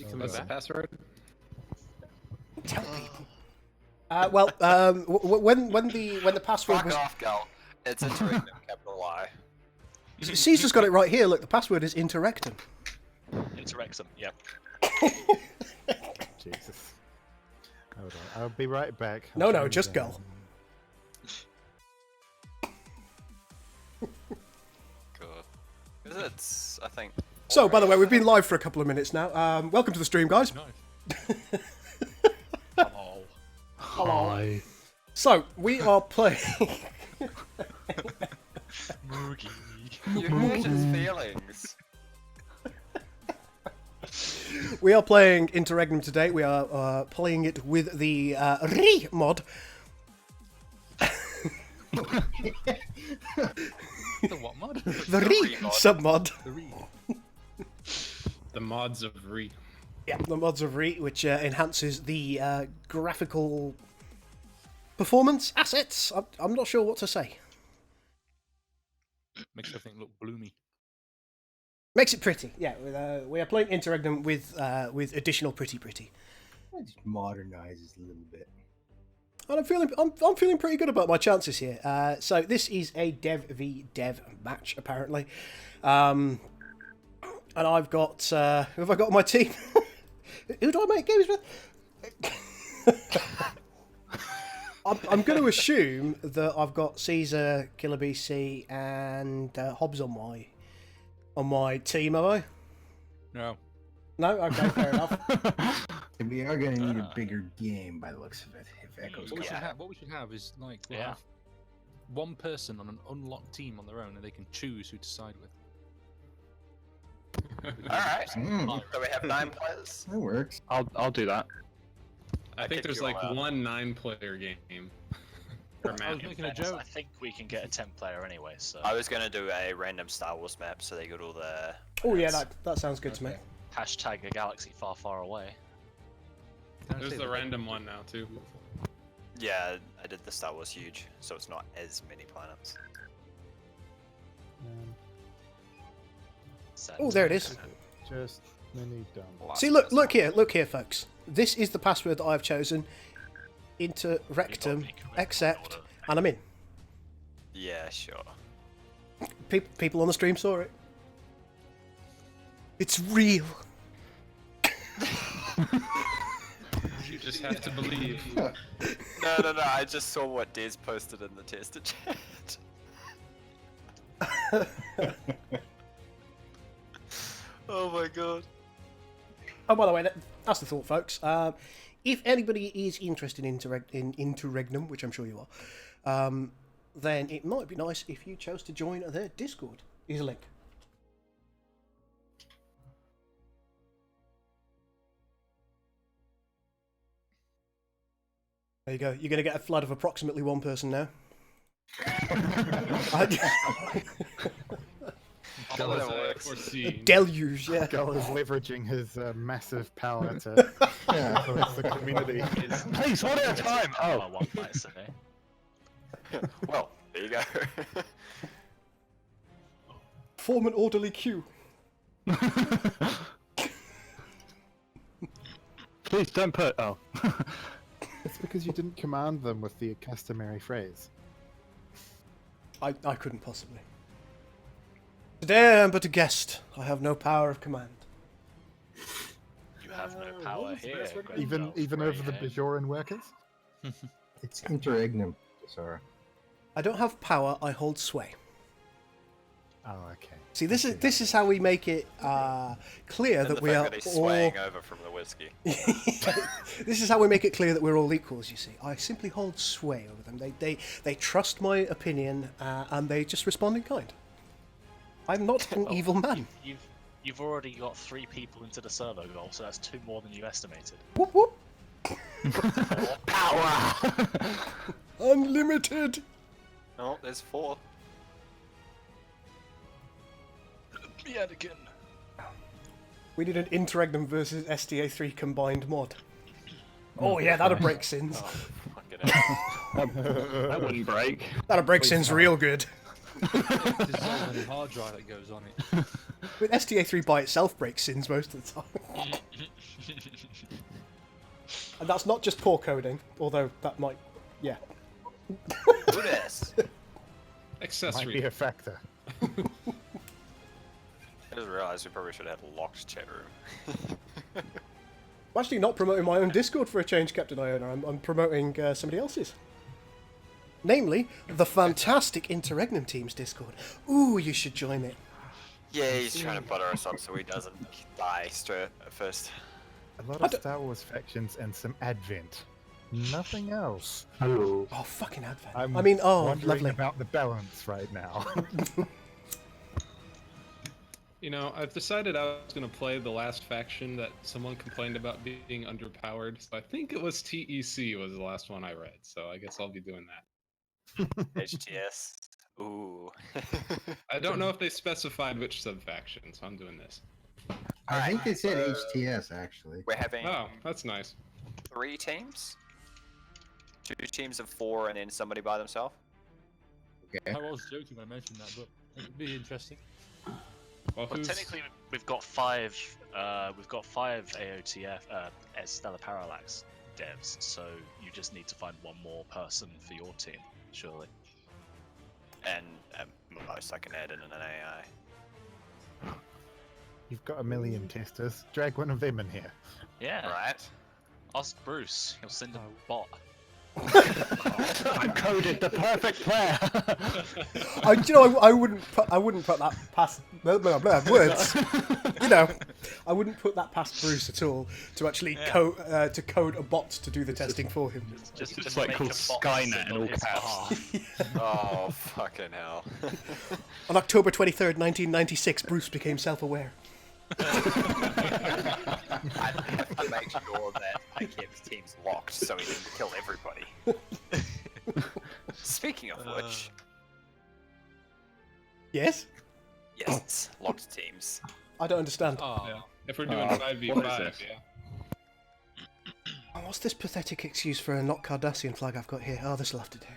What's the password? Tell people. When the password Fuck was... off, Gal. It's Interregnum, capital I. Caesar's got it right here. Look, the password is Interregnum. Interregnum, yep. Jesus. Hold on. I'll be right back. No, just go. Cool. It's, I think... So, by the way, we've been live for a couple of minutes now. Welcome to the stream, guys. Hello. Hi. So, we are playing... Moogie. You hurt his feelings. We are playing Interregnum today. We are playing it with the re mod. The what mod? The re sub-mod. The mods of Re. Yeah, the mods of re, which enhances the graphical performance assets. I'm not sure what to say. Makes everything look bloomy. Makes it pretty. Yeah, we are playing Interregnum with additional pretty. It just modernizes a little bit. And I'm feeling pretty good about my chances here. So this is a dev v dev match apparently, and I've got who have I got on my team? Who do I make games with? I'm going to assume that I've got Caesar, Killer BC, and Hobbs on my team. Have I? No. No. Okay, fair enough. And we are going to need a bigger game by the looks of it. If Echo's What coming. we should have is like we'll have one person on an unlocked team on their own, and they can choose who to side with. Alright. Mm, So we have 9 players. that works. I'll do that. I think there's like one 9-player game per I map. was making a joke. I think we can get a 10-player anyway, so... I was gonna do a random Star Wars map so they got all the... Oh yeah, that sounds good to me. Hashtag a galaxy far, far away. There's the random one now too. Yeah, I did the Star Wars huge, so it's not as many planets. Oh, there it is. Just many dumb. See, look here, folks. This is the password that I've chosen. Interrectum, accept, and I'm in. Yeah, sure. People on the stream saw it. It's real. You just have to believe. No, I just saw what Des posted in the tester chat. Oh my god. Oh, by the way, that's the thought, folks. If anybody is interested in Interregnum, which I'm sure you are, then it might be nice if you chose to join their Discord. Here's a link. There you go. You're going to get a flood of approximately one person now. Deluge, yeah. Gull is leveraging his massive power to influence the community. Please, one at a time! Oh, Oh, one might say. Well, there you go. Form an orderly queue. please don't put. Oh. It's because you didn't command them with the customary phrase. I couldn't possibly. Today I am but a guest. I have no power of command. You have no power here. Even over the Bajoran workers? It's Interregnum, Sora. I don't have power. I hold sway. Oh, okay. See, this is how we make it clear And that the we fact are that he's all. swaying over from the whiskey. This is how we make it clear that we're all equals. You see, I simply hold sway over them. They trust my opinion and they just respond in kind. I'm not an evil man. You've already got 3 people into the server goal, so that's 2 more than you estimated. Whoop whoop. Power! Unlimited. Oh, there's 4. Yet again. We need an Interregnum versus SDA3 combined mod. Oh yeah, that'll break sins. Oh, fucking hell. That wouldn't break. That'll break sins real good. Dissolving hard drive that goes on it. But STA3 by itself breaks sins most of the time. And that's not just poor coding, although that might, yeah. Who this? Might Accessory. be a factor. I just realised we probably should have had a locked chat room. I'm actually not promoting my own Discord for a change, Captain Iona. I'm promoting somebody else's. Namely, the fantastic Interregnum team's Discord. Ooh, you should join it. Yeah, he's trying to butter us up so he doesn't die straight at first. A lot of Star Wars factions and some Advent. Nothing else. Hello. Oh, fucking Advent. I'm I mean, oh, wondering lovely. about the balance right now. You know, I've decided I was going to play the last faction that someone complained about being underpowered. So I think it was TEC was the last one I read. So I guess I'll be doing that. HTS. Ooh. I don't know if they specified which sub-faction, so I'm doing this. I think they said so HTS actually. We're having Oh, that's nice. 3 teams? 2 teams of 4 and then somebody by themselves? Okay. I was joking when I mentioned that, but it would be interesting. Well, Well, who's... technically, we've got 5. We've got 5 AOTF Stellar Parallax devs, so you just need to find one more person for your team, surely. And at most I can add in an AI. You've got a million testers. Drag one of them in here. Yeah. Right? Ask Bruce. He'll send a bot. I coded the perfect player. I wouldn't put that past words. You know, I wouldn't put that past Bruce at all to actually code a bot to do the testing for him. Just like make called a bot Skynet in on all his caps. behalf. Oh, fucking hell. On October 23rd, 1996, Bruce became self-aware. I have to make sure that I kept his teams locked so he didn't kill everybody. Speaking of which, Yes? yes, locked teams. I don't understand. Oh, Yeah. If we're doing what 5v5, is this? yeah. Oh, what's this pathetic excuse for a not Cardassian flag I've got here? Oh, this'll have to do.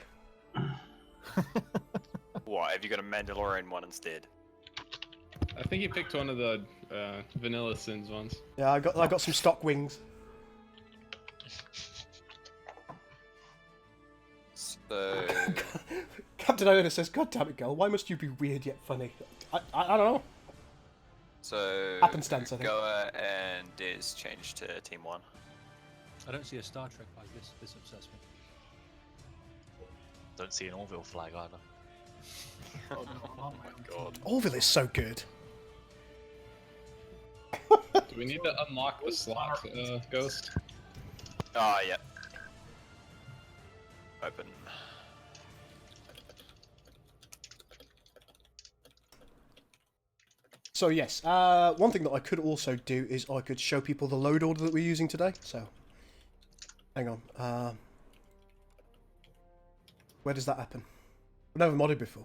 What, have you got a Mandalorian one instead? I think he picked one of the Vanilla Sins ones. Yeah, I got some stock wings. So, Captain Iona says, "God damn it, girl! Why must you be weird yet funny?" I don't know. so Happenstance, I think. Goa and Des changed to Team 1. I don't see a Star Trek like this. This upsets me. Don't see an Orville flag either. Oh my god. Orville is so good. Do we need to unlock the slot, Ghost? Oh, yeah. Open. So yes, one thing that I could also do is I could show people the load order that we're using today. So, hang on. Where does that happen? I've never modded before.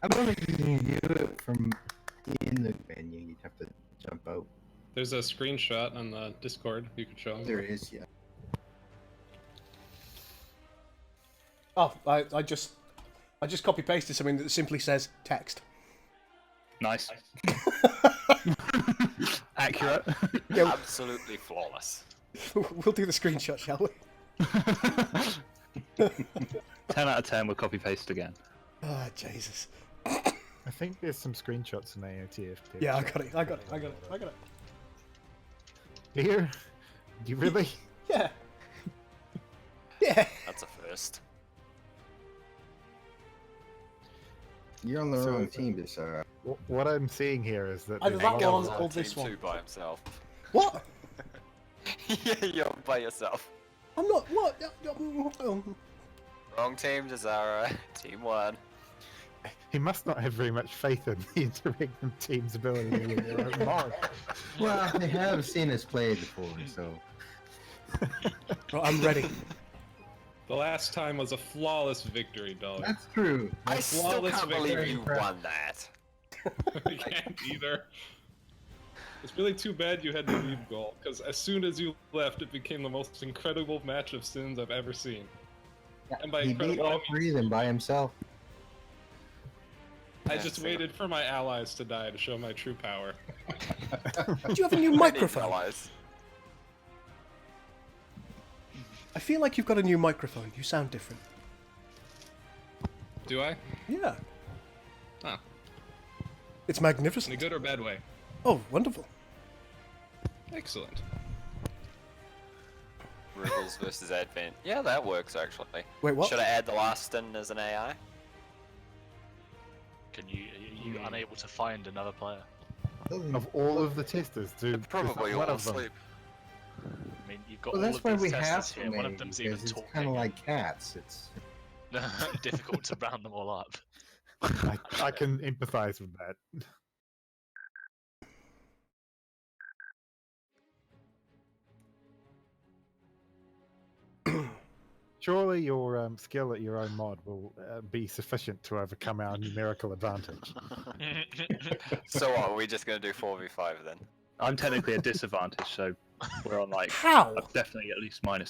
I don't know if you can do it from in the menu. You'd have to jump out. There's a screenshot on the Discord you could show them. There is, yeah. Oh, I just copy pasted something that simply says text. Nice. Accurate. Yeah, Absolutely flawless. we'll do the screenshot, shall we? 10 out of 10 with copy paste again. Oh, Jesus. I think there's some screenshots in AOTF too. Yeah, I got it. Here? Do you really? Yeah. Yeah. That's a first. You're on the So wrong is it- team, this What I'm seeing here is that Either there's that a lot one of- or this Team one. 2 by himself. What? Yeah, you're by yourself. I'm not. What? Oh. Wrong team, Desara. Team 1. he must not have very much faith in the Interregnum team's ability to win their own mark. Well, they have seen us play before, so. Right, I'm ready. The last time was a flawless victory, dog. That's true. I still flawless can't believe victory. you won that. I can't either. It's really too bad you had to leave goal, because as soon as you left, it became the most incredible match of sins I've ever seen. And by He beat incredible, I all mean, three of them by himself. I Yeah, just so- waited for my allies to die to show my true power. Do you have a new I need microphone? allies. I feel like you've got a new microphone. You sound different. Do I? Yeah. Huh. It's In a magnificent. good or bad way? Oh, wonderful. Excellent. Rebels versus Advent. Yeah, that works actually. Wait, what? Should I add the last in as an AI? Can you? Are you unable to find another player? Of all of the testers, do Probably one all of them. asleep. I mean, you've got Well, all that's of why these we have testers so here. One many, of them's even because it's talking. kind of like cats. It's Difficult to round them all up. I can empathise with that. Surely your skill at your own mod will be sufficient to overcome our numerical advantage. So what? Are we just gonna do 4v5 then? I'm technically a disadvantage, so we're on like How? definitely at least -3.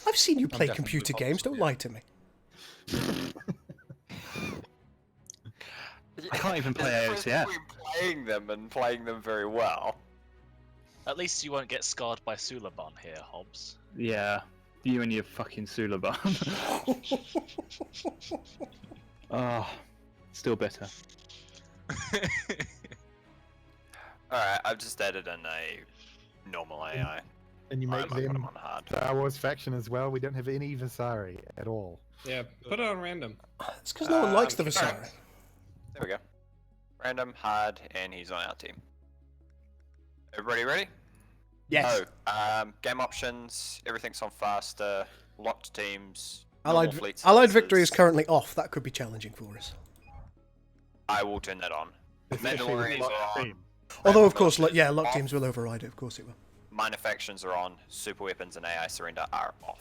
I've seen you play definitely computer positive, games. Don't yeah. lie to me. I can't even play There's a difference AOTF. between playing them and playing them very well. At least you won't get scarred by Sulaban here, Hobbs. Yeah, you and your fucking Sulaban. Oh, still bitter. Alright, I've just added in a normal AI. And you I make might put them them on hard. Star Wars faction as well. We don't have any Vasari at all. Yeah, put it on random. It's because no one likes the alright. Vasari. There we go. Random, hard, and he's on our team. Everybody ready? Yes. Game options, everything's on faster, locked teams, Allied, normal fleet Allied victory is sizes. currently off. That could be challenging for us. I will turn that on. Especially with Mandalorians locked are on. team. Although, of course, Militias yeah, lock off. teams will override it. Of course it will. Minor factions are on. Super weapons and AI surrender are off.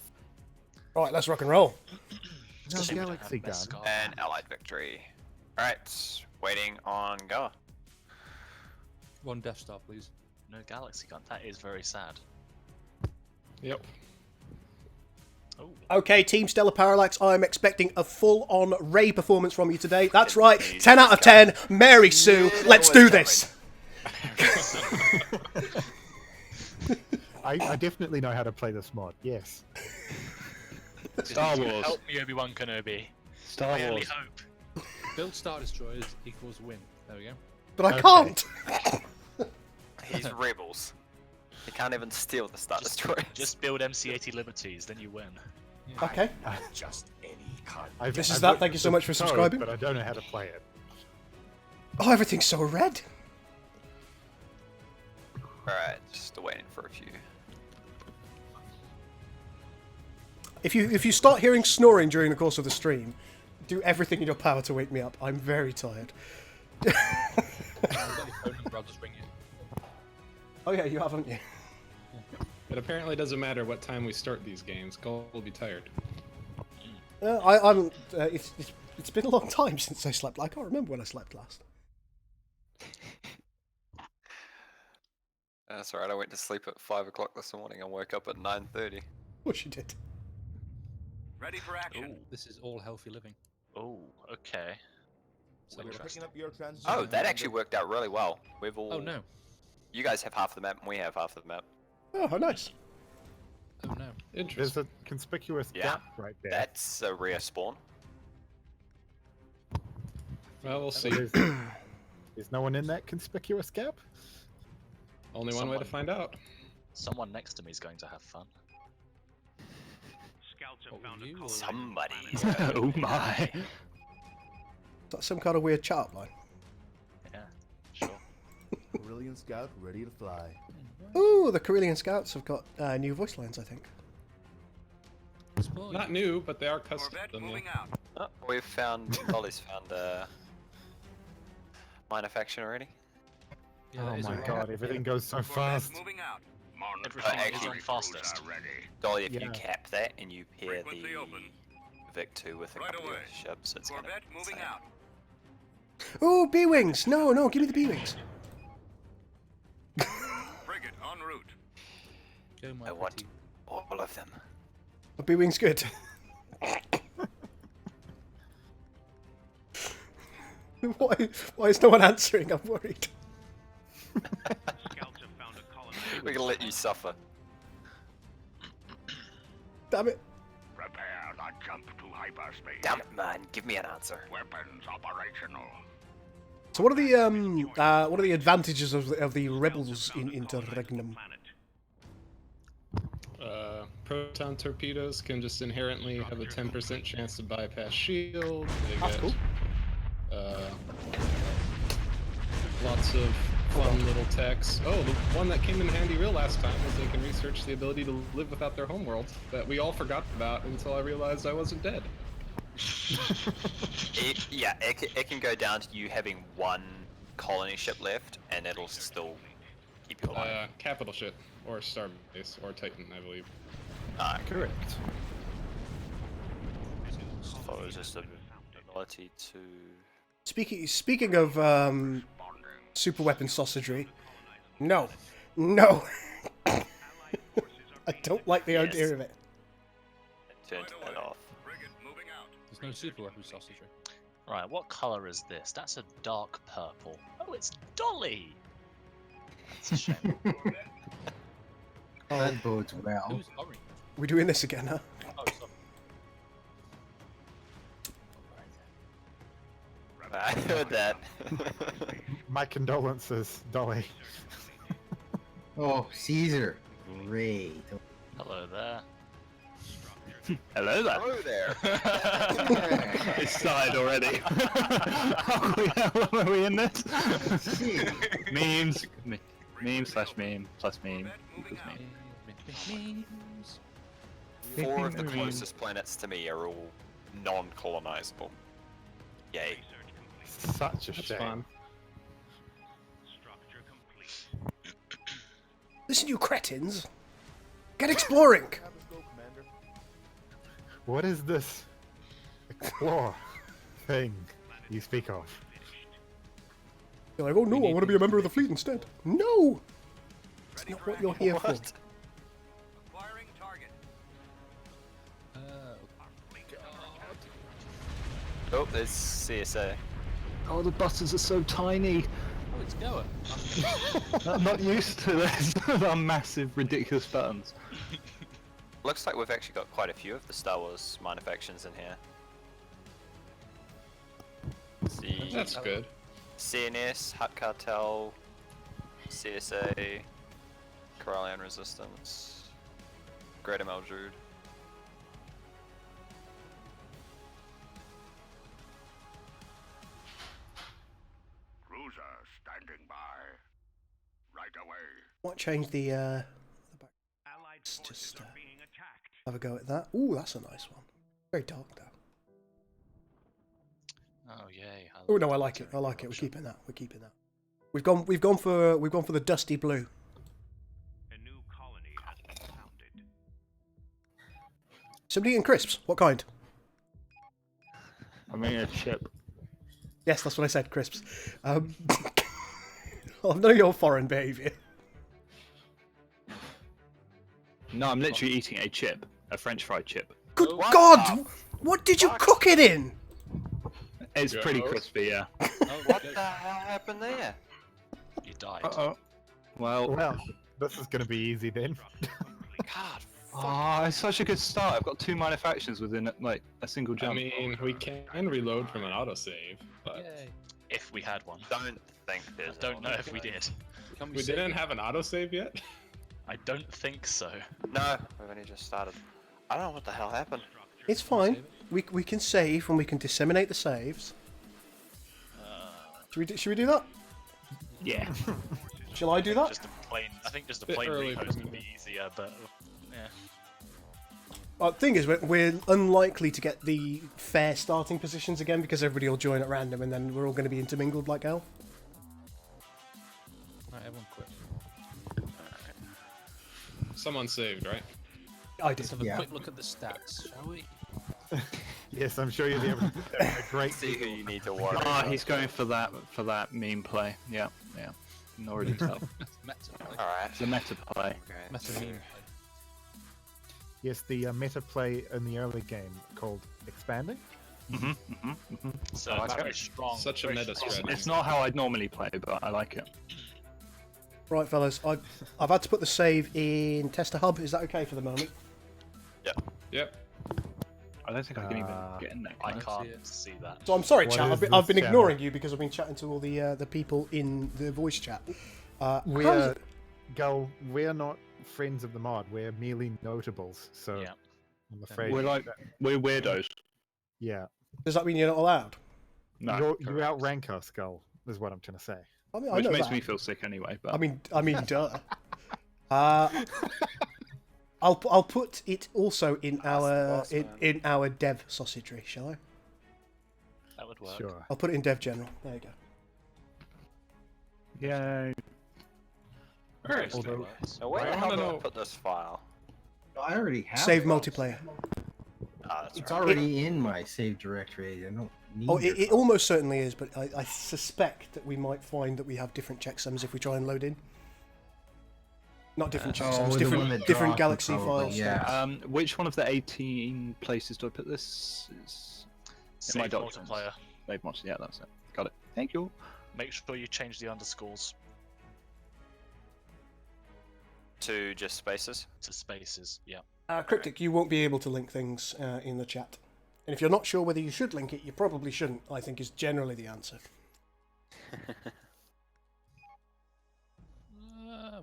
Right, let's rock and roll. No Shame we don't Galaxy have best gun. scar. And Allied victory. Alright, waiting on go. One Death Star, please. No Galaxy gun. That is very sad. Yep. Oh, Okay, Team Stellar Parallax, I'm expecting a full-on Ray performance from you today. That's right, 10 out of 10, Mary Sue, Yeah, that let's was do coming. this. I definitely know how to play this mod. Yes. Star Wars. help me, Obi-Wan Kenobi. Star My only Wars. hope. Build Star Destroyers equals win. There we go. But I Okay. can't. He's rebels. He can't even steal the Star Destroyers. Just build MC-80 Liberties, then you win. Okay, just any kind. This is I've that. looked Thank you so at much the for code, subscribing. But I don't know how to play it. oh, everything's so red. Alright, just waiting for a few. If you start hearing snoring during the course of the stream, do everything in your power to wake me up. I'm very tired. I've got your phone number, I'll just ring you. Oh yeah, you haven't you? It apparently doesn't matter what time we start these games. Cole will be tired. I'm. It's been a long time since I slept. I can't remember when I slept last. That's alright, I went to sleep at 5 o'clock this morning and woke up at 9:30. What she did. Ready for action. This is all healthy living. Oh, okay. So We're Interesting. picking up your transition. Oh, that actually worked out really well. We've all. Oh no. You guys have half the map and we have half the map. Oh, how nice. Oh no. There's Interesting. a conspicuous Yeah. gap right there. That's a rare spawn. Well, we'll see. There's no one in that conspicuous gap? Only one way to Someone- find out. Someone next to me is going to have fun. Scouts have What, found you a or- colony. Somebody's Oh my. That's some kind of weird chat line. Yeah, sure. Brilliant scout ready to fly. Ooh, the Carillion Scouts have got new voice lines, I think. Spoil. Not new, but they are custom. Corvette yeah. moving out. Oh, we've found. Dolly's found a minor faction already. Yeah, Oh that is my alright. god, everything goes so Corvette fast. moving out. Everything is actually- on fastest. Dolly, if you Yeah. cap that and you pair Frequently the open. Vic 2 with a Right couple away. of ships, it's gonna Corvette be moving insane. out. Ooh, B-Wings! No, no, give me the B-Wings. Frigate en route. Go my I want pretty. all of them. Are B-Wings good? Why is no one answering? I'm worried. We're gonna let you suffer. Damn it. Prepare the jump to hyperspace. Damn it, man! Give me an answer. Weapons operational. So what are the advantages of the rebels in Interregnum? Proton torpedoes can just inherently have a 10% chance to bypass shield. They That's get, cool. Lots of fun little techs. Oh, the one that came in handy real last time was they can research the ability to live without their homeworld that we all forgot about until I realized I wasn't dead. It can go down to you having one colony ship left, and it'll still keep you alive. Capital ship, or Starbase, or Titan, I believe. Correct. So it's just an ability to... Speaking of super weapon sausagery, no. I don't like the idea of it. Turn that off. There's no super weapon sausagery. Right, what colour is this? That's a dark purple. Oh, it's Dolly! That's a shame. That bodes well. Who's orange? We're doing this again, huh? Oh, sorry. I heard that. My condolences, Dolly. Oh, Caesar. Great. Hello there. Hello there. Hello there. It started already. Are we in this? Meme slash meme plus meme equals meme. Memes. 4 of the closest planets to me are all non-colonizable. Yay. Such a That's shame. fun. Listen, you cretins. Get exploring. What is this explore thing you speak of? You're like, oh no, I want to be a member of the fleet instead. No! That's not what you're here for. Acquiring target. Oh, there's CSA. Oh, the buttons are so tiny. Oh, it's Goa. I'm not used to this. They're massive, ridiculous buttons. Looks like we've actually got quite a few of the Star Wars minor factions in here. See, That's good. CNS, Hut Cartel, CSA, Corellian Resistance, Greater Maldrude. Cruiser standing by. Right away. Might change the back. Let's just have a go at that. Ooh, that's a nice one. Very dark though. Oh yay! Oh no, I like it. I like it. We're keeping that. We're keeping that. We've gone for the dusty blue. A new colony has been founded. Somebody eating crisps? What kind? I'm in a ship. Yes, that's what I said. Crisps. I know your foreign behaviour. No, I'm literally eating a chip. A French fried chip. Good What God! the What did you fuck? cook it in? It's pretty Go. crispy, yeah. What the hell happened there? You died. Uh-oh. Well, Well, this is going to be easy then. God, oh, it's such a good start. I've got 2 minor factions within, like, a single I jump. mean, we can reload from an autosave, but Yay. If we had one. don't think I there's don't know if we did. Can we save didn't it? have an autosave yet? I don't think so. No, we've only just started. I don't know what the hell happened. It's fine. We can save and we can disseminate the saves. Should we do that? Yeah. Shall I do that? I think just a Bit plain early for rehost me. would be easier, but yeah. The thing is, we're unlikely to get the fair starting positions again because everybody will join at random and then we're all going to be intermingled like hell. Right, everyone quit. Someone saved, right? I did. Let's have a Yeah. quick look at the stats, shall we? Yes, I'm sure you'll be able to do a great See who you need to worry Ah, about. he's going for that meme play. Yeah, yeah. You can already tell. Meta play. Alright. The meta play. Okay. Meta meme play. Yes, the meta play in the early game called Expanding. So Oh, that's very great. strong. Such a very meta strong. strategy. It's not how I'd normally play, but I like it. Right, fellas, I've had to put the save in Tester Hub. Is that okay for the moment? Yep. I don't think I can even get in there. I can can't see that. So I'm sorry, What chat. is I've been this ignoring you because I've been chatting to all the people in the voice chat. We're Gull. We're not friends of the mod. We're merely notables. So Yeah. I'm afraid. We're weirdos. Yeah. Does that mean you're not allowed? No. You outrank us, Gull. Is what I'm trying to say. I mean, I Which know makes that. me feel sick anyway. But I mean, duh. I'll put it also in our boss, man. in our dev sausagery, shall I? That would work. Sure. I'll put it in dev general. There you go. yay. Alright. Although- Now, where I the hell wanna do I know- put this file? I already have Save it. multiplayer. Ah, that's It's right. already in my save directory. I don't need Oh, your it file. almost certainly is, but I suspect that we might find that we have different checksums if we try and load in. Not different Oh, checksums, the one different that different dropped galaxy probably, files. yeah. Which one of the 18 places do I put this? In my Save documents. multiplayer. Save mods. Yeah, that's it. Got it. Thank you. Make sure you change the underscores To just spaces. to spaces. Yeah. Cryptic, you won't be able to link things in the chat. And if you're not sure whether you should link it, you probably shouldn't, I think is generally the answer.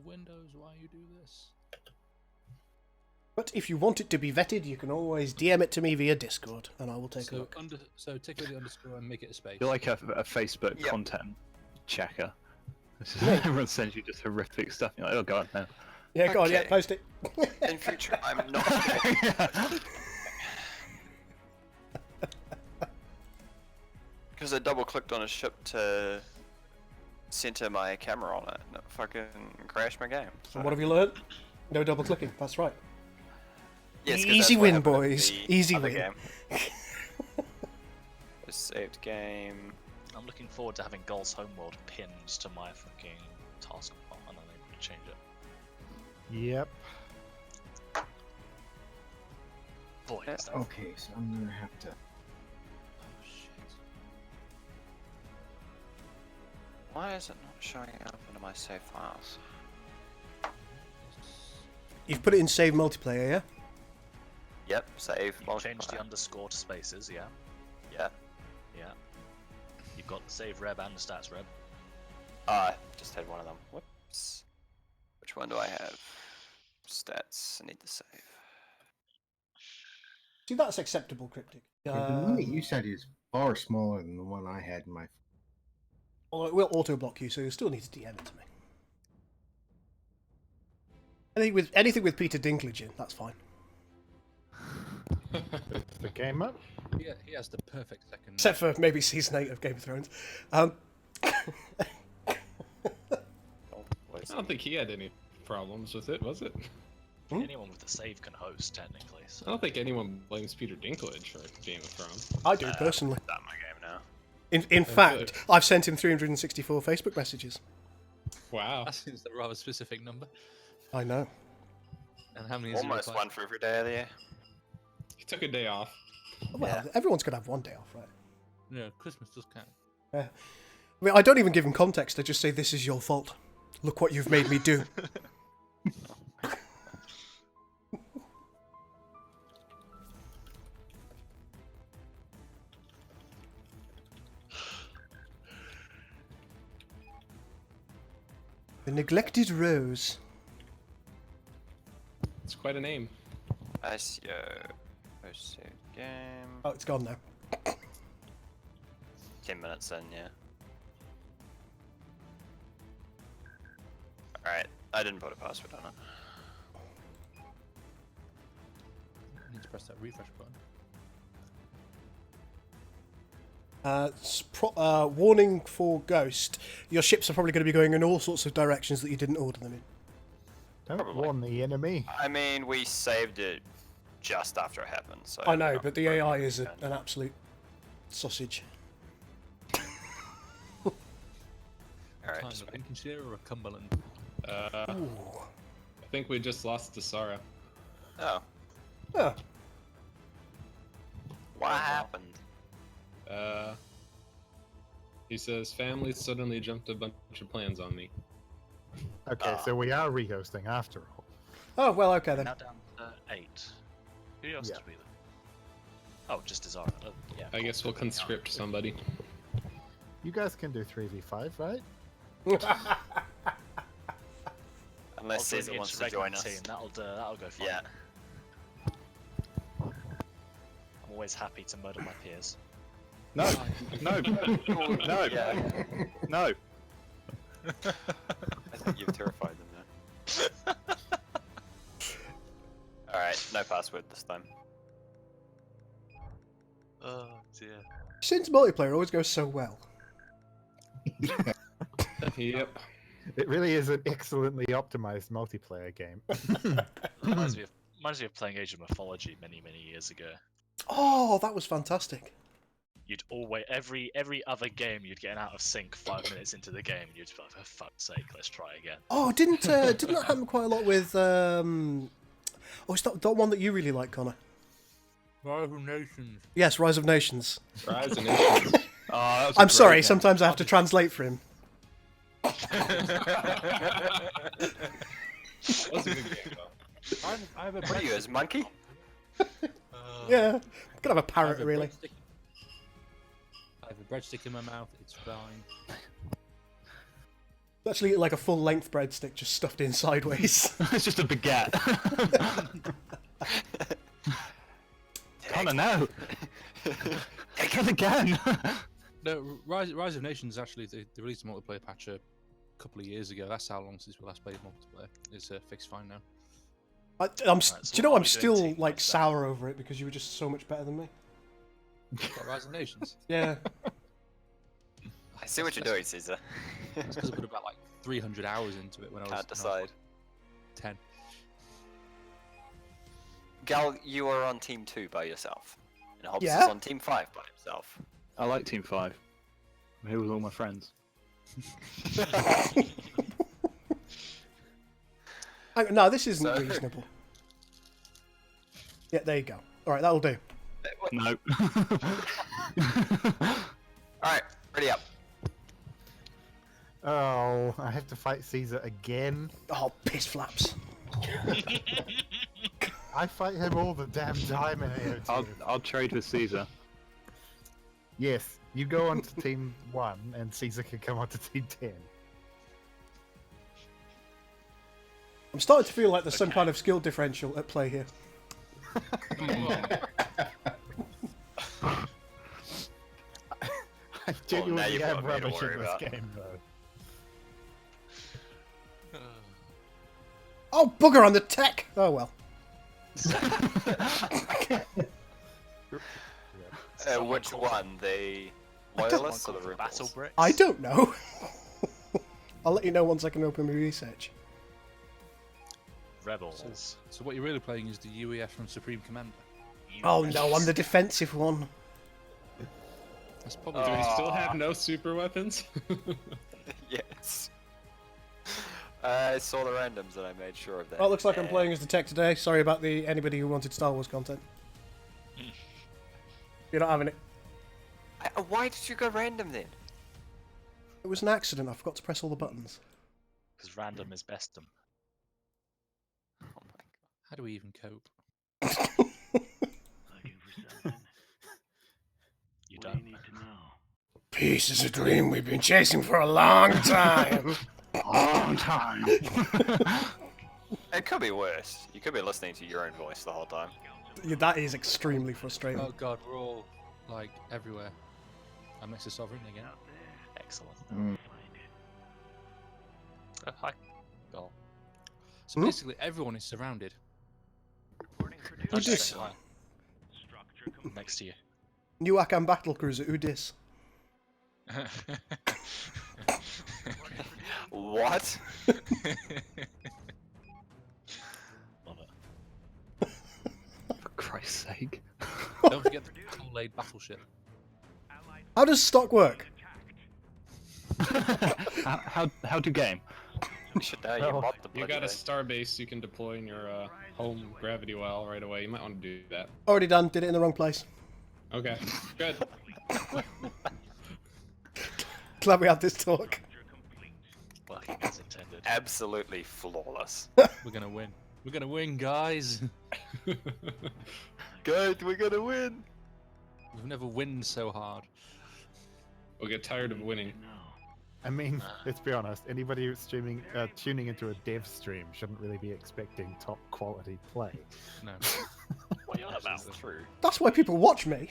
Windows, why you do this? But if you want it to be vetted, you can always DM it to me via Discord, and I will take a So look. so take away the underscore and make it a space. You're like a Facebook Yep. content checker. Yeah. Everyone sends you just horrific stuff. You're like, oh god, no. Yeah, go on, yeah, Okay. post it. In future, I'm not. Because I double clicked on a ship to center my camera on it, and it fucking crashed my game. So what have you learned? No double clicking, that's right. Yes, 'cause Easy that's what win, happened in boys. the Easy other win. Game. A saved game. I'm looking forward to having Gull's homeworld pinned to my fucking taskbar, and then I can change it. Yep. Boy, Yeah. is that Okay, so I'm gonna have to. Why is it not showing up into my save files? You've put it in save multiplayer, yeah? Yep, save. you change the multiplier. underscore to spaces, yeah? Yeah. Yeah. You've got the save reb and the stats reb. Just had one of them. Whoops. Which one do I have? Stats. I need to save. See, that's acceptable, Cryptic. The one that you said is far smaller than the one I had in my. Although it will auto-block you, so you still need to DM it to me. Anything with Peter Dinklage in, that's fine. Is the game up? He has the perfect second. Except for maybe Season 8 of Game of Thrones. Oh, I don't think he had any problems with it, was it? Anyone with a save can host, technically. So. I don't think anyone blames Peter Dinklage for Game of Thrones. I do, personally. Not my game now. In fact, I've sent him 364 Facebook messages. Wow. That seems a rather specific number. I know. And how many has he Almost replied? one for every day of the year. He took a day off. Well, everyone's going to have one day off, right? No, Christmas does count. Yeah. I mean, I don't even give him context. I just say, this is your fault. Look what you've made me do. The neglected rose. It's quite a name. SEO. Save game. Oh, it's gone now. 10 minutes in, yeah. Alright, I didn't put a password on it. I need to press that refresh button. Warning for Ghost. Your ships are probably going to be going in all sorts of directions that you didn't order them in. Don't Probably. warn the enemy. I mean, we saved it just after it happened, so... I know, but the AI is an absolute sausage. Alright, Time just of wait. Lincolnshire or a Cumberland? I think we just lost to Sarah. Oh, Oh, what happened? He says, family suddenly jumped a bunch of plans on me. Okay, so we are rehosting after all. Oh, well, okay then. Now down to 8. Who else Yeah. did we? Oh, just Azara. Oh, yeah. I guess we'll conscript somebody. You guys can do 3v5, right? Unless I'll do Caesar the wants to Interregnum join us. team. That'll go fine. Yeah. I'm always happy to murder my peers. No, no, no, Yeah. no. I think you've terrified them now. Alright, no password this time. Oh dear. Since multiplayer always goes so well. Yep. It really is an excellently optimized multiplayer game. Reminds me of playing Age of Mythology many years ago. Oh, that was fantastic. You'd always every other game you'd get an out of sync 5 minutes into the game, and you'd be like, for fuck's sake, let's try again. Oh, didn't that happen quite a lot with? Oh, it's that one that you really like, Connor. Rise of Nations. Yes, Rise of Nations. Rise of Nations. I'm sorry. Sometimes I have to translate for him. That was a good game, though. I have a What are you, his monkey? Yeah, could have a parrot really. I have a breadstick in my mouth. It's fine. Actually, like a full-length breadstick just stuffed in sideways. It's just a baguette. Connor, no. Kill again. No, Rise of Nations actually they released a multiplayer patch a couple of years ago. That's how long since we last played multiplayer. It's fixed fine now. Do you know I'm still like sour over it because you were just so much better than me. Got Rise of Nations. Yeah. I see what you're doing, Caesar. It's because I put about like 300 hours into it when I was. Can't decide. 10. Gal, you are on team 2 by yourself. And Hobbs Yeah. is on team 5 by himself. I like Team 5. I'm here with all my friends. No, this isn't So- reasonable. Yeah, there you go. All right, that'll do. No. Alright, ready up. Oh, I have to fight Caesar again. Oh, piss flaps. I fight him all the damn time in AOT. I'll trade with Caesar. Yes, you go on to team 1 and Caesar can come on to team 10. I'm starting to feel like there's some kind of skill differential at play here. I genuinely you've am got me to rubbish worry in this about. game though. Oh, bugger on the tech! Oh, well. Which one? The loyalists or the rebels? Battle bricks. I don't know. I'll let you know once I can open my research. Rebels. So what you're really playing is the UEF from Supreme Commander. Oh no, I'm the defensive one. That's probably Do we still have no super weapons? Yes. I saw the randoms and I made sure of that. Well, it looks like I'm playing as the tech today. Sorry about anybody who wanted Star Wars content. You're not having it. Why did you go random then? It was an accident. I forgot to press all the buttons. Because random is bestum. How do we even cope? You don't. Peace is a dream we've been chasing for a long time. Long time. It could be worse. You could be listening to your own voice the whole time. Yeah, that is extremely frustrating. Oh god, we're all like everywhere. I'm next to Sovereign again. Excellent. Mm. Hi. Goal. So basically, everyone is surrounded. Who dis? Hi. Next to you. New Akan battlecruiser, who dis? What? Love it. For Christ's sake. Don't forget the Kool-Aid battleship. How does stock work? How to game? You should know, you mod the You bloody got a thing. star base you can deploy in your home gravity well right away. You might want to do that. Already done. Did it in the wrong place. Okay, good. Glad we had this talk. Working as intended. Absolutely flawless. We're gonna win. We're gonna win, guys. Good, we're gonna win. We've never win so hard. We'll get tired of winning. I mean, let's be honest. Anybody who's tuning into a dev stream shouldn't really be expecting top quality play. No. What are you on about? True. That's why people watch me.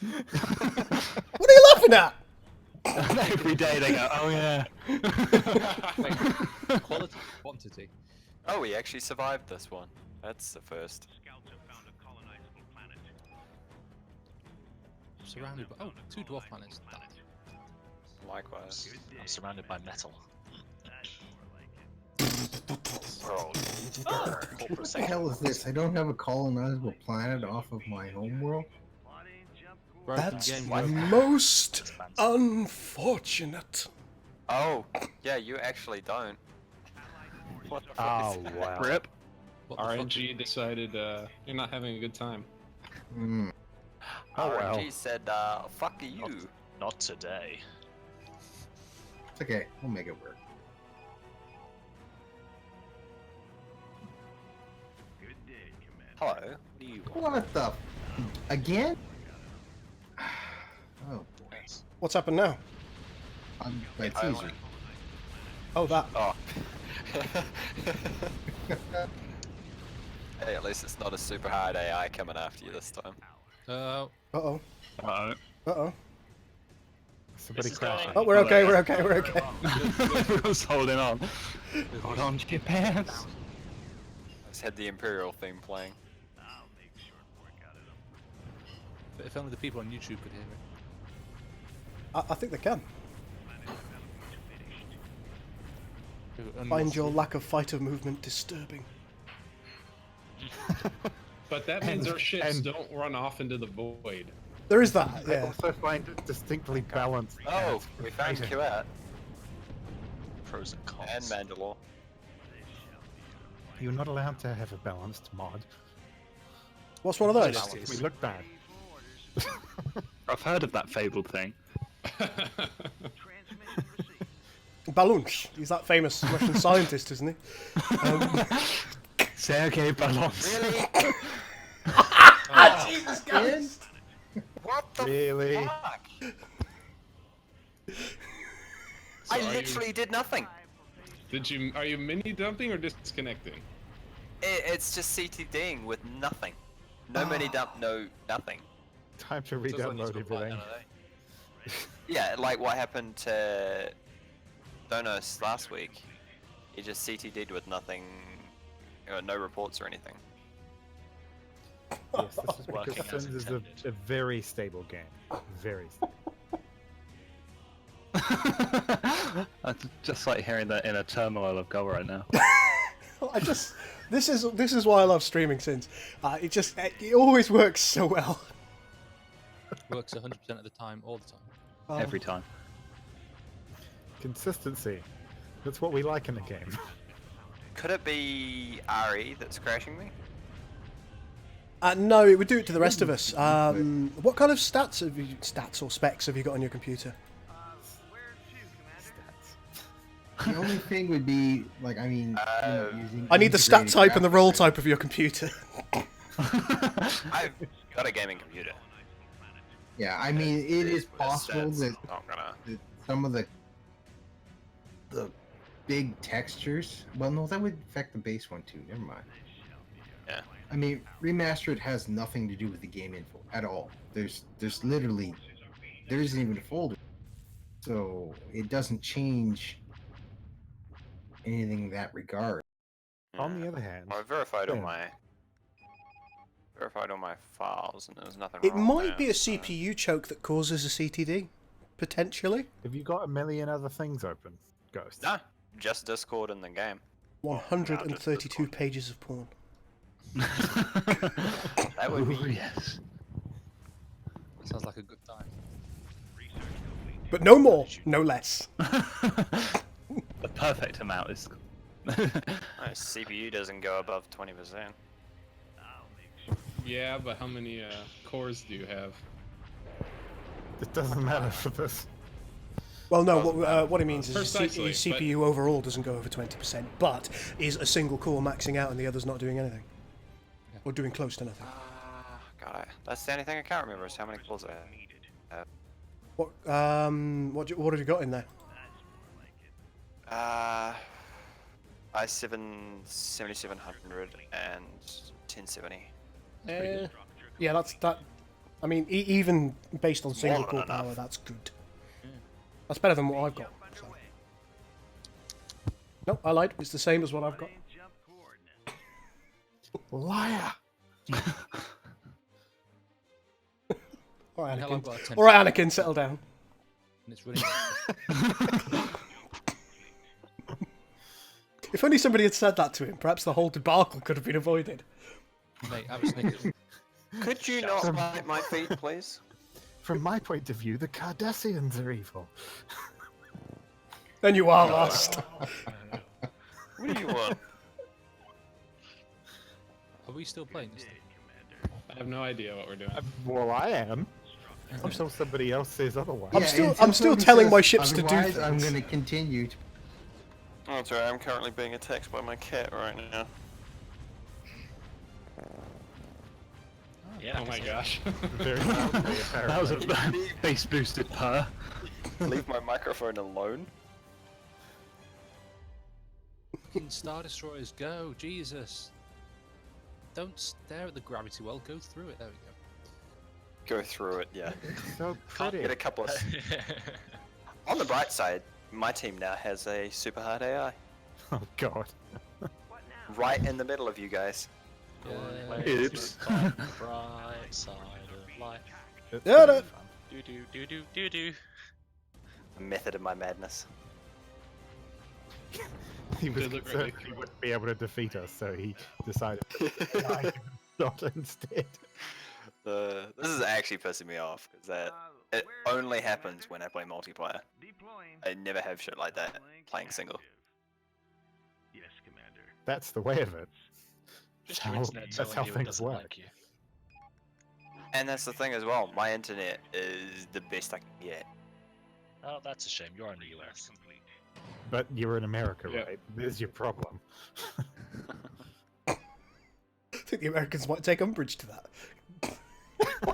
What are you laughing at? Every day they go, oh yeah. Quality, quantity. Oh, we actually survived this one. That's the first. Scouts have found a colonizable planet. Surrounded by 2 dwarf planets. Damn it. Likewise. I'm surrounded by metal. Oh, Corporate What the sector. hell is this? I don't have a colonizable planet off of my homeworld. Broken That's game. most unfortunate. oh, yeah, you actually don't. What the fuck Oh is that? wow. Rip. What the fuck? RNG decided you're not having a good time. Hmm. Oh, well. RNG said, fuck you. Not today. It's okay. We'll make it work. Good day, Commander. Hello. What do you want? What the? Again? Oh, Yes. What's happened now? that's I easy. went- Oh, that. Oh. Hey, at least it's not a super hard AI coming after you this time. Uh-oh. Uh-oh. Uh-oh. Somebody This is crash. going- Oh, we're okay, we're okay, we're okay. Everyone's holding on. Hold on to your pants. I just had the Imperial theme playing. I'll make short work out of them. But if only the people on YouTube could hear it. I think they can. Only Find us your three. lack of fighter movement disturbing. But that means And- our ships and- don't run off into the void. There is that, I yeah. also find it distinctly balanced. Oh, as we found fighting. Kuat Pros and cons. and Mandalore. You're not allowed to have a balanced mod. What's one of those? We look bad. I've heard of that fabled thing. Balunch. He's that famous Russian scientist, isn't he? Sergei Balance. Really? Jesus Christ! What the Really? fuck? I literally did nothing. Are you mini dumping or disconnecting? It's just CTDing with nothing. No mini dump, no nothing. Time to Feels like re-download it's got everything. Yeah, like what happened to Donos last week. He just CTD'd with nothing, no reports or anything. Yes, this is Working because as Sims is intended. a very stable game. Very stable. That's just like hearing that inner turmoil of Go right now. This is why I love streaming Sins. It always works so well. Works 100% of the time, all the time. Every time. Consistency. That's what we like in the game. Could it be RE that's crashing me? No, it would do it to the rest of us. What kind of stats or specs have you got on your computer? The only thing would be, like, I mean, using I need the stat integrated type and the roll graphics. type of your computer. I've got a gaming computer. Yeah, I mean, it is But possible that's that not gonna. some of the big textures. Well, no, that would affect the base one too. Never mind. Yeah. I mean, remastered has nothing to do with the game info at all. There's literally there isn't even a folder, so it doesn't change anything in that regard. On the other hand, I verified all Yeah. my files, and there was nothing It wrong might there, be a so- CPU choke that causes a CTD, potentially. have you got a million other things open, Ghost? Nah, just Discord in the game. 132 pages of porn. That would Ooh, be. yes. Sounds like a good time. But no more, no less. The perfect amount is. No, CPU doesn't go above 20%. Yeah, but how many cores do you have? It doesn't matter for this. Well, no, Doesn't matter. what it means is Precisely, his CPU overall doesn't go over 20%, but is a single core maxing out and the other's not doing anything. Or doing close to nothing. God, that's the only thing I can't remember is how many cores I have. What have you got in there? i7 7700 and 1070. Yeah, that. I mean, even based on single More core than enough. power, that's good. That's better than what I've got. So. No, I lied. It's the same as what I've got. Liar! All right, Hell, I've Anakin. got a 10 All right, Anakin, settle down. and it's running. If only somebody had said that to him, perhaps the whole debacle could have been avoided. Mate, I was thinking, Could you not bite my feet, please? From my point of view, the Cardassians are evil. Then you are lost. What do you want? are we still playing this thing? I have no idea what we're doing. Well, I am. Until somebody else says otherwise. Yeah, I'm until still somebody telling says my ships to do otherwise, I'm things. going to continue to. Oh, that's right. I'm currently being attacked by my cat right now. Yeah. Oh my gosh. Very loudly, That was a apparently. base boosted purr. Leave my microphone alone. Fucking Star Destroyers, go! Jesus! Don't stare at the gravity well, go through it. There we go. Go through it, yeah. So pretty. Get a couple of. On the bright side, my team now has a super hard AI. Oh god. Right in the middle of you guys. Oops. On the bright side of life. It's Yeah, gonna be fun. Do do do do do do. A method of my madness. He was Did look concerned really he wouldn't be able to defeat us, so he decided to not instead. This is actually pissing me off because that it only happens when I play multiplayer. I never have shit like that playing single. Yes, Commander. That's the way of it. Just How- your internet that's telling how you it things doesn't work. like you. And that's the thing as well. My internet is the best I can get. Oh, that's a shame. You're in the US. But you're in America, Yeah. right? There's your problem. I think the Americans might take umbrage to that.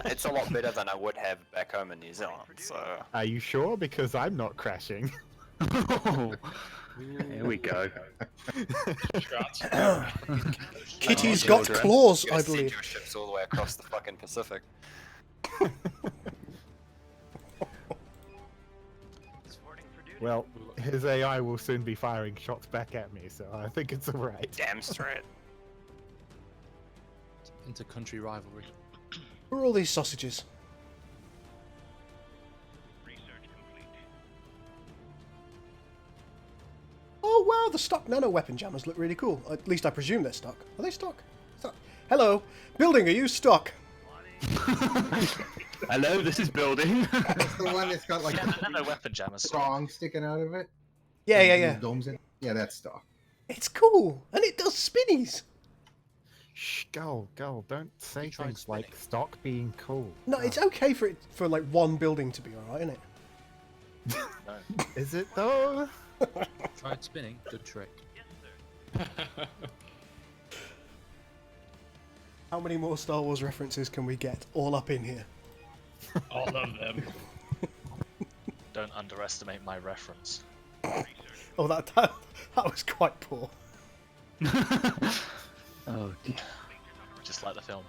It's a lot better than I would have back home in New Zealand. So Are you sure? Because I'm not crashing. Here we go. Shots. Kitty's Oh, got children. claws, you I guys send believe. your ships all the way across the fucking Pacific. Well, his AI will soon be firing shots back at me, so I think it's alright. Damn straight. Inter-country rivalry. Who are all these sausages? Research complete. Oh wow, the stock nano weapon jammers look really cool. At least I presume they're stock. Are they stock? Hello, building. Are you stock? Hello, this is building. That's the one that's got like Yeah, the no weapon jammers. prong sticking out of it. Yeah, and yeah, little yeah. Domes in. Yeah, that's stock. It's cool, and it does spinnies. Shh, Gull, don't say tried things like spinning. stock being cool. No, it's okay for it for like one building to be alright, isn't it? No. Is it though? Tried spinning, good trick. How many more Star Wars references can we get all up in here? All of them. Don't underestimate my reference. Oh, that was quite poor. Oh dear. Just like the film.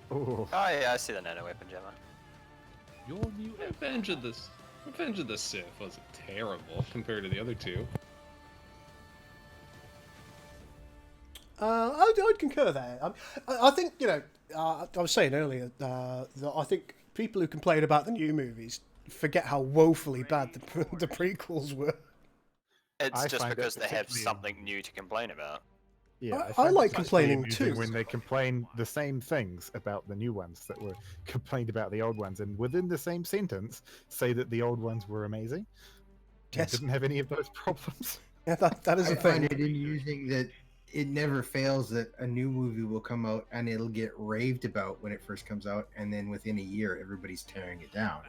Oh, Oh yeah, I see the nano weapon jammer. Your new Revenge of the Sith wasn't terrible compared to the other two. I'd concur there. I think, you know, I was saying earlier that I think people who complain about the new movies forget how woefully bad the prequels were. It's I just find it because they have particularly- something new to complain about. yeah. I find it like particularly complaining amusing too. when they complain the same things about the new ones that were complained about the old ones, and within the same sentence say that the old ones were amazing. and Yes. didn't have any of those problems. Yeah, that is I a find thing. it amusing that it never fails that a new movie will come out and it'll get raved about when it first comes out, and then within a year everybody's tearing it down.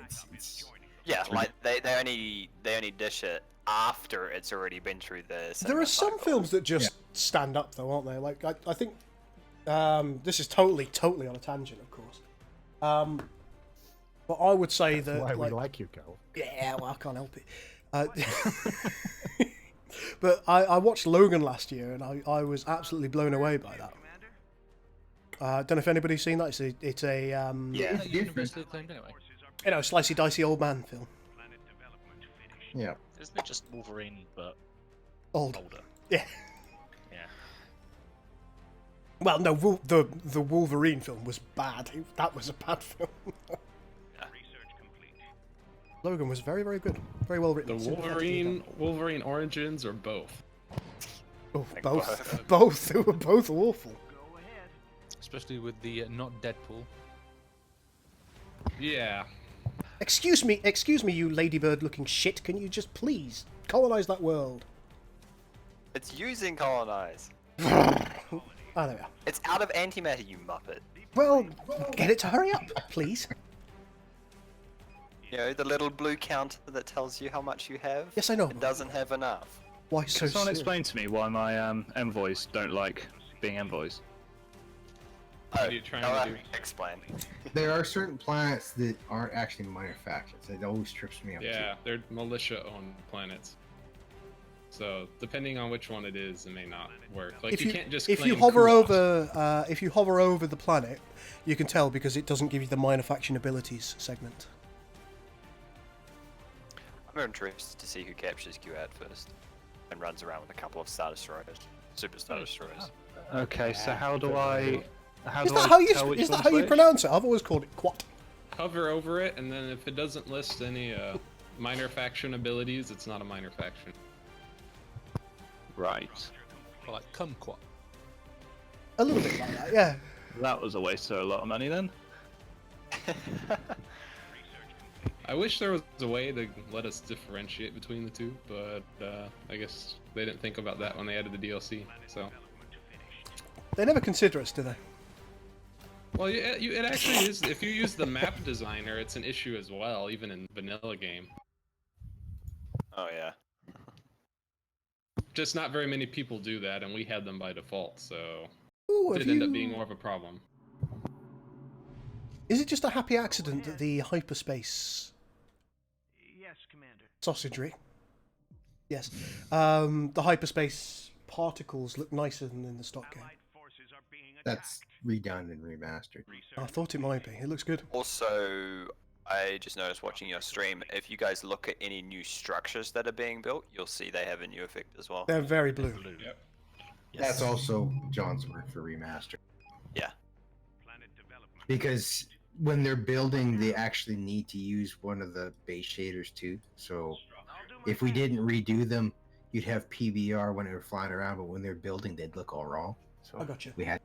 Yeah, like they only dish it after it's already been through the. There cinema are some cycle. films that just stand up, though, aren't they? Like I think this is totally on a tangent, of course. But I would say That's that why we like you, Carl. yeah, well, I can't help it. But I watched Logan last year, and I was absolutely blown away by that. Don't know if anybody's seen that. It's a Yeah. No, It's universally different. acclaimed anyway. slicey dicey old man film. Yeah. Isn't it just Wolverine but Old. older? Yeah. Yeah. Well, no, the Wolverine film was bad. That was a bad film. Logan was very, very good. Very well written. The sympathetically done. Wolverine Origins or both? Oh, Like both. Both. They were both awful. Especially with the not Deadpool. Yeah. Excuse me, you ladybird-looking shit. Can you just please colonize that world? It's using colonize. Oh, there we are. It's out of antimatter, you muppet. Well, get it to hurry up, please. You know, the little blue counter that tells you how much you have? Yes, I know. It doesn't have enough. Why so Can someone serious? explain to me why my envoys don't like being envoys? What are you trying to do? Explain. There are certain planets that aren't actually minor factions. It always trips me up. Yeah, they're militia-owned planets. So depending on which one it is, it may not work. Like you can't just if you claim hover Kuos. over the planet, you can tell because it doesn't give you the minor faction abilities segment. I'm interested to see who captures Q-Ad first and runs around with a couple of Star Destroyers. Super Star Destroyers. Okay, so how do I? How Is do that I how you tell which is that one's how you which? pronounce it? I've always called it quat. Hover over it, and then if it doesn't list any minor faction abilities, it's not a minor faction. Right. Or like kumquat. A little bit like that, yeah. That was a waste of a lot of money then. I wish there was a way to let us differentiate between the two, but I guess they didn't think about that when they added the DLC. So, They never consider us, do they? well, it actually is. If you use the map designer, it's an issue as well, even in vanilla game. Oh yeah. Just not very many people do that, and we had them by default, so Ooh, it have did end up you- being more of a problem. Is it just a happy accident that the hyperspace Yes, Commander. sausagery? Yes. The hyperspace particles look nicer than in the stock game. Allied forces are being That's attacked. redone and remastered. I thought it might be. It looks good. Also, I just noticed watching your stream, if you guys look at any new structures that are being built, you'll see they have a new effect as well. They're very blue. Yep. That's also John's work for remaster. Yeah. Planet development. Because when they're building, they actually need to use one of the base shaders too. So if we didn't redo them, you'd have PBR when they were flying around, but when they're building, they'd look all wrong. So I got you. we had.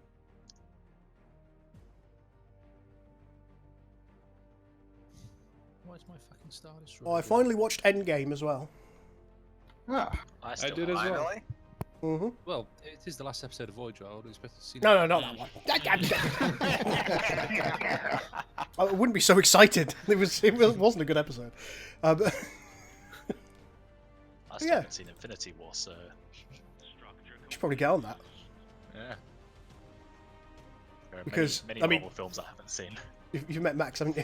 Where's my fucking Star Destroyer? Oh, I finally watched Endgame as well. Ah, I still did as well. Finally? Mm-hmm. Well, it is the last episode of Voyager. I would expect to see. No, not that one. I wouldn't be so excited. It wasn't a good episode. But I still yeah. haven't seen Infinity War, so you should probably get on that. yeah. There are Because, many I mean- Marvel films I haven't seen. You've met Max, haven't you?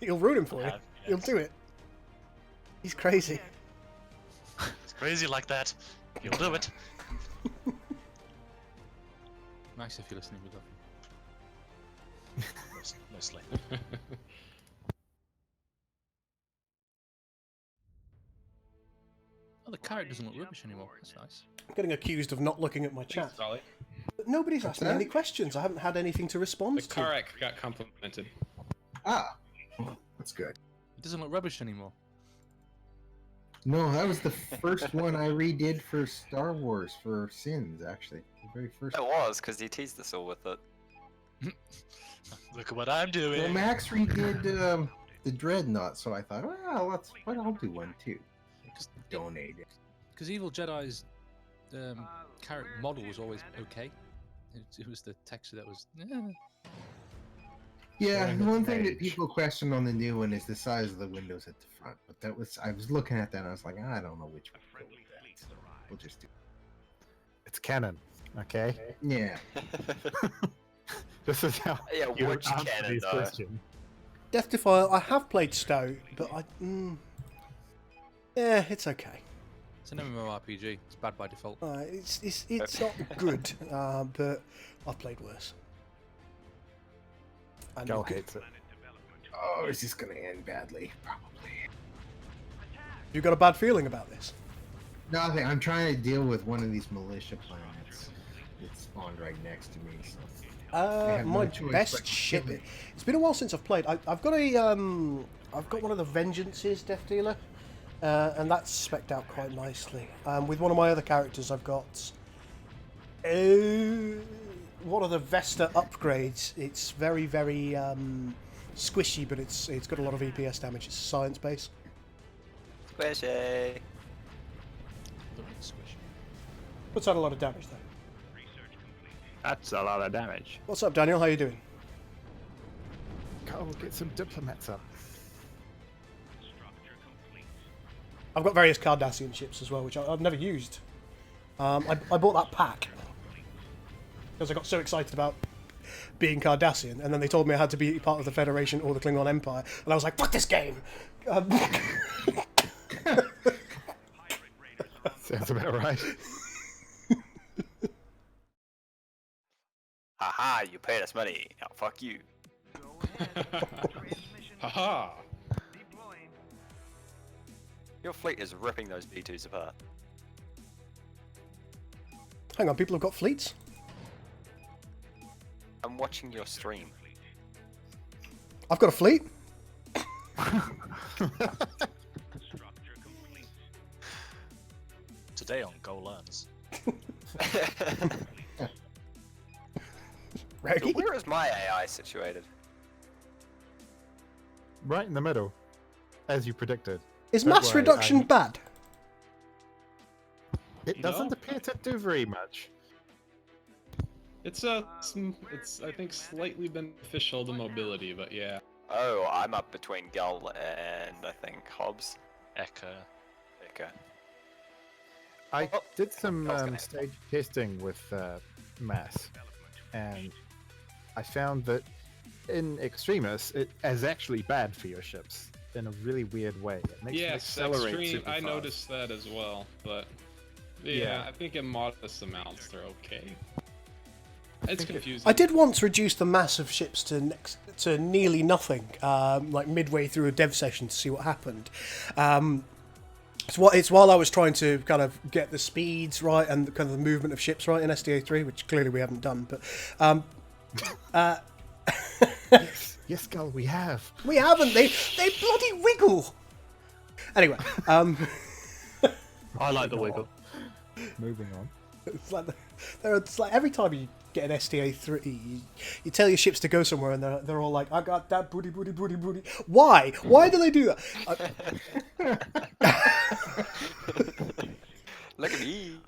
He'll ruin him for you. I have, He'll yes. do it. He's crazy. It's crazy like that. You'll do it. Max, if you're listening, we love you. Mostly. Oh, the carrot doesn't look rubbish anymore. That's nice. I'm getting accused of not looking at my chat. Solid. But nobody's asked me that? any questions. I haven't had anything to respond The to. Karak got complimented. ah, that's good. It doesn't look rubbish anymore. No, that was the first one I redid for Star Wars for Sins, actually. The very first. It was, because he teased us all with it. Look at what I'm doing. Well, Max redid the Dreadnought, so I thought, well, I'll do one too. Just donate it. Because Evil Jedi's carrot model was always okay. It was the texture that was. Yeah, Showing the its one thing that age. people question on the new one is the size of the windows at the front. But I was looking at that and I was like, I don't know which one to go with that. So we'll just do. It's canon, okay? Yeah. This is how Yeah, you which answer canon, these though? questions. Death Defile, I have played Stowe, but yeah, it's okay. It's an MMORPG. It's bad by default. It's not good, but I've played worse. And Gal look at- hates it. Oh, is this going to end badly? Probably. you got a bad feeling about this? Nothing. I'm trying to deal with one of these militia planets that spawned right next to me. So have no My choice but best to ship. kill it. It's been a while since I've played. I've got I've got one of the Vengeances, Death Dealer, and that's specced out quite nicely. With one of my other characters, I've got one of the Vesta upgrades. It's very squishy, but it's got a lot of EPS damage. It's science base. Squishy. Don't need squish. Puts out a lot of damage though. That's a lot of damage. What's up, Daniel? How you doing? Go get some diplomats up. I've got various Cardassian ships as well, which I've never used. I bought that pack because I got so excited about being Cardassian, and then they told me I had to be part of the Federation or the Klingon Empire, and I was like, "Fuck this game!" Sounds about right. Haha, you paid us money. Now fuck you. Haha. Your fleet is ripping those B2s apart. Hang on, people have got fleets. I'm watching your stream. I've got a fleet. Today on Go Learns. Reggie? Where is my AI situated? Right in the middle, as you predicted. Is Don't mass worry, reduction bad? It doesn't No. appear to do very much. It's I think slightly beneficial to mobility, but yeah. Oh, I'm up between Gull and I think Hobbs. Echo. Okay. I Oh, did some I was gonna- stage testing with mass, and I found that in Extremis, it is actually bad for your ships in a really weird way. It makes them Yes, accelerate extreme. super I fast. noticed that as well, but yeah, Yeah. I think in modest amounts they're okay. It's think it- confusing. I did once reduce the mass of ships to nearly nothing, like midway through a dev session to see what happened. It's while I was trying to kind of get the speeds right and kind of the movement of ships right in SDA3, which clearly we haven't done. But Yes, Gull, we have. we haven't. They bloody wiggle. Anyway, I like the wiggle. Moving on. it's like it's like every time you get an SDA3, you tell your ships to go somewhere, and they're all like, "I got that booty. Why? Why do they do that? Look at me.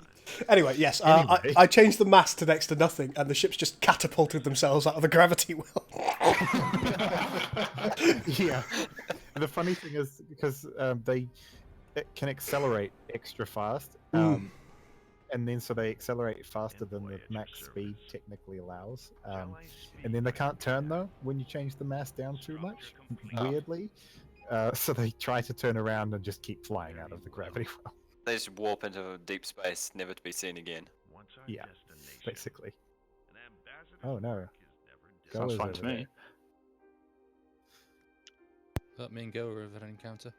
Anyway, yes, Anyway. I changed the mass to next to nothing, and the ships just catapulted themselves out of the gravity well. Yeah. The funny thing is because it can accelerate extra fast, and then so they accelerate faster than the max speed technically allows, and then they can't turn though when you change the mass down too much. Weirdly, so they try to turn around and just keep flying out of the gravity well. They just warp into deep space, never to be seen again. Yeah, basically. Oh no. Go Sounds is fun over to me. there. Let me and Go over an encounter.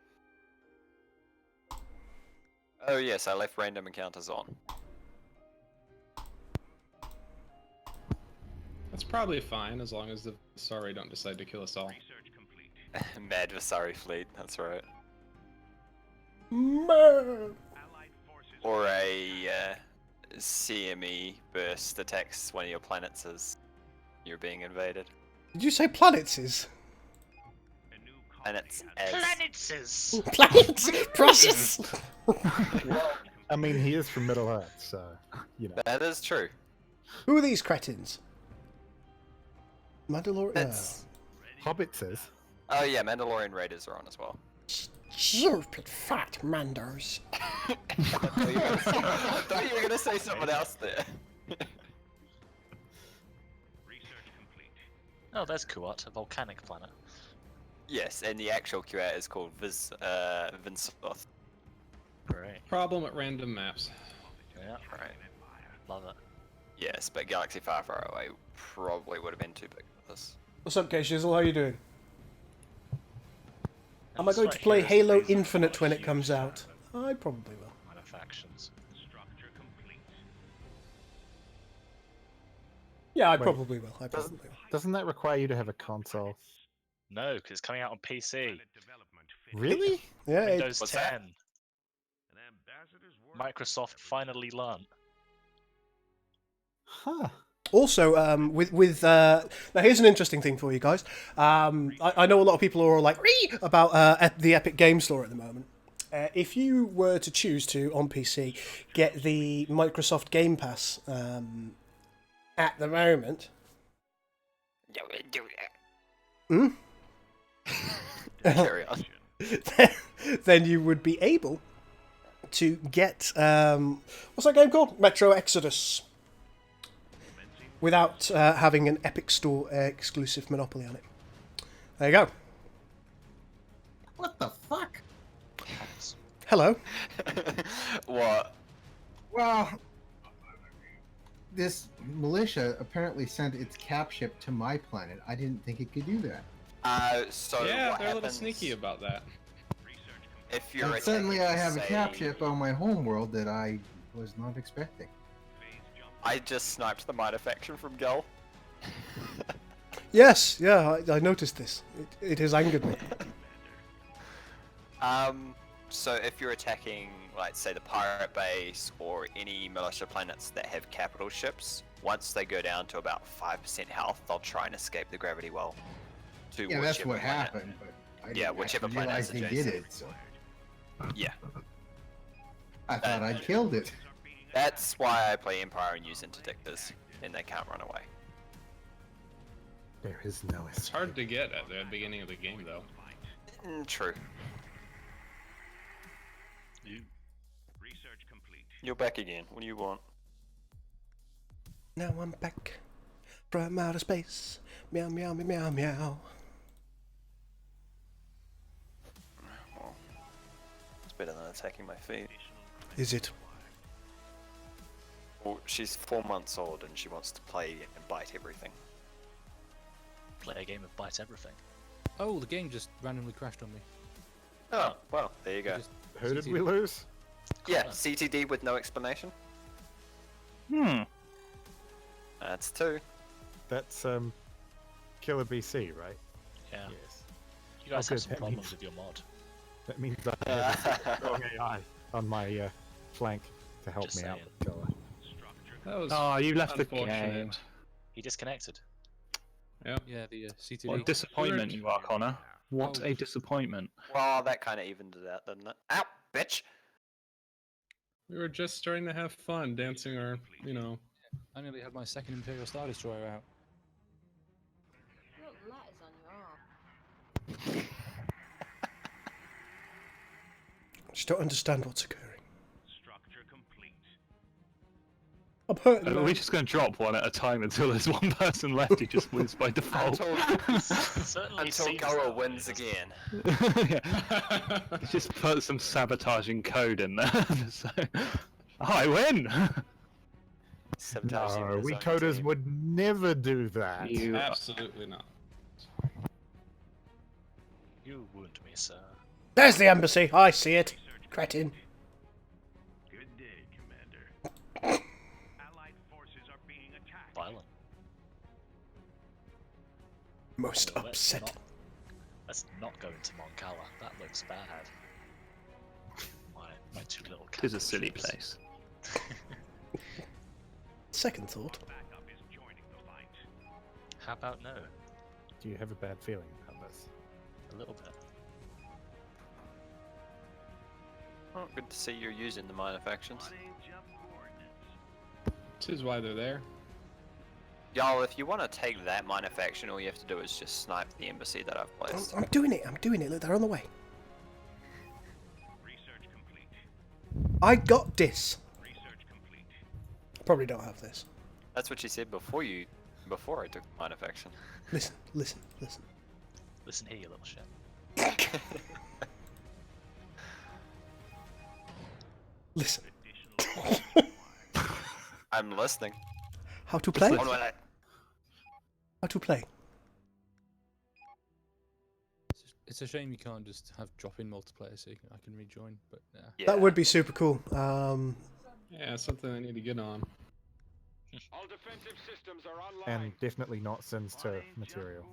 Oh yes, I left random encounters on. That's probably fine as long as the Sorry don't decide to kill us all. Mad Vasari fleet, that's right. Or a CME burst attacks one of your planets as you're being invaded. Did you say planets is? Planets as... Planets? Precious? I mean, he is from Middle Earth, so you know. That is true. Who are these cretins? Mandalorian? That's Hobbitses. Oh yeah, Mandalorian Raiders are on as well. Stupid fat Mandos. I thought you were gonna say someone else there. Oh, there's Kuat, a volcanic planet. Yes, and the actual QA is called Vinsoth. Great. Problem at random maps. Yeah, Right. love it. Yes, but Galaxy far, far away probably would have been too big for this. What's up, K-Shizzle? How you doing? Am I It's going like to play Heroes of Halo Reason, Infinite like when it huge, comes out? I probably will. Manufactions. Yeah, I Wait, probably will. I probably will. Doesn't that require you to have a console? No, because it's coming out on PC. Really? Yeah, Windows What's 10. that? Microsoft finally learned. Huh. also, now here's an interesting thing for you guys. I know a lot of people are all like "Ree!" about at the Epic Game Store at the moment. If you were to choose to on PC get the Microsoft Game Pass at the moment, Carry on. then you would be able to get what's that game called? Metro Exodus, without having an Epic Store exclusive monopoly on it. There you go. What the fuck? Hello. What? Well, this militia apparently sent its cap ship to my planet. I didn't think it could do that. So Yeah, what they're a little happens sneaky about that. if you're And suddenly I attacking, have a cap say- ship on my home world that I was not expecting. I just sniped the minor faction from Gull. Yes, yeah, I noticed this. It has angered me. So if you're attacking, like, say, the pirate base or any militia planets that have capital ships, once they go down to about 5% health, they'll try and escape the gravity well. To Yeah, that's whichever what planet. happened, but I Yeah, didn't whichever actually planet realize is they did adjacent. it, so Yeah, I thought I killed it. that's why I play Empire and use interdictors, and they can't run away. There is no It's escape. hard to get at the beginning of the game, though. True. You. You're back again. What do you want? Now I'm back from outer space. Meow, meow, meow, meow, meow. Well, it's better than attacking my feet. Is it? Well, she's 4 months old and she wants to play and bite everything. Play a game of Bite Everything. Oh, the game just randomly crashed on me. Oh, well, there you go. Just Who did CT'd. we lose? Yeah, Connor. CTD with no explanation. That's 2. That's Killer BC, right? Yeah. Yes. You guys Oh, have good, some that problems means- with your mod. That means I have a strong AI on my flank to help Just me out saying. with Killer. That was Oh, you left the unfortunate. game. He disconnected. Yeah. Yeah, the CTD. What a disappointment you are, Connor. What Oh. a disappointment. Well, that kind of evened it out, didn't it? Ow, bitch! We were just starting to have fun dancing our, I nearly had my second Imperial Star Destroyer out. You got letters on your arm. I just don't understand what's occurring. I'm hurting Are now. we just going to drop one at a time until there's one person left who just wins by default? Certainly Until seems Gora that way, wins doesn't it? again. Yeah. Just put some sabotaging code in there. So, I win! Sabotaging No, his we own coders team. would never do that. You Absolutely not. You wound me, sir. There's the embassy. I see it. Cretin. Violent. Most Well, upset. Let's not go into Moncala. That looks bad. My two little It is a capital silly ships. place. Second thought. How about no? Do you have a bad feeling about this? A little bit. Oh, good to see you're using the minor factions. This is why they're there. Y'all, if you want to take that minor faction, all you have to do is just snipe the embassy that I've placed. I'm doing it. I'm doing it. Look, they're on the way. Research complete. I got this. Research complete. Probably don't have this. That's what you said before I took the minor faction. Listen, listen, listen. Listen here, you little shit. Listen. I'm listening. How to play? Oh, no, I- How to play? It's a shame you can't just have drop-in multiplayer so I can rejoin, but yeah. Yeah. That would be super cool. Yeah, something I need to get on. All defensive systems are online. And definitely not Sins 2 material.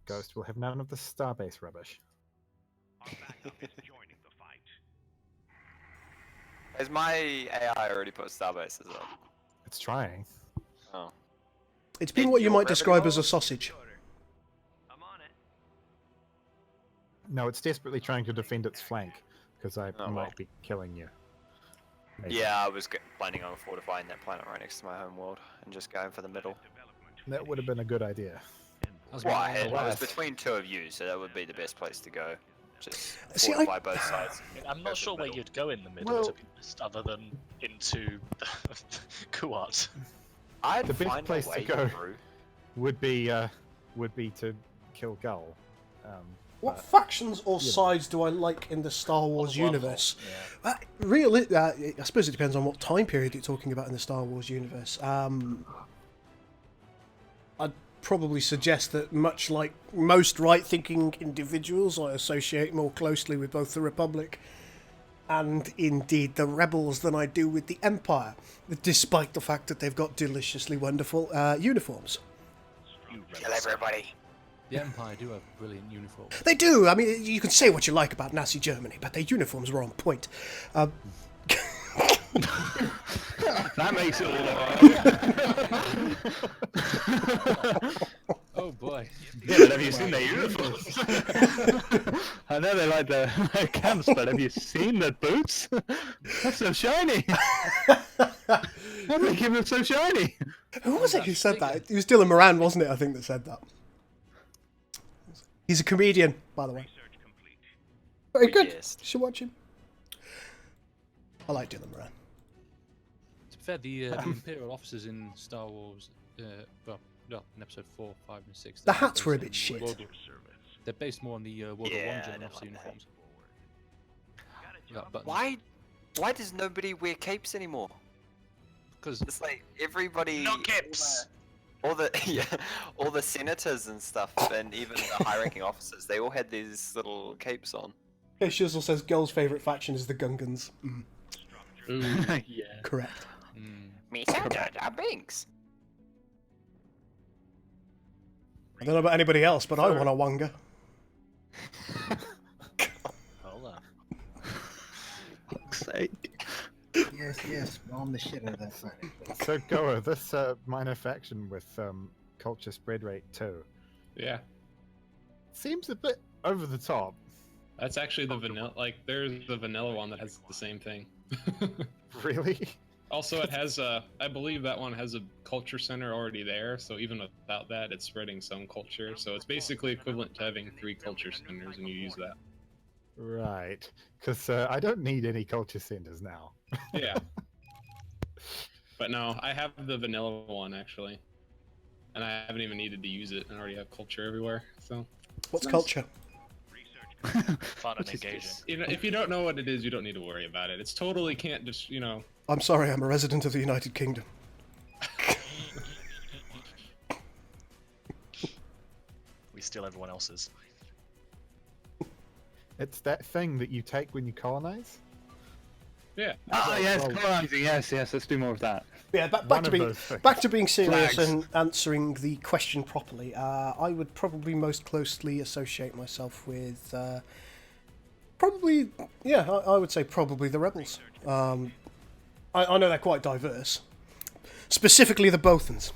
Ghost will have none of the starbase rubbish. Our backup is joining the fight. Has my AI already put starbases up? It's trying. Oh. It's been Did what you your might describe as a revenue- sausage. I'm on it. No, it's desperately trying to defend its flank, because I Oh, might well. be killing you. Maybe. Yeah, I was planning on fortifying that planet right next to my home world and just going for the middle. That would have been a good idea. Well, it was between two of you, so that would be the best place to go. Just See, fortify both sides. I'm Go not for sure the where middle. you'd go in the middle, Well- to be honest, other than into Kuat. I'd The best find place a to way go. through. Would be to kill Gull. What but- factions or you know. sides do I like in the Star Wars the wormhole, universe? yeah. I suppose it depends on what time period you're talking about in the Star Wars universe. I'd probably suggest that, much like most right-thinking individuals, I associate more closely with both the Republic and indeed the Rebels than I do with the Empire, despite the fact that they've got deliciously wonderful uniforms. Kill everybody. The Empire do have brilliant uniforms. They do. I mean, you can say what you like about Nazi Germany, but their uniforms were on point. That makes it all Oh boy. Yeah, but have you seen their uniforms? I know they like their camps, but have you seen the boots? That's so shiny. How do they keep them so shiny? Who was it who said that? It was Dylan Moran, wasn't it, I think, that said that. He's a comedian, by the way. Research complete. Very good. Yes. You should watch him. I like Dylan Moran. To be fair, the Imperial officers in Star Wars, well, no, in episode 4, 5, and 6. The they're hats based were a on bit shit. They're based more on the World Yeah, War I One don't general officer like that. uniforms. Without buttons. Why does nobody wear capes anymore? Because It's like everybody. No capes! All the yeah, all the senators and stuff, and even the high-ranking officers, they all had these little capes on. Okay, Shizzle says Girl's favourite faction is the Gungans. Yeah. Correct. Me too, Jar Jar Binks. I don't know about anybody else, but I want a Wanga. Hold on. Fuck's sake. Yes, bomb the shit out of that planet. So Goa, this minor faction with culture spread rate 2 Yeah, seems a bit over the top. that's actually the vanilla. Like, there's the vanilla one that has the same thing. Really? Also, it has I believe that one has a culture center already there, so even without that, it's spreading some culture. So it's basically equivalent to having 3 culture centers, and you use that. Right. Because I don't need any culture centers now. Yeah. But no, I have the vanilla one actually, and I haven't even needed to use it. I already have culture everywhere. So What's nice. culture? Fun and Which is engaging. if you don't know what it is, you don't need to worry about it. It's totally can't just I'm sorry, I'm a resident of the United Kingdom. We steal everyone else's. It's that thing that you take when you colonize. Yeah. Oh yes, well- colonizing. Yes, let's do more of that. Yeah, One of those things. back to being serious Flags. and answering the question properly. I would probably most closely associate myself with probably, yeah, I would say probably the Rebels. I know they're quite diverse, specifically the Bothans.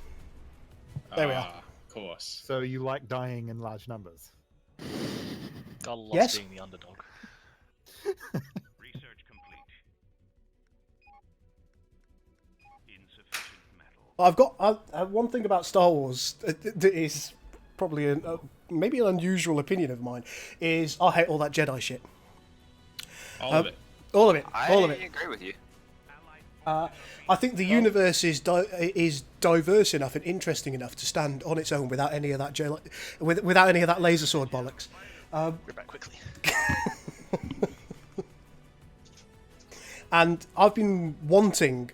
There we are. Of course. So you like dying in large numbers. God loves Yes. being the underdog. Research complete. Insufficient I've got one thing about Star Wars that is probably maybe an unusual opinion of mine, is I hate all that Jedi shit. All of it. All of it. I All of it. agree with you. I think the universe is diverse enough and interesting enough to stand on its own without any of that without any of that laser sword bollocks. Go back quickly. And I've been wanting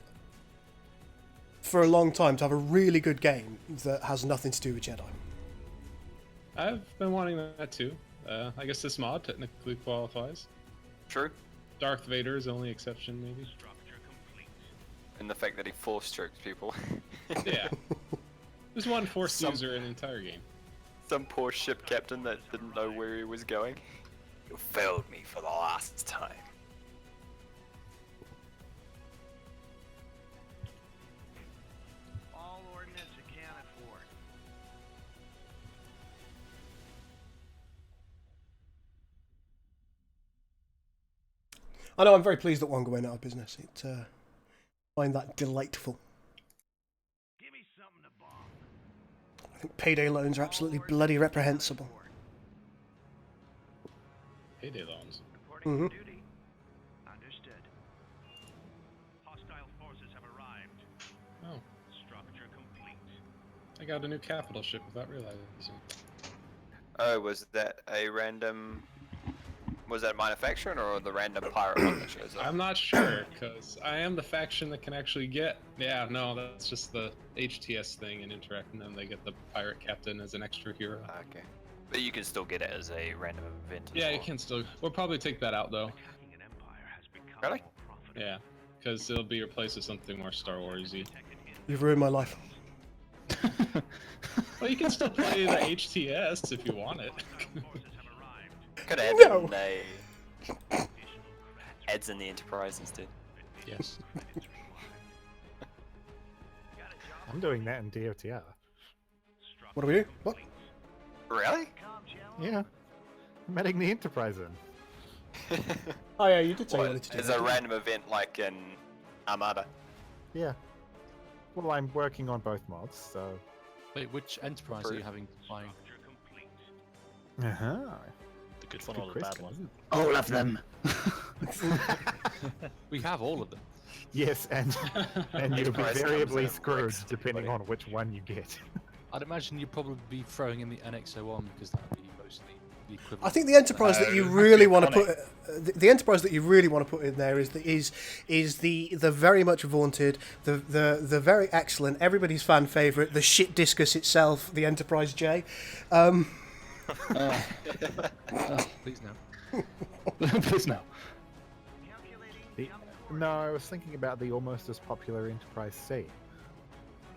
for a long time to have a really good game that has nothing to do with Jedi. I've been wanting that too. I guess this mod technically qualifies. True. Darth Vader is the only exception, maybe. And the fact that he force strokes people. Yeah. There's one force Some- user in the entire game. Some poor ship captain that didn't know where he was going. You failed me for the last time. All ordnance accounted for. I know I'm very pleased that Wonga went out of business. I find that delightful. Give me something to bomb. I think payday loans are absolutely bloody reprehensible. Payday loans. Reporting Mhm. for duty. Understood. Hostile forces have arrived. Oh, Structure complete. I got a new capital ship without realizing. Oh, was that a random... Was that manufacturing or the random pirate one that shows up? I'm not sure, because I am the faction that can actually get... Yeah, no, that's just the HTS thing in Interregnum. They get the pirate captain as an extra hero. Okay. But you can still get it as a random event. as Yeah, you well. can still... We'll probably take that out, though. Attacking an empire has become Really? more profitable. Yeah, because it'll be replaced with something more Star Wars-y. You've ruined my life. Well, you can still play the HTS if you want it. Forces have arrived. Could add No. in a... Adds in the Enterprise instead. Yes. I'm doing that in DOTR. What do we do? What? Really? Yeah. I'm adding the Enterprise in. Oh yeah, you did say you What, wanted to do as that. a random event like in Armada. Yeah. Well, I'm working on both mods, so. Wait, which Enterprise are you having flying? Uh-huh. The good one Good or the bad question, one? isn't All of them. We have all of them. it? Yes, and you'll be Enterprise variably comes in screwed works depending differently. on which one you get. I'd imagine you'd probably be throwing in the NX-01 because that would be mostly the equivalent. I think the enterprise that you really want to put the enterprise that you really want to put in there is the very much vaunted, the very excellent, everybody's fan favorite, the shit discus itself, the Enterprise J. Please no. Please no. No, I was thinking about the almost as popular Enterprise C.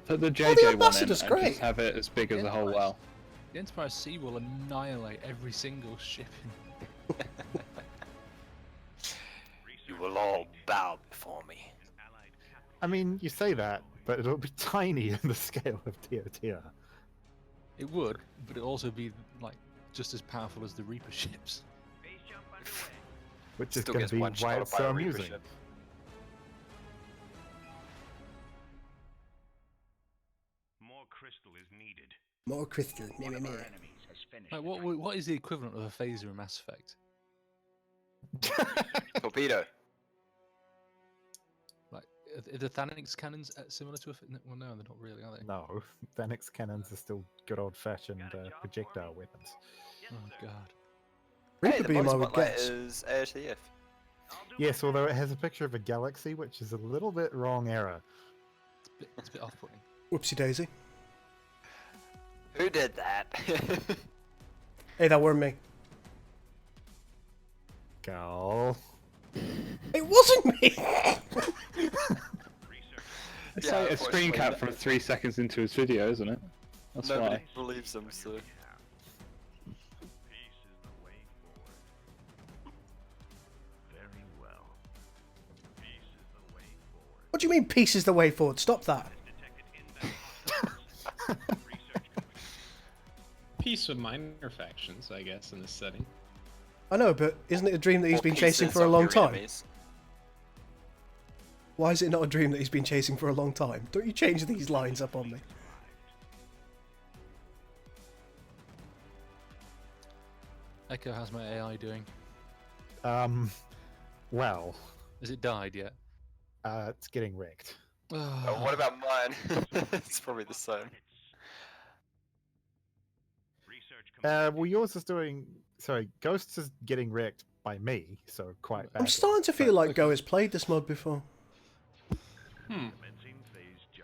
Put the the JJ one in Ambassador's and great. just have it as big as a whole well. The Enterprise C will annihilate every single ship in. You will all bow before me. I mean, you say that, but it'll be tiny in the scale of DOTR. It would, but it'll also be like just as powerful as the Reaper ships. Base jump underway. Which is Still going gets to be one why shot it's by so a Reaper amusing. ship. More crystal is needed. More crystal. Meh, meh, meh. Like, what is the equivalent of a phaser in Mass Effect? Torpedo. Like, are the Thanix cannons similar to a? Well, no, they're not really, are they? No, Thanix cannons are still good old-fashioned projectile weapons. Oh God. Reaper Hey, the beam, mod I would spotlight guess. is AOTF. Yes, although it has a picture of a galaxy, which is a little bit wrong error. It's a bit off-putting. Whoopsie daisy. Who did that? Hey, that weren't me. Gal. It wasn't me. It's Yeah, like a unfortunately, screen cap from 3 seconds into his video, isn't it? That's Nobody why. believes him, so. Peace is the way forward. Very well. Peace is the way forward. What do you mean peace is the way forward? Stop that. Detected inbound hostiles. Research complete. Peace with minor factions, I guess, in this setting. I know, but isn't it a dream that he's Or been chasing pieces for a of long your time? enemies. Why is it not a dream that he's been chasing for a long time? Don't you change these lines up on me. Echo, how's my AI doing? Well, Has it died yet? it's getting wrecked. Oh, what about mine? It's probably the same. Well, yours is doing. Sorry, Ghosts is getting wrecked by me, so quite badly. I'm starting to feel like Go has played this mod before.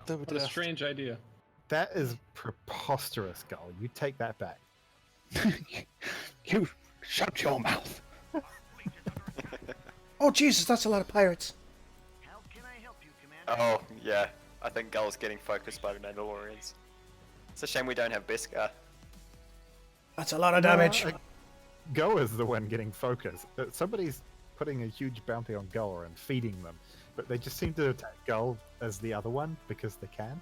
What a strange idea. That is preposterous, Gull. You take that back. You shut your mouth. Oh Jesus, that's a lot of pirates. Oh, yeah. I think Gull's getting focused by the Mandalorians. It's a shame we don't have Beskar. That's a lot of damage. Go is the one getting focused. Somebody's putting a huge bounty on Gull and feeding them, but they just seem to attack Gull as the other one because they can.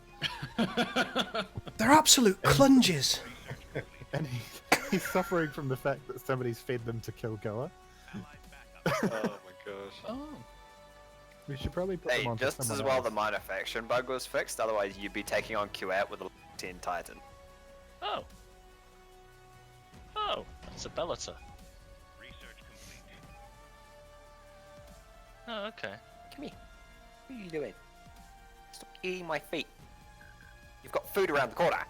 They're absolute clunges. And he's suffering from the fact that somebody's fed them to kill Goa. Oh my gosh. Oh. We should probably put Hey, them on to just as someone well else. the minor faction bug was fixed, otherwise you'd be taking on QAT with a 10 Titan. Oh. Oh, that's a Bellator. Oh, okay. Come here. What are you doing? Stop eating my feet. You've got food around the corner.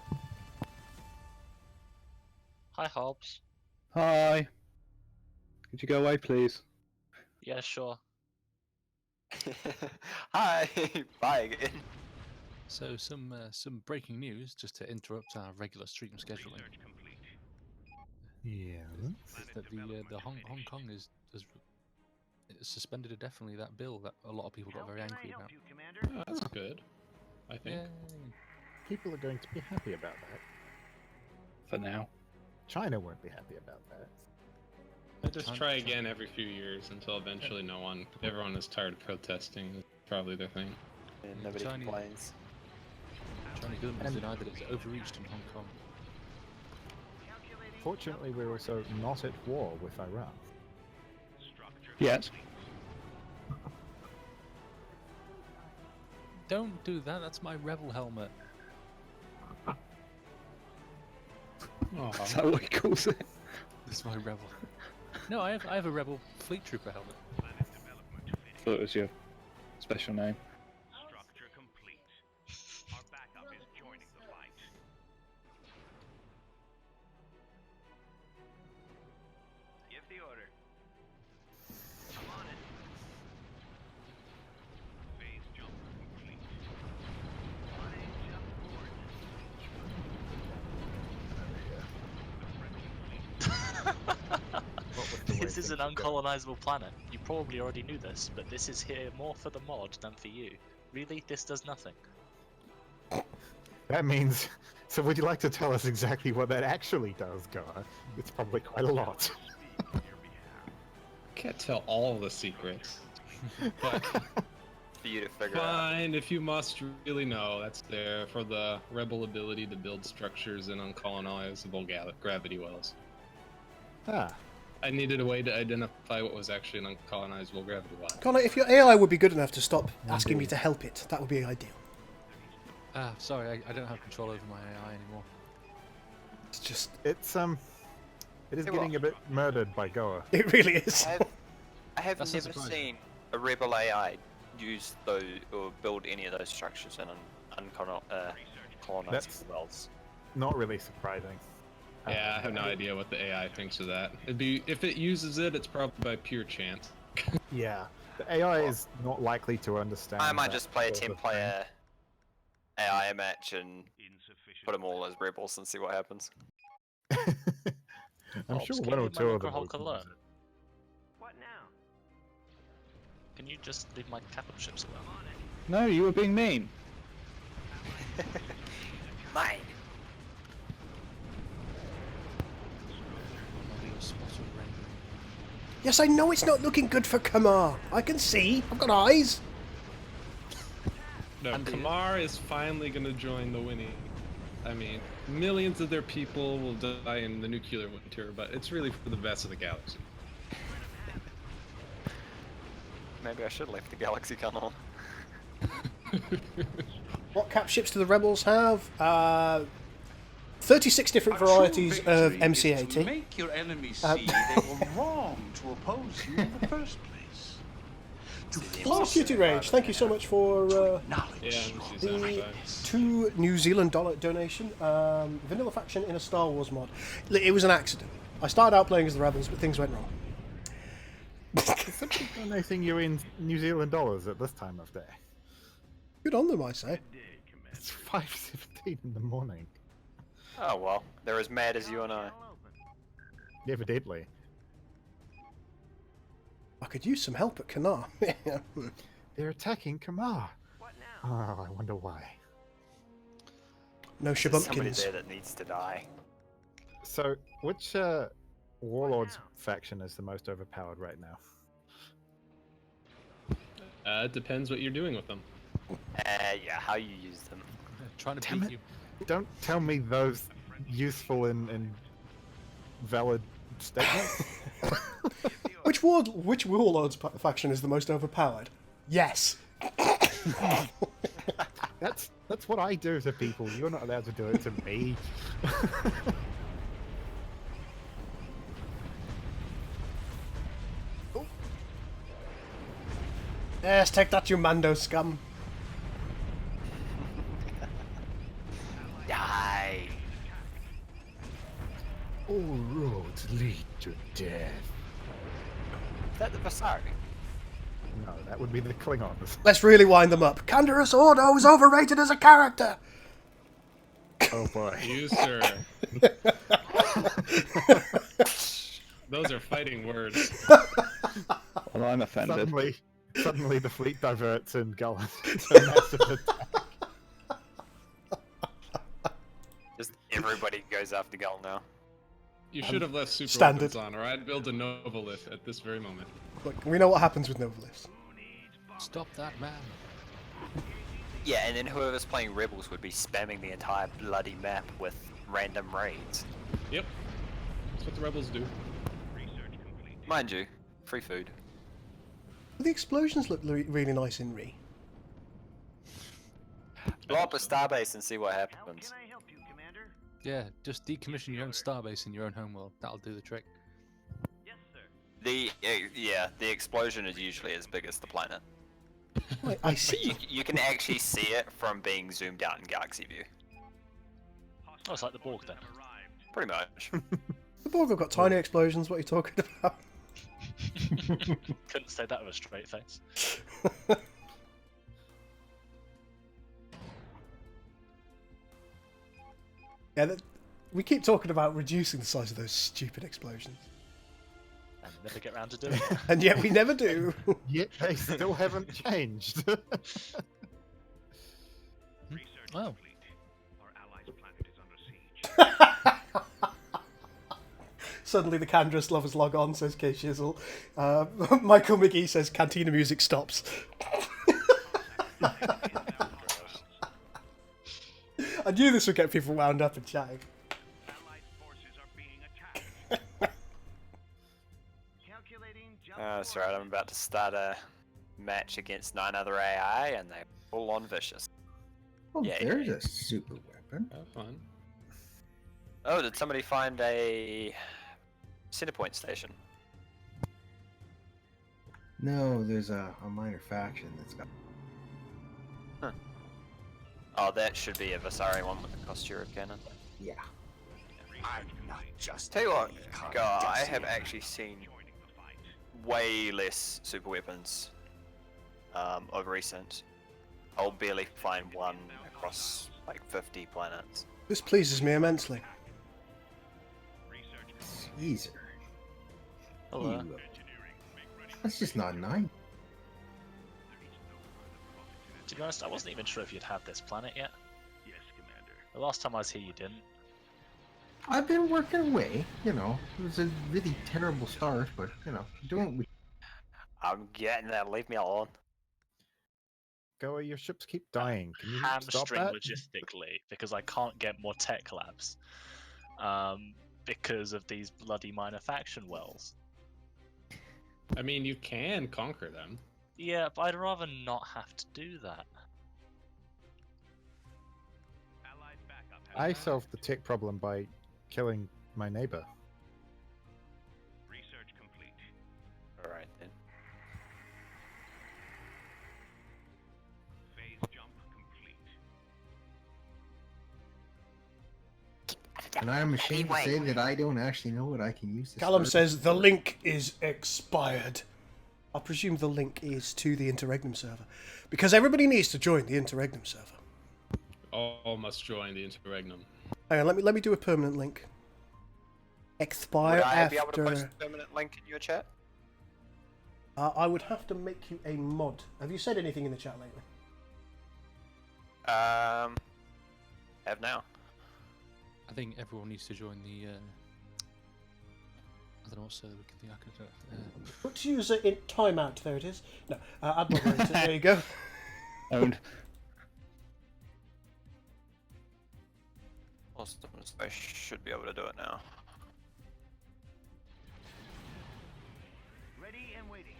Hi, Hobbs. Hi. Could you go away, please? Yeah, sure. Hi. Bye again. So some breaking news, just to interrupt our regular stream scheduling. Yeah. That the Hong Kong has suspended indefinitely that bill that a lot of people got very angry about. Oh, that's good, I think. Yay. People are going to be happy about that. For now. China won't be happy about that. I just try again every few years until eventually everyone is tired of protesting. It's probably their thing. And nobody Chinese- complains. Chinese government has denied that it's overreached in Hong Kong. Fortunately, we're also not at war with Iran. Yes. Don't do that, that's my rebel helmet. Is that what he calls it? This is my rebel. No, I have a rebel fleet trooper helmet. Thought it was your special name. Structure complete. Our backup is joining the fight. Give the order. I'm on it. Phase jump complete. On a jump board. This is an uncolonizable planet. You probably already knew this, but this is here more for the mod than for you. Really, this does nothing. That means... So would you like to tell us exactly what that actually does, Goa? It's probably quite a lot. Can't tell all the secrets. But For you to figure out. fine, if you must really know, that's there for the rebel ability to build structures in uncolonizable gravity wells. Ah. I needed a way to identify what was actually an uncolonizable gravity well. Connor, if your AI would be good enough to stop asking me to help it, that would be ideal. Ah, sorry, I don't have control over my AI anymore. It's just... It's, it is Hey, getting well- a bit murdered by Goa. It really is. I have That's never unsurprising. seen a rebel AI use those or build any of those structures in colonized That's- wells. Not really surprising. Yeah, I have no idea what the AI thinks of that. It'd be if it uses it, it's probably by pure chance. Yeah. The AI is not likely to understand. I might that just play a sort of 10-player AI match and put them all as rebels and see what happens. thing. I'm Hobbs, sure can one you or leave my two of them Necrohulk will alone? use it. What now? Can you just leave my capital ships alone? No, you were being mean. Mine. My little spot of rain. Yes, I know it's not looking good for Kamar. I can see. I've got eyes. No, And the- Kamar is finally going to join the winning. I mean, millions of their people will die in the nuclear winter, but it's really for the best of the galaxy. Maybe I should have left the galaxy gun on. What cap ships do the rebels have? 36 different varieties of MC-80. Make your enemies see they were wrong to oppose you in the first place. Oh, Cutie Rage, thank you so much for the $2 New Zealand donation. Vanilla faction in a Star Wars mod. It was an accident. I started out playing as the Rebels, but things went wrong. Is somebody donating you in New Zealand dollars at this time of day? Good on them, I say. It's 5:17 in the morning. Oh well, they're as mad as you and I. Evidently. I could use some help at Kanar. They're attacking Kamar. Oh, I wonder why. No There's somebody shabumpkins. there that needs to die. So, which Warlords faction is the most overpowered right now? It depends what you're doing with them. Yeah, how you use them. Trying to Damn beat it. you. Don't tell me those useful and valid statements. Which Warlords faction is the most overpowered? Yes. That's what I do to people. You're not allowed to do it to me. Yes, take that, you Mando scum. Die. All roads lead to death. Is that the Vasari? No, that would be the Klingons. Let's really wind them up. Canderous Ordo is overrated as a character. Oh boy. You, sir. Those are fighting words. Well, I'm offended. Suddenly the fleet diverts and Gullen. Massive attack. Just everybody goes after Gull now. You should have left super Standard. weapons on, or I'd build a Novolith at this very moment. Look, we know what happens with Novelist. Stop that man. Yeah, and then whoever's playing Rebels would be spamming the entire bloody map with random raids. Yep. That's what the rebels do. Mind you, free food. The explosions look really nice in Re. Blow up a starbase and see what happens. Yeah, just decommission your own starbase in your own homeworld. That'll do the trick. The explosion is usually as big as the planet. I see. You can actually see it from being zoomed out in galaxy view. Oh, it's like the Borg then. Pretty much. The Borg have got tiny explosions. What are you talking about? Couldn't say that with a straight face. Yeah, we keep talking about reducing the size of those stupid explosions, And never get round to doing it. and yet we never do. Yet they still haven't changed. Oh. Suddenly the Canderous lovers log on, says K Shizzle. Michael McGee says Cantina music stops. I knew this would get people wound up and chatting. That's right, I'm about to start a match against 9 other AI and they're full on vicious. Oh, Yeah, there's yeah. a super weapon. Have fun. Oh, did somebody find a center point station? No, there's a minor faction that's got. Oh, that should be a Vasari one with the Kostura cannon. Yeah. I'm not just. Tell you what, God, I have actually seen way less super weapons of recent. I'll barely find one across like 50 planets. This pleases me immensely. Caesar. Hello. That's just not 9. To be honest, I wasn't even sure if you'd had this planet yet. The last time I was here, you didn't. I've been working away, you know. It was a really terrible start, but, you know, doing what we. I'm getting that, leave me alone. Goa, your ships keep dying. Can you stop Hamstring that? logistically because I can't get more tech labs because of these bloody minor faction wells. I mean, you can conquer them. Yeah, but I'd rather not have to do that. Allied backup has I solved the tech problem by killing my neighbor. research complete. Alright then. Phase jump complete. And I am ashamed to say that I don't actually know what I can use this. Callum says the link is expired. I presume the link is to the Interregnum server, because everybody needs to join the Interregnum server. All must join the Interregnum. Hang on, let me do a permanent link. Expire Would I after. be able to post a permanent link in your chat? I would have to make you a mod. Have you said anything in the chat lately? Have now. I think everyone needs to join the. I don't know what server I could do. Put user in timeout. There it is. No, add moderator. There you go. Owned. Awesome. So I should be able to do it now. Ready and waiting.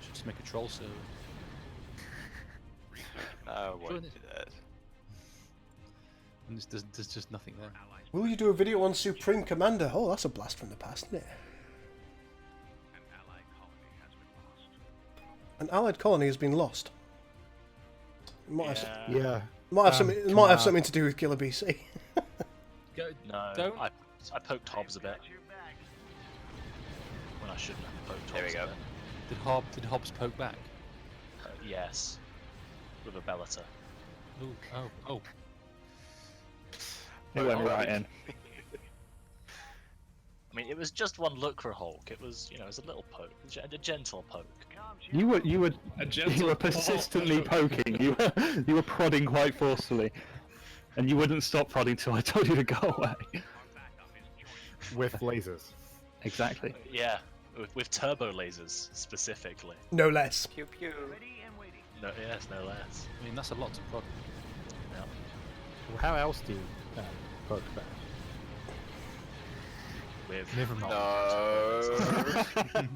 Should just make a troll server. No, I won't Join do it. that. And there's just nothing there. Will you do a video on Supreme Commander? Oh, that's a blast from the past, isn't it? An allied colony has been lost. An allied colony has been lost. It might have, Yeah. might have something. It might have Command. something to do with Killer BC. Go. No, Don't. I poked Hobbs a bit when I shouldn't have poked There we Hobbs go. a bit. Did Hobbs poke back? Yes, with a Bellator. Oh. It went right in. I mean, it was just one look for a Hulk. It was, it was a little poke, a gentle poke. You were A gentle you were persistently poking. You were prodding quite forcefully, and you wouldn't stop prodding till I told you to go away. With lasers. Exactly. Yeah, with turbo lasers specifically. No less. Pew pew. Ready and waiting. No, yes, no less. I mean, that's a lot to prod. Yeah. Well, how else do you poke back? With Never mind. No.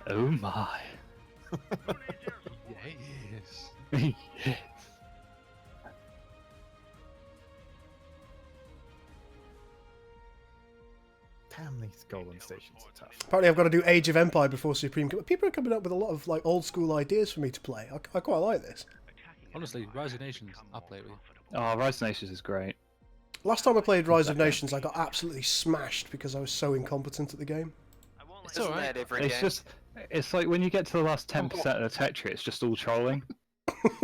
Oh my. Yes. Yes. Damn, these golden stations are tough. Apparently, I've got to do Age of Empire before Supreme. People are coming up with a lot of like old school ideas for me to play. I quite like this. Honestly, Rise of Nations, I'll play it with you. Oh, Rise of Nations is great. Last time I played Rise of Nations, I got absolutely smashed because I was so incompetent at the game. It's Isn't alright. that every It's game? just, it's like when you get to the last 10% of the Tetris, it's just all trolling.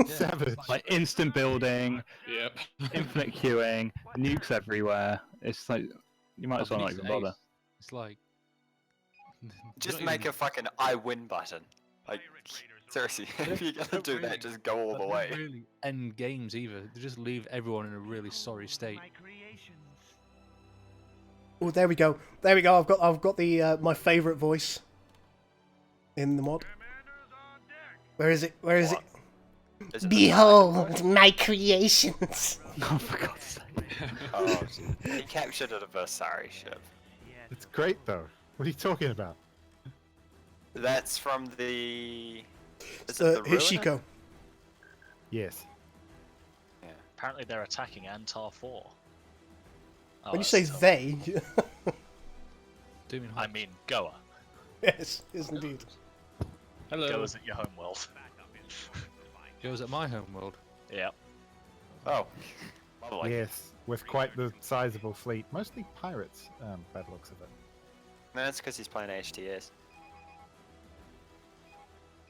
Savage. Like instant building, Yep. infinite queuing, nukes everywhere. It's like, you might as well not even bother. It's like. Just make a fucking I win button. Like, seriously, if you're gonna do that, just go all the way. Really end games either. They just leave everyone in a really sorry state. My creations. Oh, there we go. There we go. I've got the my favourite voice in the mod. Commanders on deck. Where is it? Where is What? it? Is it the Behold my creations. Oh, for God's sake. Oh, he captured a Versari ship. It's great though. What are you talking about? That's from the. Is The it the Ruiner? Hishiko. Yes. Apparently they're attacking Antar 4. Oh, When you that's say tough. they, Do you mean I mean Goa. yes, yes indeed. Hello. Goa's at your home world. goes at my home world? Yeah. Oh. Lovely. Yes. With quite the sizable fleet. Mostly pirates, by the looks of it. No, that's because he's playing HTS.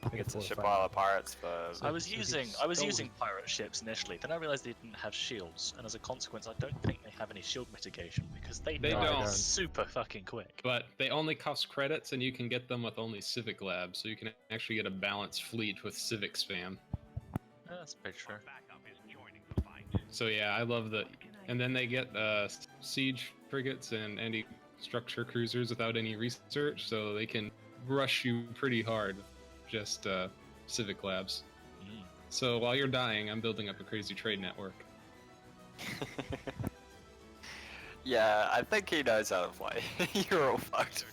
I think It's a all ship fine. while of pirates for. I was so using it's using pirate ships initially, then I realised they didn't have shields, and as a consequence, I don't think they have any shield mitigation because they They die don't. super fucking quick. But they only cost credits, and you can get them with only Civic Labs, so you can actually get a balanced fleet with Civic spam. That's pretty true. Backup is joining the fight. So yeah, I love the. And then they get siege frigates and anti-structure cruisers without any research, so they can rush you pretty hard with just Civic Labs. Mm. So while you're dying, I'm building up a crazy trade network. Yeah, I think he knows how to play. You're all fucked.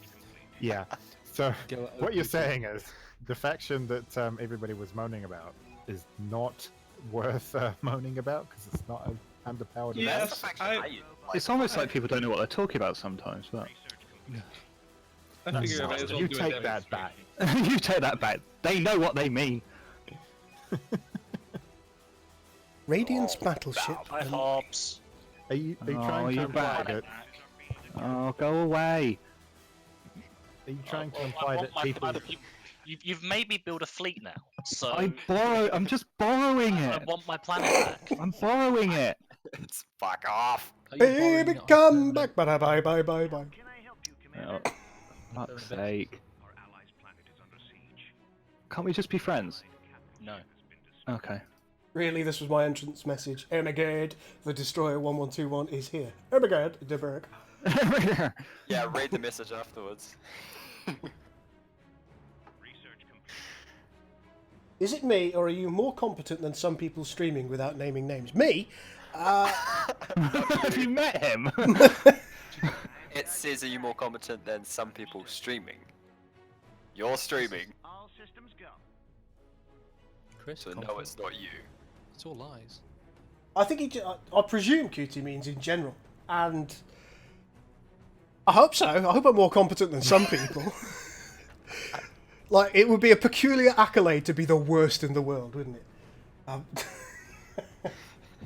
Yeah. So Go what you're saying is the faction that everybody was moaning about is not worth moaning about because it's not an underpowered. That's the Yes, faction use. It's almost like people don't know what they're talking about sometimes. But I figure I might as well You do a take dev that stream. back. you take that back. They know what they mean. Radiance battleship. Hi, Hobbs. Are you trying to you're imply back. that? Oh, go away. Are you trying to I imply want that my people? plan of- You've made me build a fleet now, so I'm just borrowing I it. want my planet back. I'm borrowing it. It's fuck off. Are you borrowing Baby, it off come permanent? back. Bye, bye, bye, bye. Can I help you, Commander? Oh, fuck's sake. Our allies' planet is under siege. Can't we just be friends? No. Okay. Really, this was my entrance message. Oh my god, the Destroyer 1121 is here. Oh my god, the Berg. Yeah, read the message afterwards. Research complete. Is it me, or are you more competent than some people streaming without naming names? Me? Have you met him? It says, are you more competent than some people streaming? You're streaming, All systems go. Chris, so no, confident. it's not you. It's all lies. I think I presume QT means in general, and I hope so. I hope I'm more competent than some people. Like, it would be a peculiar accolade to be the worst in the world, wouldn't it?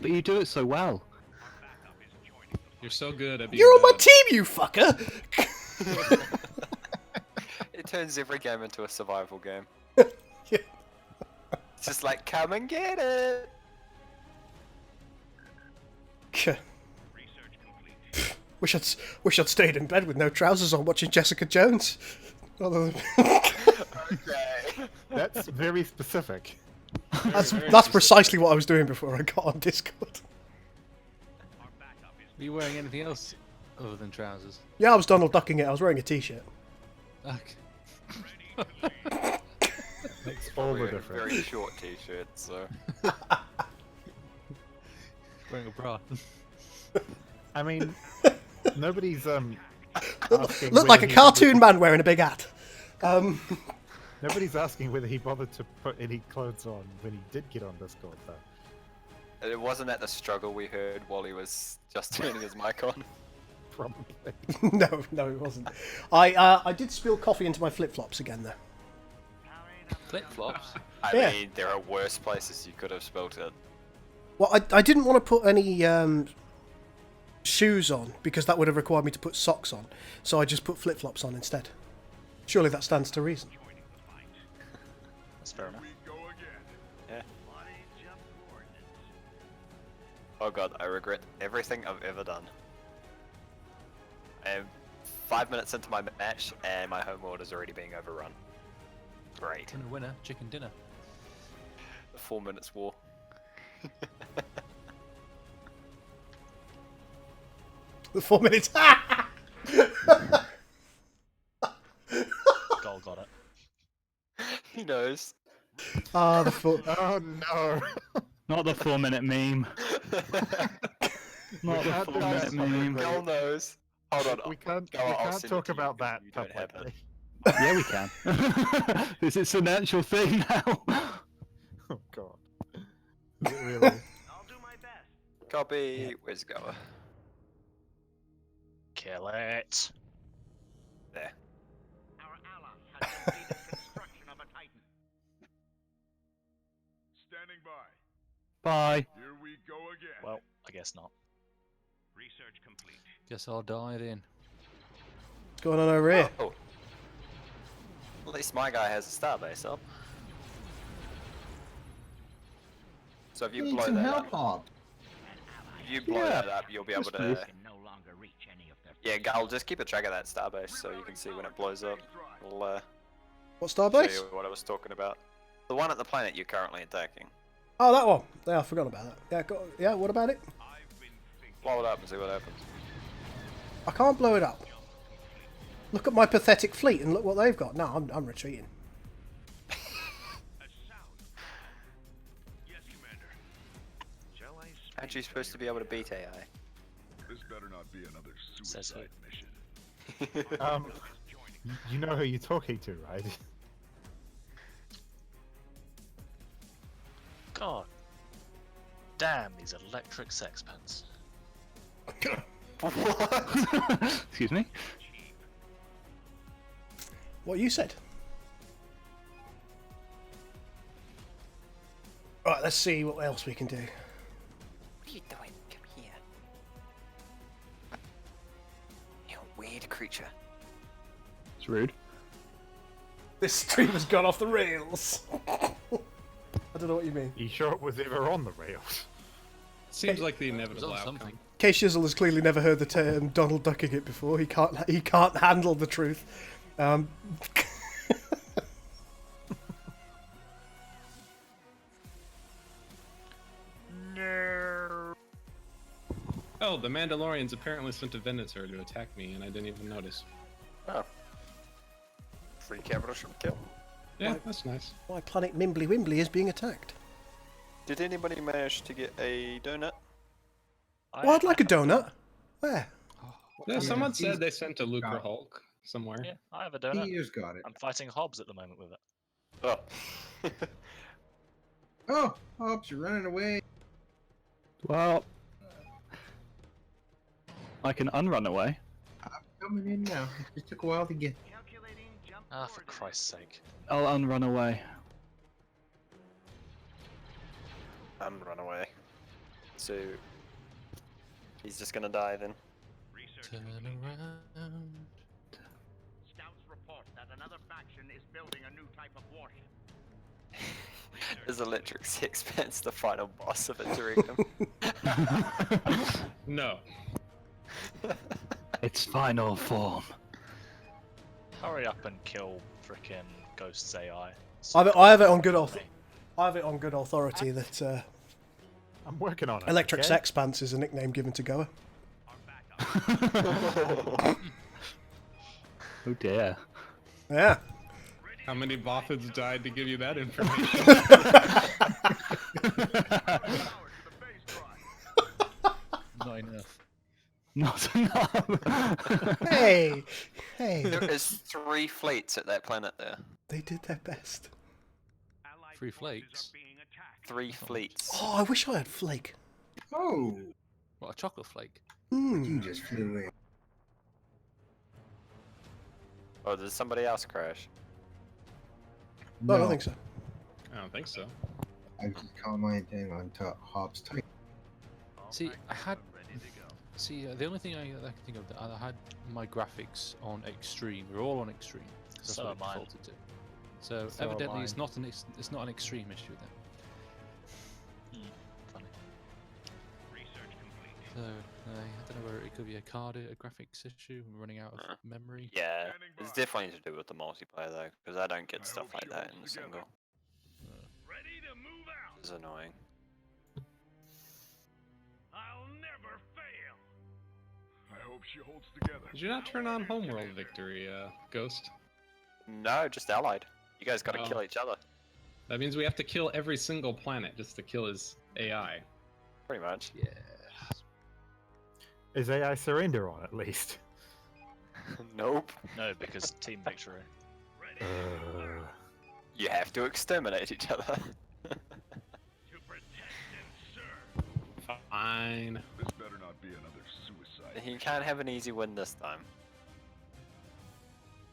But you do it so well. You're so good at being You're on my bad. team, you fucker! It turns every game into a survival game. Yeah. It's just like, come and get it. Research complete. Wish I'd stayed in bed with no trousers on watching Jessica Jones. Rather than... Okay. That's very specific. that's precisely what I was doing before I got on Discord. Our backup is Are you wearing anything else other than trousers? Yeah, I was Donald ducking it. I was wearing a t-shirt. Okay. Makes all the Wearing a difference. very short t-shirt, so. Wearing a bra. I mean, nobody's asking Looked whether like a he cartoon bothered man wearing a big hat. Nobody's asking whether he bothered to put any clothes on when he did get on Discord, though. It wasn't at the struggle we heard while he was just turning his mic on. Probably. No, it wasn't. I did spill coffee into my flip-flops again, though. Flip flops. I Yeah. mean, there are worse places you could have spilled it. Well, I didn't want to put any shoes on because that would have required me to put socks on. So I just put flip-flops on instead. Surely that stands to reason. That's fair enough. Yeah. Oh god, I regret everything I've ever done. I am 5 minutes into my match and my home world is already being overrun. Great. Winner, chicken dinner. 4 minutes war. The 4 minutes. Goal got it. He knows. Ah, the four. Oh no! Not the 4-minute meme. Not the can't do 4-minute that. meme. Goal knows. Hold on. We can't. Go on, we I'll can't send talk it to you about because that you don't have publicly. Yeah, we can. This is an actual thing now. Oh god. Is it really? I'll do my best. Copy. Where's it going? Kill it. There. Our ally has completed construction of a Titan. Standing by. Bye. Here we go again. Well, I guess not. Research complete. Guess I'll die in. What's going on over here? Oh. At least my guy has a starbase up. So if you You need blow some that help, up, Hob. if you blow Yeah. that up, you'll be able Yes, to. please. Can no longer reach any of their Yeah, Gal, just keep a track of that starbase so you can see when it blows up. I'll What show starbase? you what I was talking about. The one at the planet you're currently attacking. Oh, that one. Yeah, I forgot about that. Yeah, yeah. What about it? Blow it up and see what happens. I can't blow it up. Look at my pathetic fleet and look what they've got. No, I'm retreating. Yes, Commander. Shall I speak Aren't you supposed to be able to beat AI? This better not be another Says who? mission. You know who you're talking to, right? Damn these electric sexpence. Excuse me? What you said? Right, let's see what else we can do. What are you doing? Come here. You weird creature. It's rude. This stream has gone off the rails. I don't know what you mean. You sure it was ever on the rails? Seems like the inevitable outcome. K Shizzle has clearly never heard the term Donald ducking it before. He can't handle the truth. Oh, the Mandalorians apparently sent a Venator to attack me, and I didn't even notice. Oh. Free capital ship kill. Yeah, that's nice. My planet Mimbly Wimbly is being attacked. Did anybody manage to get a donut? Well, I'd like a donut. Where? Yeah, someone he's said they sent a Lucre got it. Hulk somewhere. Yeah, I have a donut. He has got it. I'm fighting Hobbs at the moment with it. Oh. Oh, Hobbs, you're running away. Well, I can unrun away. I'm coming in now. It just took a while to get. Ah, for Christ's sake. I'll unrun away. Run away. So he's just gonna die then. Turn around. Scouts report that another faction is building a new type of warship. Is Electric Sixpence the final boss of Interregnum? No. Its final form. Hurry up and kill frickin' Ghost's AI. I have it on good authority that I'm working on it. Electric okay? Sex Pants is a nickname given to Goa. Oh dear. Yeah. How many Bothids died to give you that information? Not enough. Not enough. Hey! There is 3 fleets at that planet there. They did their best. 3 flakes. 3 fleets. Oh, I wish I had Flake. Oh, What, a chocolate flake? you just flew in. Oh, did somebody else crash? No, I don't think so. I don't think so. I just commenting on top Hobbs type. See, I had. See, the only thing I can think of, I had my graphics on extreme. They're all on extreme. 'Cause that's So what am I I. defaulted to. So, So am evidently, I. it's not an extreme issue then. Funny. So, I don't know whether it could be a graphics issue. I'm running out of memory. Yeah, it's definitely to do with the multiplayer though, because I don't get stuff like that in the single. Ready to move out. It's annoying. I'll never fail. I hope she holds together. Did you not turn on Homeworld Victory, Ghost? No, just allied. You guys gotta Oh. kill each other. That means we have to kill every single planet just to kill his AI. Pretty much. Yeah. Is AI surrender on at least? Nope. No, because team victory. You have to exterminate each other. To protect and serve. Fine. This better not be another suicide. You can't have an easy win this time.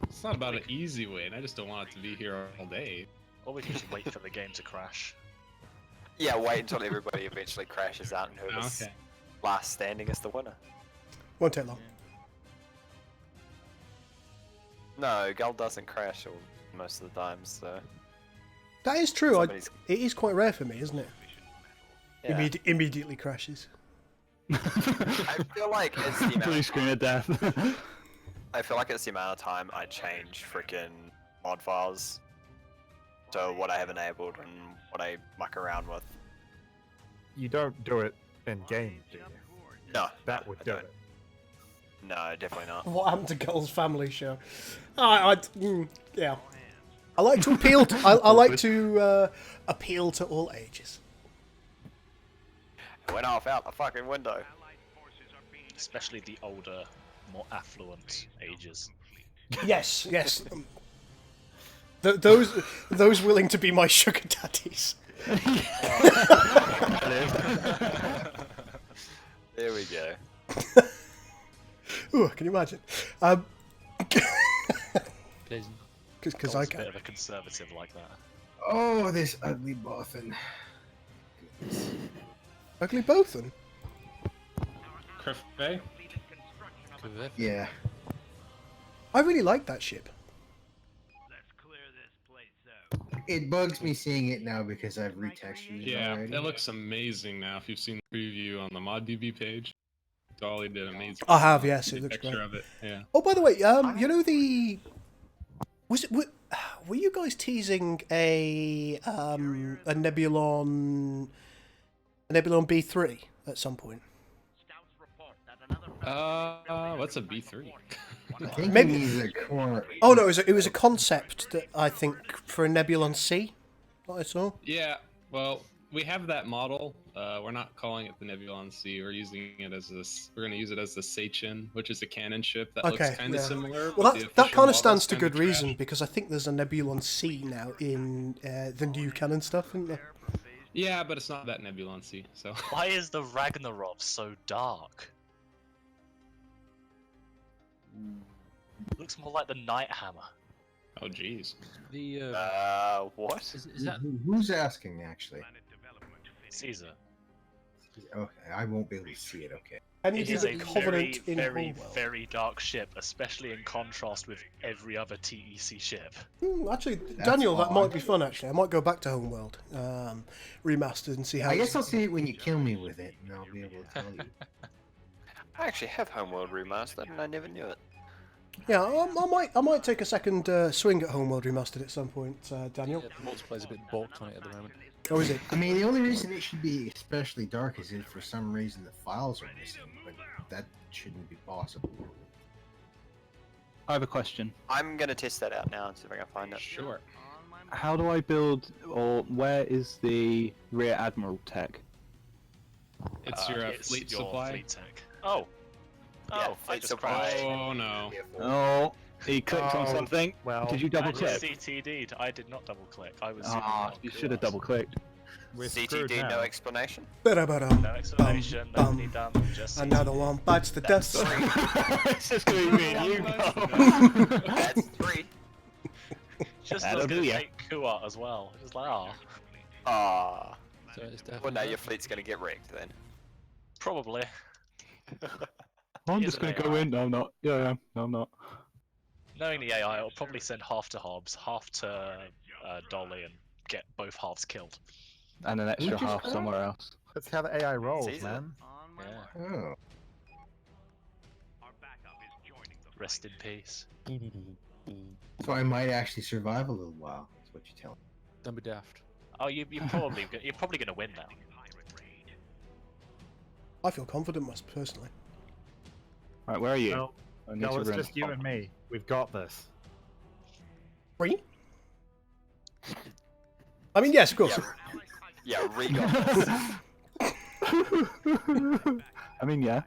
It's not about an easy win. I just don't want it to be here all day. Or we can just wait for the game to crash. Yeah, wait until everybody eventually crashes out and whoever's Okay. last standing is the winner. Won't take long. No, Gull doesn't crash all, most of the time, so... That is true. Somebody's- It is quite rare for me, isn't it? Yeah. Immediately crashes. I feel like it's the amount Blue of screen of death. I feel like it's the amount of time I change freaking mod files to what I have enabled and what I muck around with. You don't do it in game, do you? No, That would I do don't. it. No, definitely not. What happened to Gull's family show? Yeah. I like to appeal. I like to appeal to all ages. It went off out the fucking window. Especially the older, more affluent ages. Yes, yes. Those willing to be my sugar daddies. There we go. Ooh, can you imagine? Pleasant. Because Gold's I a bit can. of a conservative like that. Oh, this ugly boffin. Ugly Bothan. Crefet? Yeah. I really like that ship. Let's clear this place out. It bugs me seeing it now because I've retextured it Yeah, already. it looks amazing now. If you've seen the preview on the ModDB page, Dolly did amazing. I have, job. yes, See it the looks picture great. of it. Yeah. Oh, by the way, you know the were you guys teasing a Nebulon B3 at some point? What's a B3? I think Maybe- it means a core. Oh no, it was a concept that I think for a Nebulon C that I saw. Yeah, well, we have that model. We're not calling it the Nebulon C. We're using it as this. We're going to use it as the Seichin, which is a cannon ship that looks Okay, kind of yeah. similar. Well, but the that official kind of model's stands to kinda good reason trash. because I think there's a Nebulon C now in the new canon stuff, isn't there? Yeah, but it's not that Nebulon C. So Why is the Ragnarok so dark? Looks more like the Night Hammer. oh jeez. The What? is that Who's asking, actually? Caesar. Okay, I won't be able to see it, okay. And It you is do a the very, Covenant in very, Homeworld. very dark ship, especially in contrast with every other TEC ship. Actually, That's Daniel, that odd. might be fun. Actually, I might go back to Homeworld remastered and see how. I guess I'll see it when you kill me with it, and I'll be able to tell you. I actually have Homeworld remastered, and I never knew it. Yeah, I might take a second swing at Homeworld remastered at some point, Daniel. the multiplayer's a bit balked on it at the moment. Oh, is it? I mean, the only reason it should be especially dark is if for some reason the files are missing, but that shouldn't be possible. I have a question. I'm gonna test that out now and see if I can find it. Sure. How do I build, or where is the rear admiral tech? It's your It's fleet your supply. fleet tech. Oh. Yeah, Oh, I fleet just supply. crashed. Oh no. Oh, he clicked on Oh, something. well, Did you double I click? CTD'd. I did not double click. I was zooming Ah, on you should have QRS. double clicked. We're screwed CTD, no now. explanation. Ba-da-ba-dum, No explanation, no bum, need done, just Another CTD. one bites the That's dust. It's just going to be me and you, That's 3. Just That'll was gonna do ya. take Kuat as well. Just like, oh, Ah. So it's definitely. Well, now your fleet's gonna get wrecked then. probably. I'm He is just an going to go AI. in. No, I'm not. Yeah, I am. No, I'm not. Knowing the AI, it'll probably send half to Hobbs, half to Dolly, and get both halves killed. And an extra just half crashed? somewhere else. That's how the AI rolls, easy. man. Yeah. Oh. Rest in peace. So I might actually survive a little while, is what you tell me. Don't be daft. Oh, you're probably gonna win now. I feel confident, personally. Right, where are you? No, I need no, to it's run. just you and me. We've got this. Free? I mean, yes, of course. Yeah, read on this. I mean, yeah.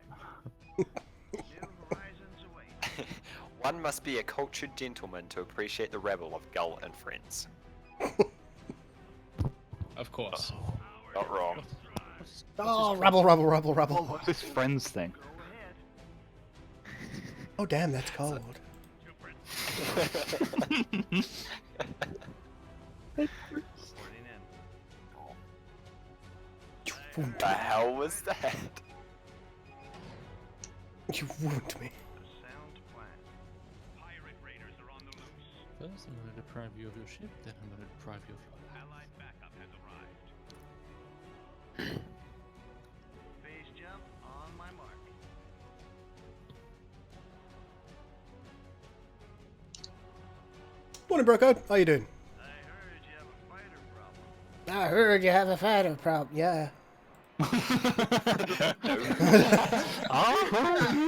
One must be a cultured gentleman to appreciate the rabble of Gull and friends. Of course. Not wrong. Oh, rabble, rabble, rabble, rabble. What's this friends thing? Oh, damn, that's cold. What the hell was that? You ruined me. First, I'm going to deprive you of your ship, then I'm going to deprive you of your Phase jump on my mark. Morning, Broco. How you doing? I heard you have a fighter problem. I heard you have a fighter problem. Yeah.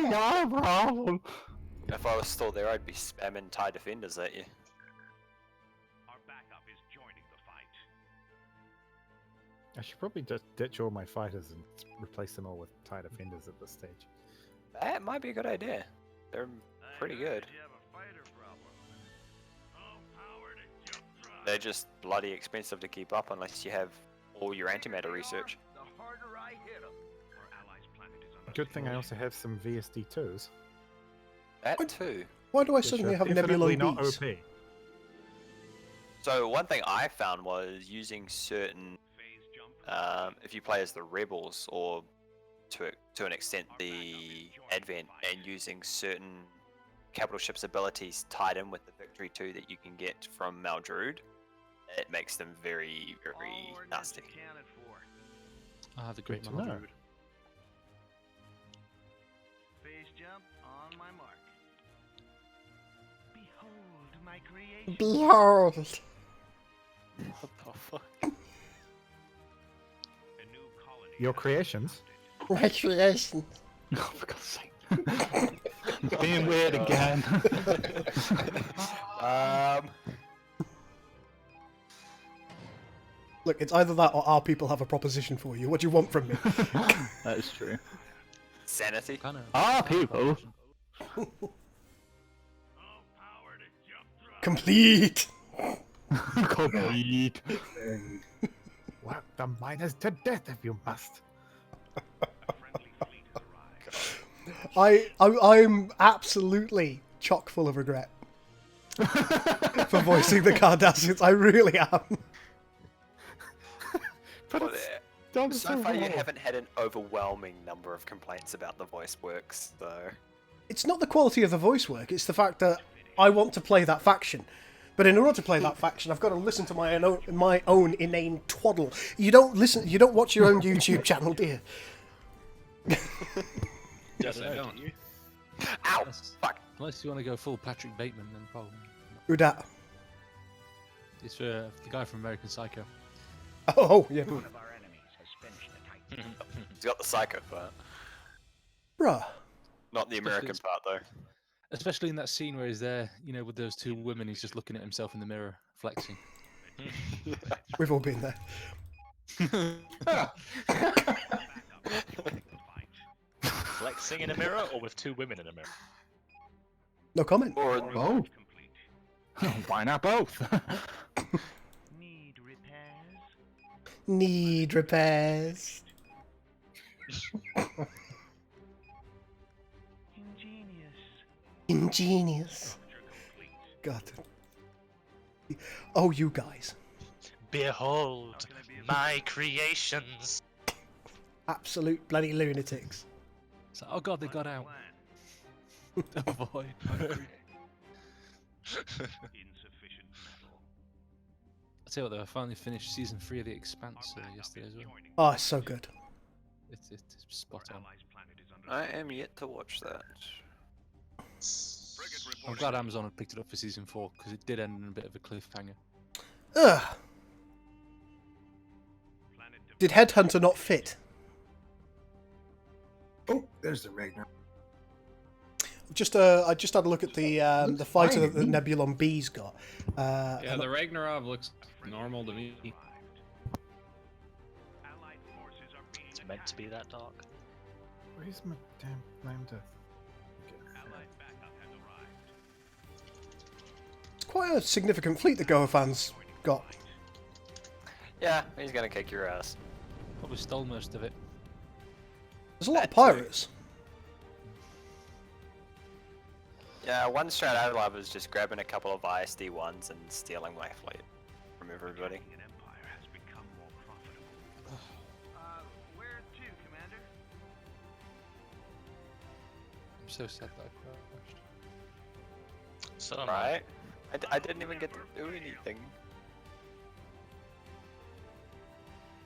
No problem. If I was still there, I'd be spamming TIE defenders at you. Our backup is joining the fight. I should probably just ditch all my fighters and replace them all with TIE defenders at this stage. That might be a good idea. They're pretty good. You have a fighter problem. All power to jump drive. They're just bloody expensive to keep up unless you have all your antimatter research. The good thing I also have some VSD2s. That too. Why do I which suddenly are have definitely Nebulon not bees? OP. So one thing I found was using certain, if you play as the rebels or to an extent the Advent, and using certain capital ships abilities tied in with the Victory 2 that you can get from Maldrude, it makes them very, very nasty. Ah, the great Good to know. Maldrude. Phase jump on my mark. Behold my creation. Behold! What the fuck? A new colony Your creations? My creation. Oh, for God's sake. Being weird again. Look, it's either that or our people have a proposition for you. What do you want from me? That is true. Sanity? Kind of. Ah, people. all power to jump through. Complete! Complete. Work the miners to death if you must. A friendly fleet has arrived. I'm absolutely chock full of regret for voicing the Cardassians. I really am. But Well, it's done so far you well. haven't had an overwhelming number of complaints about the voice works, though. It's not the quality of the voice work, it's the fact that I want to play that faction. But in order to play that faction, I've got to listen to my own inane twaddle. You don't watch your own YouTube channel, do you? Yes, I don't. Ow! Unless, Fuck! unless you want to go full Patrick Bateman, then probably. Who dat? It's for the guy from American Psycho. Oh, yeah. One of our enemies has finished the Titan. He's got the psycho part. Bruh. Not the American part, though. Especially in that scene where he's there, you know, with those two women, he's just looking at himself in the mirror, flexing. We've all been there. Flexing in a mirror or with two women in a mirror? No comment. Or Oh, Why not both? Need repairs? Need repairs. Ingenious. Ingenious. God. Oh, you guys. Behold my creations. Absolute bloody lunatics. So, oh god, they got out. Oh boy. Insufficient metal. I tell you what, though, I finally finished season 3 of The Expanse yesterday as well. Oh, it's so good. It's spot on. Allies' planet is under I am yet to watch that. I'm glad Amazon had picked it up for season 4 because it did end in a bit of a cliffhanger. Ugh. Did Headhunter not fit? oh, there's the Ragnar. I just had a look at the Looks fighter fine that the to me. Nebulon B's got. Yeah, And the Ragnarov looks normal to me. Allied forces are being It's meant to be that dark. Where's my damn lambda? Allied backup has arrived. it's quite a significant fleet the Goafan's got. Yeah, he's gonna kick your ass. Probably stole most of it. There's a lot of That too. pirates. Yeah, one strat I love is just grabbing a couple of ISD ones and stealing my fleet from everybody. An empire has become more profitable. Where to, Commander? I'm so sad that I crashed. So am I. Right? I didn't even get to do anything.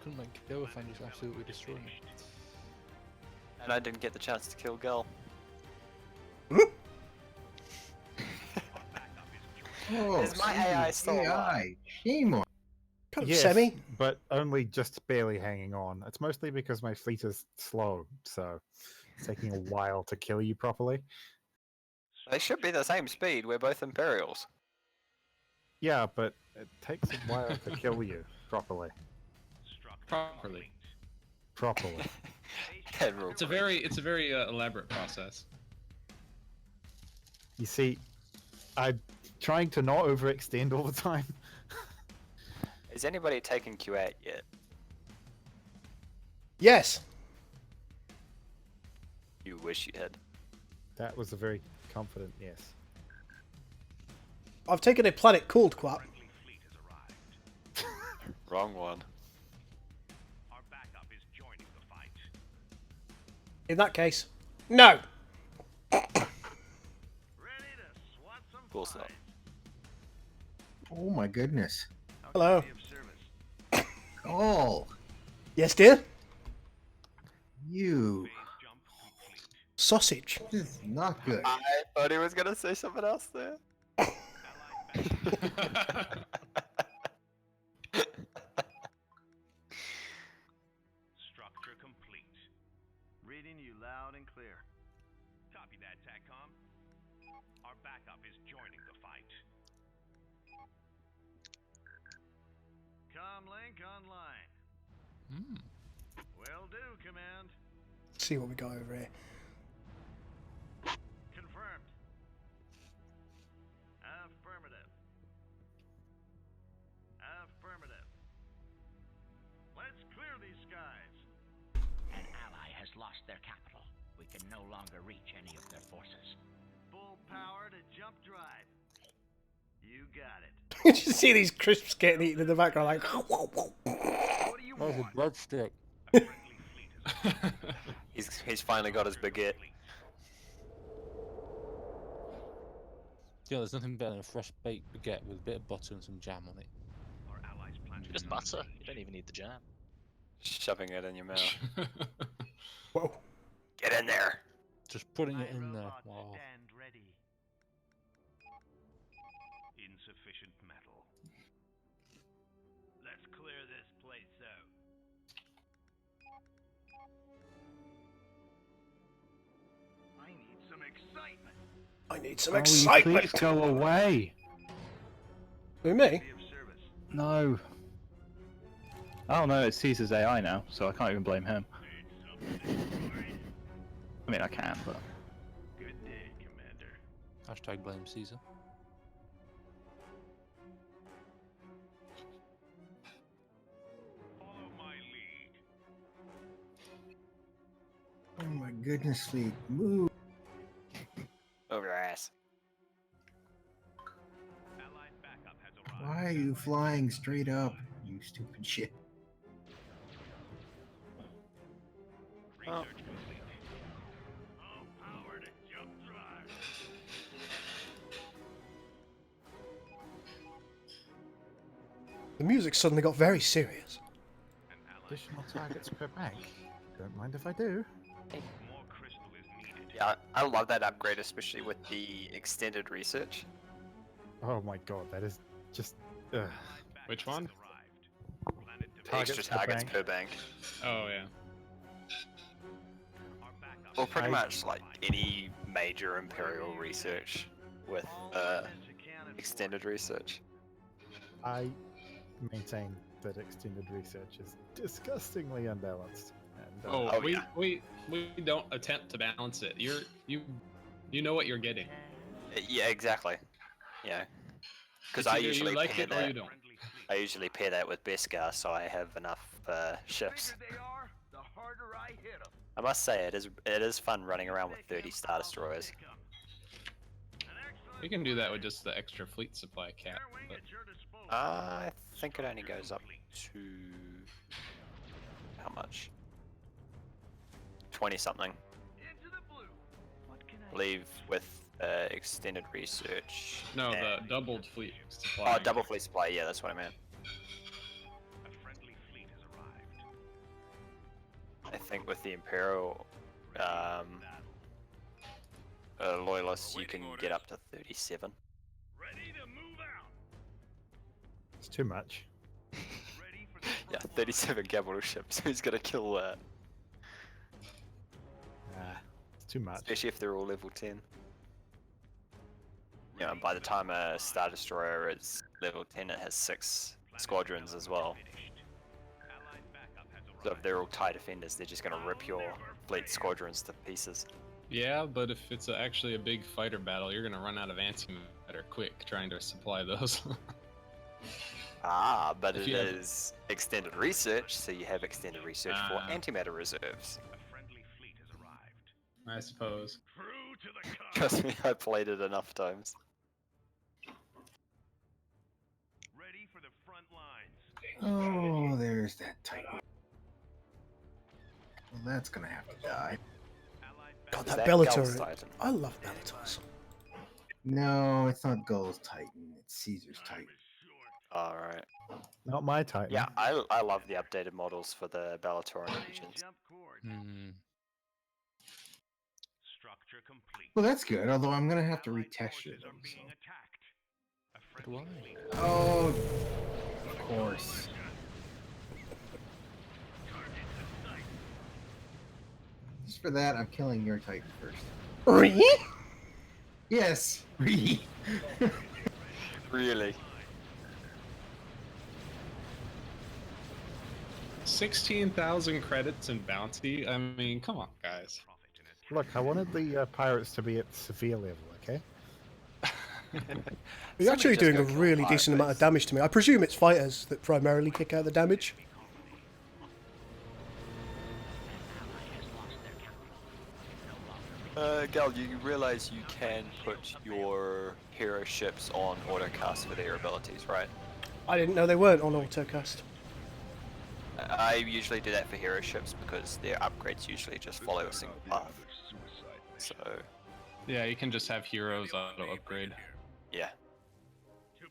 Couldn't make Goafan just absolutely destroy me. And I didn't get the chance to kill Gil. Oh, Is my AI still alive? AI. Shame on. Kind of Yes, semi. but only just barely hanging on. It's mostly because my fleet is slow, so it's taking a while to kill you properly. They should be the same speed. We're both Imperials. Yeah, but it takes a while to kill you properly. Properly. Properly. Admiral It's a very elaborate process. You see, I'm trying to not overextend all the time. Is anybody taking Q8 yet? Yes. You wish you had. That was a very confident yes. I've taken a planet called Quap. Wrong one. Our backup is joining the fight. In that case, no. Ready to swat some Of course not. flies. Oh my goodness. How Hello. can I be of service? Oh, Yes, dear. you. Base jump complete. Sausage. This is not good. I thought he was gonna say something else there. Allied backup. Structure complete. Reading you loud and clear. Copy that, TACCOM. Our backup is joining the fight. Comlink online. Hmm. Will do, Command. Let's see what we got over here. Confirmed. Affirmative. Affirmative. Let's clear these skies. An ally has lost their capital. We can no longer reach any of their forces. Full power to jump drive. You got it. You just see these crisps getting eaten in the background, like. What do you That was a want? breadstick. A friendly fleet is He's finally got his baguette. You know, there's nothing better than a fresh baked baguette with a bit of butter and some jam on it. our allies plan to Just butter. You don't even need the jam. Shoving it in your mouth. Whoa. Get in there. Just putting My it in there. robots Wow. stand ready. Insufficient metal. Let's clear this place out. I need some excitement. I need some Oh, will you excitement. please go away. Who, me? Be of service. No. Oh no, it's Caesar's AI now, so I can't even blame him. Need something, boys? I mean, I can, but Good day, Commander. Hashtag blame Caesar. Follow my lead. Oh my goodness, Fleet. Move. Over your ass. Allied backup has arrived. Why are you flying straight up, you stupid shit? Oh. Research complete. All power to jump drive. The music suddenly got very serious. An allied Additional targets per bank. Don't mind if I do. more crystal is needed. Yeah, I love that upgrade, especially with the extended research. Oh my god, that is just. Ugh. Which one? Arrived. Planet Targets Extra per targets bank. per bank. Oh yeah. Our backup Well, is pretty I- much like any major Imperial research with extended research. I maintain that extended research is disgustingly unbalanced. And, Oh, Oh, we, yeah. we don't attempt to balance it. You know what you're getting. Yeah, exactly. Yeah. Because It's I either usually you like pair it or that. you don't. friendly fleet. I usually pair that with Beskar, so I have enough ships. Bigger they are, the harder I hit them. I must say, it is fun running around with 30 Star Destroyers. You can do that with just the extra fleet supply cap. But I think it only goes up to how much? 20 something. Leave with extended research. no, and- the doubled fleet supply. Oh, double fleet supply. Yeah, that's what I meant. A friendly fleet has arrived. I think with the Imperial loyalists, you can get up to 37. Ready to move out. it's too much. Ready for the Yeah, 37 capital ships. Who's gonna kill that? It's too much. Especially if they're all level 10. You know, by the time a Star Destroyer is level 10, it has 6 squadrons as well. So if they're all TIE defenders, they're just gonna rip your fleet squadrons to pieces. Yeah, but if it's actually a big fighter battle, you're gonna run out of antimatter quick trying to supply those. Ah, but If it you have- is extended research, so you have extended research for Ah. antimatter reserves. A friendly fleet has arrived. I suppose. Trust me, I played it enough times. Ready for the front lines. Oh, there's that Titan. Well, that's gonna have to die. God, Is that that Gull's Bellator. Titan? I love Bellators. No, it's not Gull's Titan. It's Caesar's Titan. Alright. Not my Titan. Yeah, I love the updated models for the Bellator engines. Jump cord. Hmm. Structure complete. Well, that's good. Although I'm gonna have to Allied retexture forces are them. being So. attacked. A What do friendly I? fleet. Oh, of course. Just for that, I'm killing your Titan first. Really? Yes, really. Really? 16,000 credits in bounty. I mean, come on, guys. Look, I wanted the pirates to be at severe level, okay? You're actually just doing a go kill really pirate decent amount of base. damage to me. I presume it's fighters that primarily kick out the damage. Gal, you realize you can put your hero ships on autocast for their abilities, right? I didn't know they weren't on autocast. I usually do that for hero ships because their upgrades usually just follow a single path. So, Yeah, you can just have heroes auto upgrade. yeah.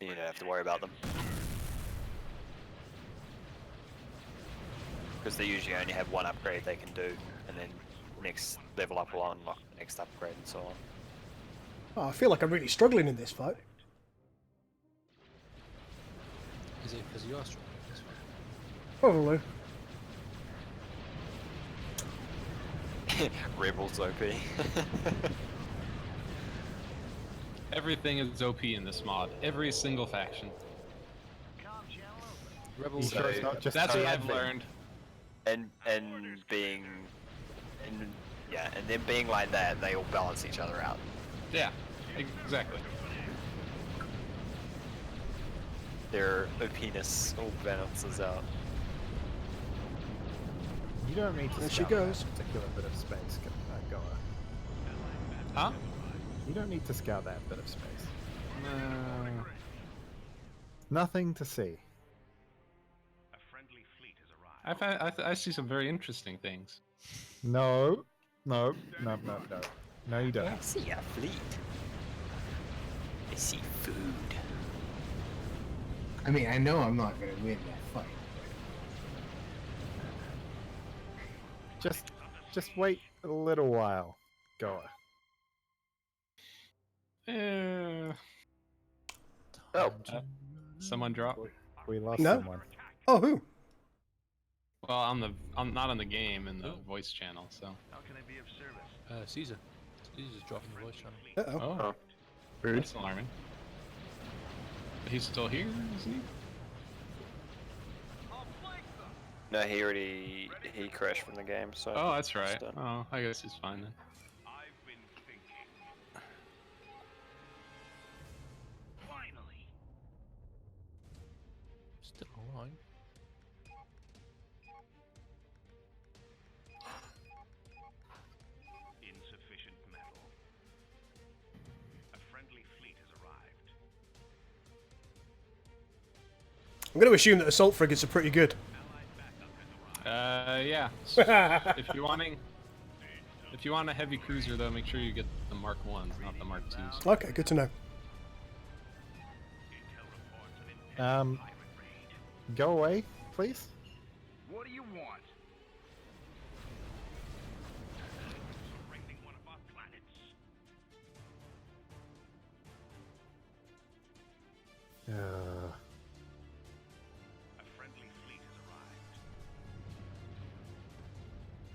You don't have to worry about them. Because they usually only have one upgrade they can do, and then next level up will unlock the next upgrade and so on. Oh, I feel like I'm really struggling in this fight. Is it because you are struggling with this one? Probably. Rebels OP. Everything is OP in this mod. Every single faction. You sure it's not just That's what Titan? I've learned. and being, and them being like that, they all balance each other out. Yeah, exactly. Their OPness all balances out. You don't need to There she scout goes. that particular bit of space, Goa. Huh? You don't need to scout that bit of space. No. Nothing to see. A friendly fleet has arrived. I see some very interesting things. No, no, no, no, no. No, you don't. I see a fleet. I see food. I mean, I know I'm not gonna win that fight. Just wait a little while, Goa. Eh, Oh, someone dropped. We lost No. someone. Oh, who? Well, I'm not on the game in the voice channel, so. How can I be of service? Caesar. Caesar's dropping the voice channel. Uh-oh. Oh, that's alarming. But he's still here, isn't he? no, he crashed from the game, so. Oh, that's right. it's done. Oh, I guess he's fine then. I've been thinking. Finally. Still online. Insufficient metal. A friendly fleet has arrived. I'm going to assume that assault frigates are pretty good. Yeah. If you want a heavy cruiser though, make sure you get the Mark 1s, not the Mark 2s. Okay, good to know. Go away, please. What do you want? Surrendering one of our planets. A friendly fleet has arrived.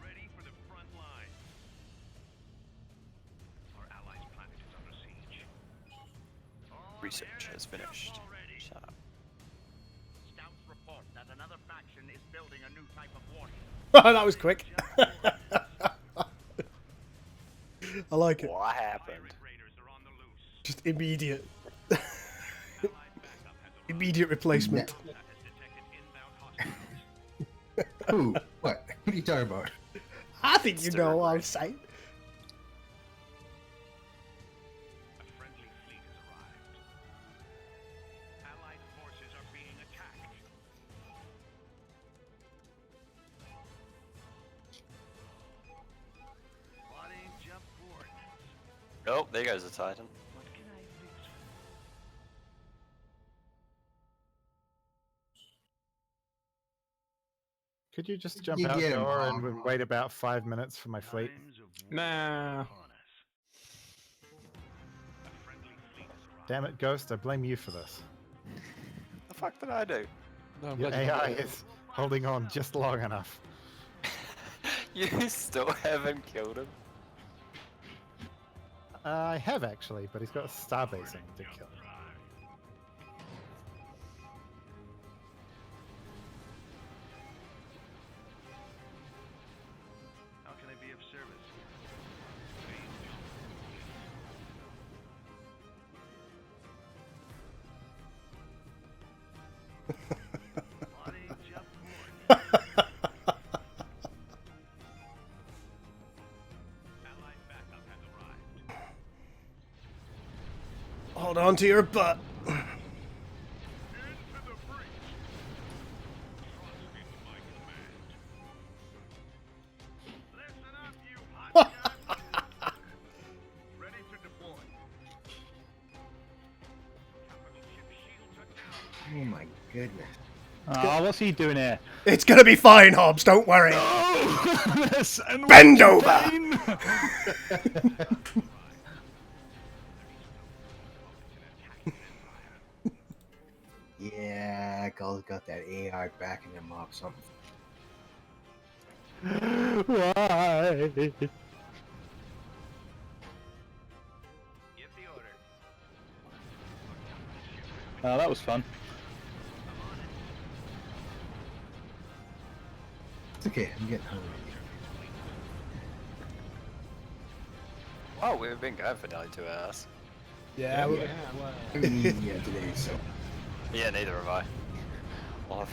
Ready for the front line. Our allies' planet is under siege. Research has finished. Shut up. Scouts report that another faction is building a new type of warship. That was quick. I like it. What happened? Raiders are on the loose. Just immediate. Immediate replacement. That has detected inbound hostiles. Who? What? What are you talking about? I think you It's know the what I'm regret. saying. Oh, there goes the Titan. Could you just jump You get him, outdoor Bob. and wait about 5 minutes for my fleet? Nah. Damn it, Ghost, I blame you for this. The fuck did I do? No, I'm Your glad you AI got it. is holding on just long enough. You still haven't killed him. I have actually, but he's got a starbase I need to kill. How can I be of service? Hold on to your butt. Oh my goodness. Oh, what's he doing here? It's gonna be fine, Hobbs. Don't worry. No! Bend over. Yeah, Gull's got that AI backing him up. Something. Why? Give the order. Oh, that was fun. It's okay. I'm getting hungry. Oh, we've been going for nearly 2 hours. Yeah. I haven't eaten yet today, so. Yeah, neither have I. All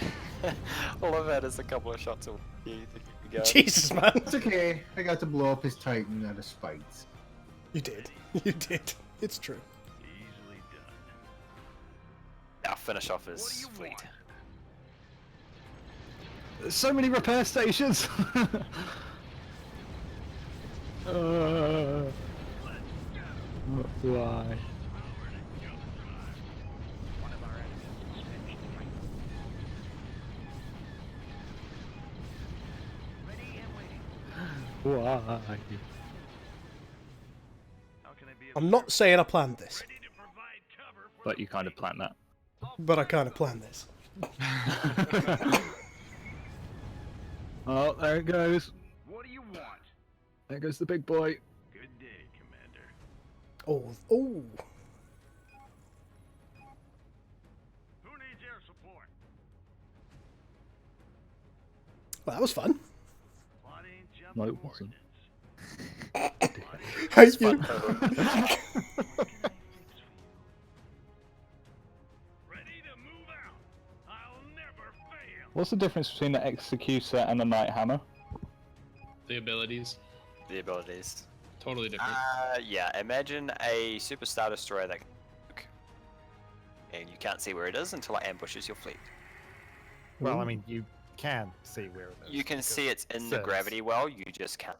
I've had is a couple of shots of you to keep me going. Jesus, man. It's okay. I got to blow up his Titan out of spite. You did. You did. It's true. Easily done. I'll finish off his fleet. There's so many repair stations. Why? Why? How can I be of I'm not saying I planned this, ready to provide cover for But you kind of planned that. but I kind of planned this. Oh, there it goes. what do you want? There goes the big boy. Good day, Commander. Oh, oh. Who needs air support? Well, that was fun. Plotting jump No, it wasn't. Thank you. Ready to move out. I'll never fail. What's the difference between the Executor and the Night Hammer? The abilities, The abilities. totally different. Yeah, imagine a Super Star Destroyer that and you can't see where it is until it ambushes your fleet. Well, I mean, you can see where it is. You can because see it's in the sense. gravity well, you just can't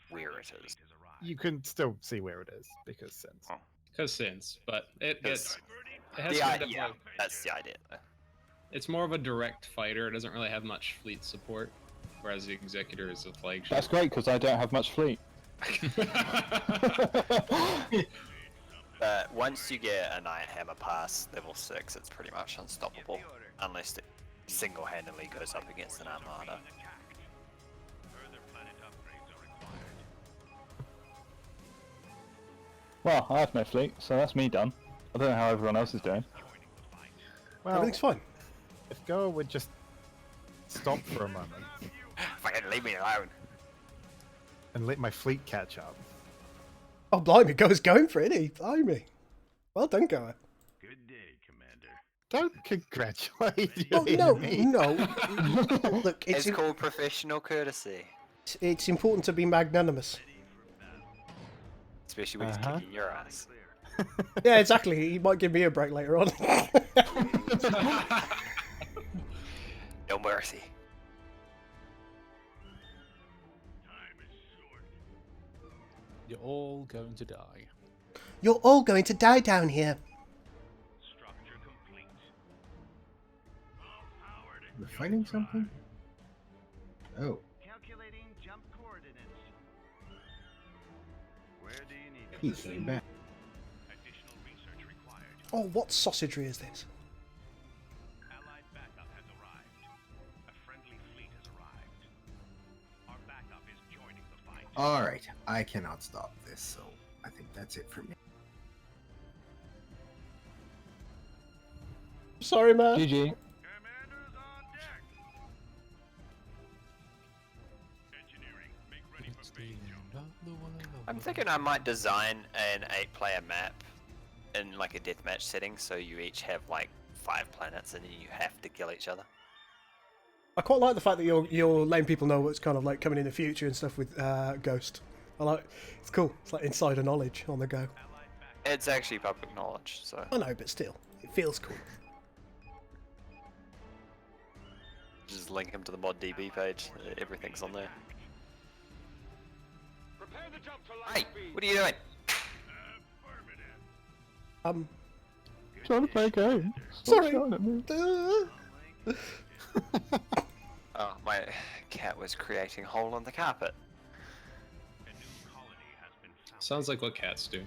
where it is. You can still see where it is because sense. Oh. Because since, but it gets. It has The kind idea, of yeah, like, that's the idea. it's more of a direct fighter. It doesn't really have much fleet support, whereas the Executor is a flagship. That's great because I don't have much fleet. But once you get a Night Hammer past level 6, it's pretty much unstoppable. Unless it single-handedly goes up against an Armada. Further planet upgrades are required. Well, I have no fleet, so that's me done. I don't know how everyone else is doing. Well, Everything's fine. if Goa would just stop for a moment Fucking leave me alone. and let my fleet catch up. Oh, blimey, Go's going for it, isn't he? Blimey. Well done, Goa. Good day, Commander. Don't congratulate Oh, your no, enemy. no. Look, It's called professional courtesy. it's important to be magnanimous. Especially when he's kicking your ass. Yeah, exactly. He might give me a break later on. No mercy. You're all going to die. You're all going to die down here. Structure complete. All power to We're fighting something? Oh. calculating jump coordinates. Where do you need He came back. additional research required? Oh, what sausagery is this? Allied backup has arrived. A friendly fleet has arrived. Our backup is joining the fight. Alright, I cannot stop this, so I think that's it for me. Sorry, man. GG. Commanders on deck. Engineering, make ready It's for the base jump. end of the world. I'm thinking I might design an 8-player map in like a deathmatch setting, so you each have like 5 planets and then you have to kill each other. I quite like the fact that you're letting people know what's kind of like coming in the future and stuff with Ghost. I like it's cool. It's like insider knowledge on the go. It's actually public knowledge, so I know, but still, it feels cool. just link them to the mod DB page. Everything's on there. Prepare the jump to light Hey, speed. what are you doing? Affirmative. Trying to play a game. Stop Sorry. shouting at me. Oh, my cat was creating a hole in the carpet. A new colony has been found. Sounds like what cats do.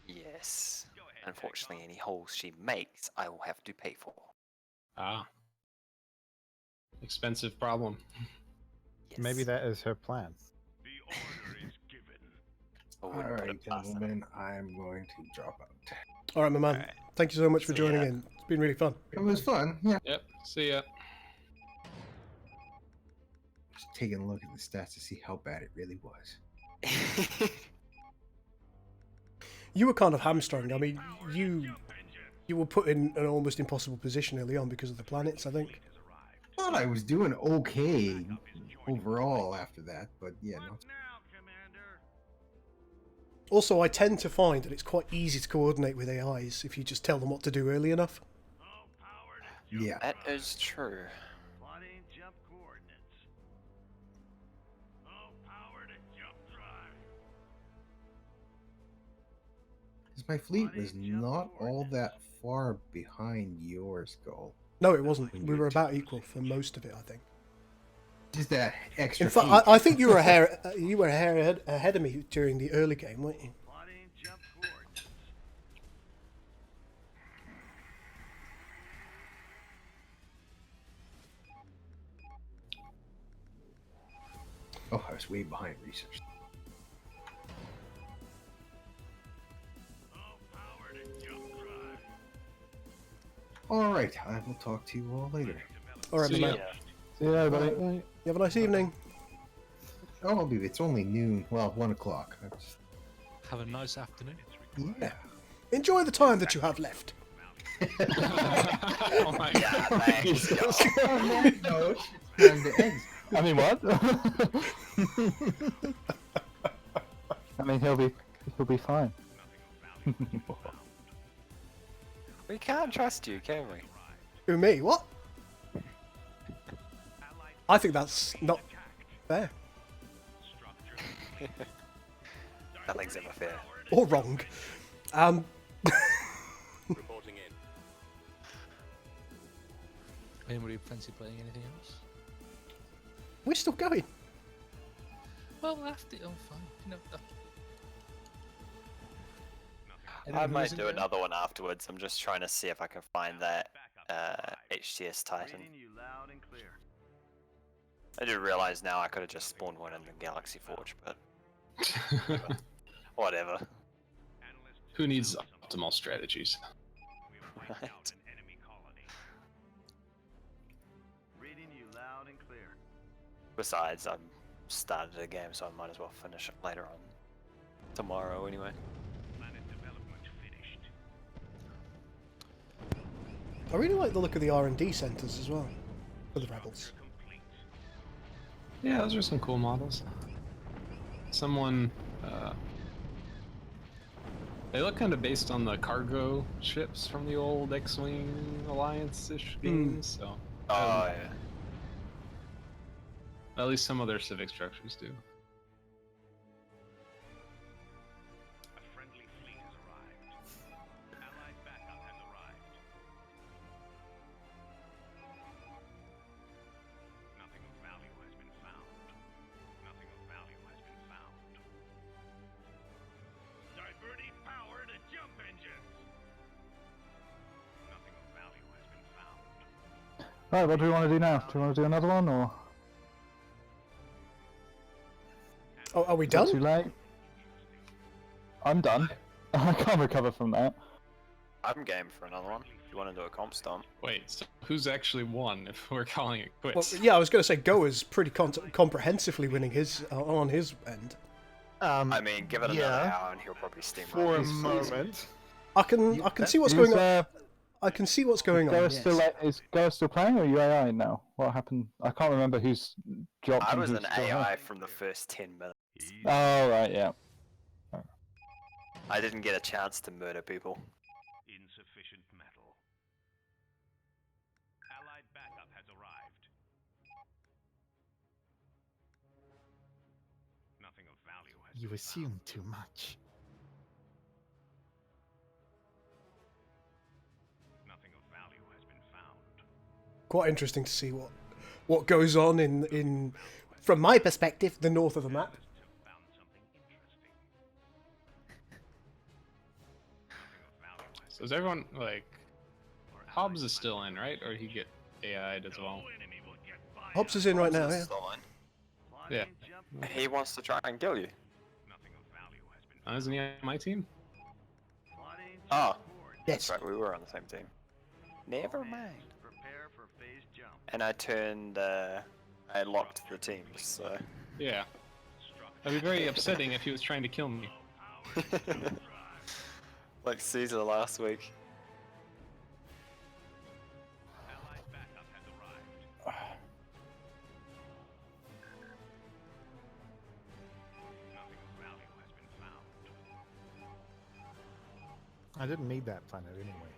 Yes. Unfortunately, any holes she makes, I will have to pay for. Ah. Expensive problem. Yes. Maybe that is her plan. The order is given. I wouldn't put Alright, it past them. gentlemen, I'm going to drop out. All right, my man. Alright. Thank you so much for See joining ya. in. It's been really fun. It was fun, yeah. Yep. See ya. Just taking a look at the stats to see how bad it really was. You were kind of hamstrung. I mean, you were put in an almost impossible position early on because of the planets, I think. Thought I was doing okay overall after that, but yeah, no. Now, Commander. Also, I tend to find that it's quite easy to coordinate with AIs if you just tell them what to do early enough. All power to jump. Yeah. That is true. Plotting jump coordinates. All power to jump drive. 'Cause my fleet was not all that far behind yours, Goal. No, it wasn't. We were about equal for most of it, I think. Just that extra In fact, fleet. I think you were a hair ahead of me during the early game, weren't you? Plotting jump coordinates. Oh, I was way behind research. All power to jump drive. Alright, I will talk to you all later. All right, my See man. ya. See you later, buddy. You have a nice evening. Oh, baby, it's only noon. Well, 1 o'clock. I just- Have a nice afternoon. Yeah. Enjoy the time that you have left. Oh my Yeah, god. thanks. On that note, it's time to exit. I mean, what? I mean, he'll be fine. We can't trust you, can we? Who, me? What? I think that's not fair Nothing's ever fair. or wrong. Reporting in. Anybody fancy playing anything else? We're still going. Well, after fine. You know, I anyone who might isn't do going? another one afterwards. I'm just trying to see if I can find that HTS Titan. Reading you loud and clear. I do realize now I could have just spawned one in the Galaxy Forge, but whatever. Who needs optimal strategies? We wiped out Right. an enemy colony. Reading you loud and clear. Besides, I'm started a game, so I might as well finish it later on. Tomorrow, anyway. Planet development finished. I really like the look of the R&D centres as well for the rebels. Complete. Yeah, those are some cool models. Someone, they look kind of based on the cargo ships from the old X-Wing Alliance-ish games, so Oh, yeah. at least some of their civic structures do. A friendly fleet has arrived. Right, what do we want to do now? Do we want to do another one, or Oh, are we is it too done? late? I'm done. I can't recover from that. I'm game for another one. If you want to do a comp storm. Wait, so who's actually won if we're calling it Well, quits? yeah, I was going to say Goa's pretty comprehensively winning his on his end. I mean, give it another yeah, hour and he'll probably steamroll. for a us. moment. I can see what's going on. Uh, I can see what's going on. Goa Yes. still is Goa still playing, or are you AI now? What happened? I can't remember who's dropped. I and was who's an still here. AI from the first 10 minutes. Oh right, yeah. I didn't get a chance to murder people. Insufficient metal. Allied backup has arrived. Nothing of value has You been assume found. too much. Nothing of value has been found. Quite interesting to see what goes on in from my perspective, the north of the map. Found something interesting. Nothing of value has So is everyone like Hobbs is still in, right? Or he get AI'd as well? enemy will get by. Hobbs is in right now. Yeah. Stolen. Yeah. He wants to try and kill you. Nothing of value has been Isn't he on my team? Oh, Yes. that's right. We were on the same team. Never mind. Prepare for phase jump. And I locked the teams. So. Yeah. That'd be very upsetting if he was trying to kill me. Like Caesar last week. Allied backup has arrived. Nothing of value has been found. I didn't need that planet anyway.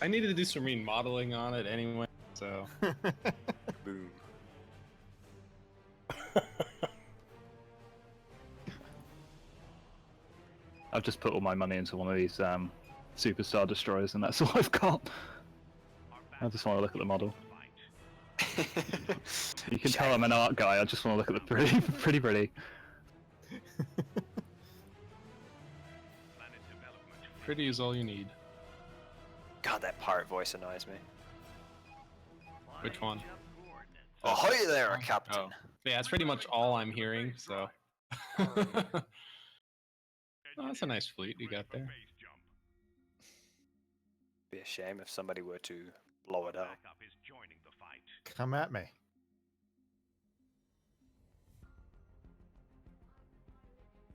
I needed to do some remodeling on it anyway, so Boom. I've just put all my money into one of these superstar destroyers, and that's all I've got. I just want to look at the model. You can tell I'm an art guy. I just want to look at the pretty, pretty. pretty is all you need. God, that pirate voice annoys me. Which one? Ahoy there, Captain. Oh, yeah, that's pretty much all I'm hearing. So, oh, that's a nice fleet you got there. Be a shame if somebody were to blow it up. Backup is joining the fight. Come at me.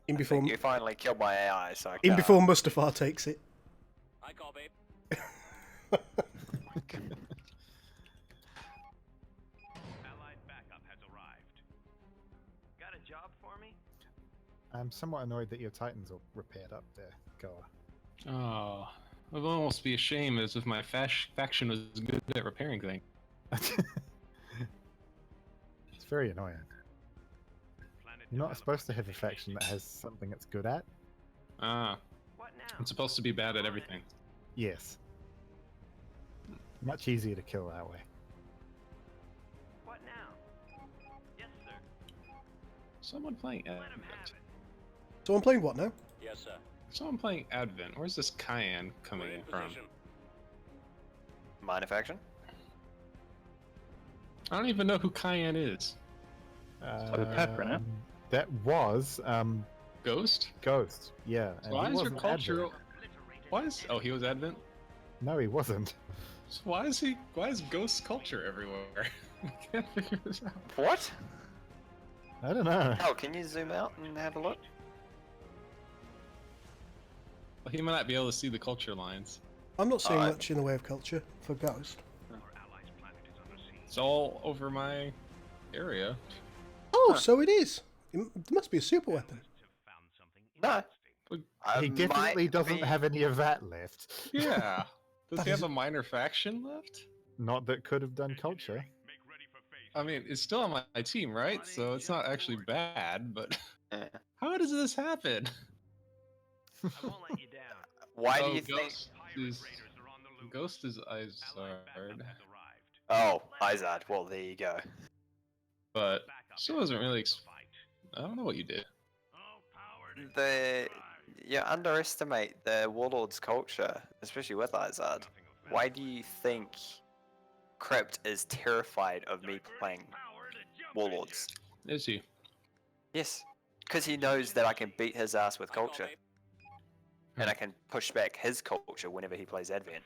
In I before think you finally killed my AI, so I in can't. before Mustafar takes it. I call, babe. Allied backup has arrived. Got a job for me? I'm somewhat annoyed that your Titans are repaired up there, Goa. Oh, it would almost be a shame as if my faction was good at repairing things. It's very annoying. You're not supposed to have a faction that has something it's good at. Ah, What now? I'm supposed to be bad at everything. Yes. Much easier to kill that way. What now? Yes, sir. Someone playing Let him Advent. have it. So I'm playing what now? Yes, sir. Someone playing Advent. Where's this Cayenne coming in from? Minor faction? I don't even know who Cayenne is. a pepper, no? That was Ghost? Ghost. Yeah. So and why he is your wasn't culture? Advent. Why is? Oh, he was Advent. No, he wasn't. So why is he? Why is Ghost culture everywhere? I can't figure this out. What? I don't know. Oh, can you zoom out and have a look? Well, he might not be able to see the culture lines. I'm not seeing Alright. much in the way of culture for Ghost. Our allies' planet is under siege. It's all over my area. Oh, so it is. It must be a super weapon. Have found something No. interesting. He definitely doesn't have any of that left. Yeah. Does That he have is- a minor faction left? Not that could have done culture. Make ready for phase. I mean, it's still on my team, right? So it's not actually bad, but Yeah. how does this happen? I won't let you down. Why Oh, do you think? Ghost is Ghost is Izard, Oh, Izard. Well, there you go. but still doesn't really. I don't know what you did. The you underestimate the Warlord's culture, especially with Izard. Why do you think Crypt is terrified of me playing Warlords? Is he? Yes, because he knows that I can beat his ass with culture. And I can push back his culture whenever he plays Advent.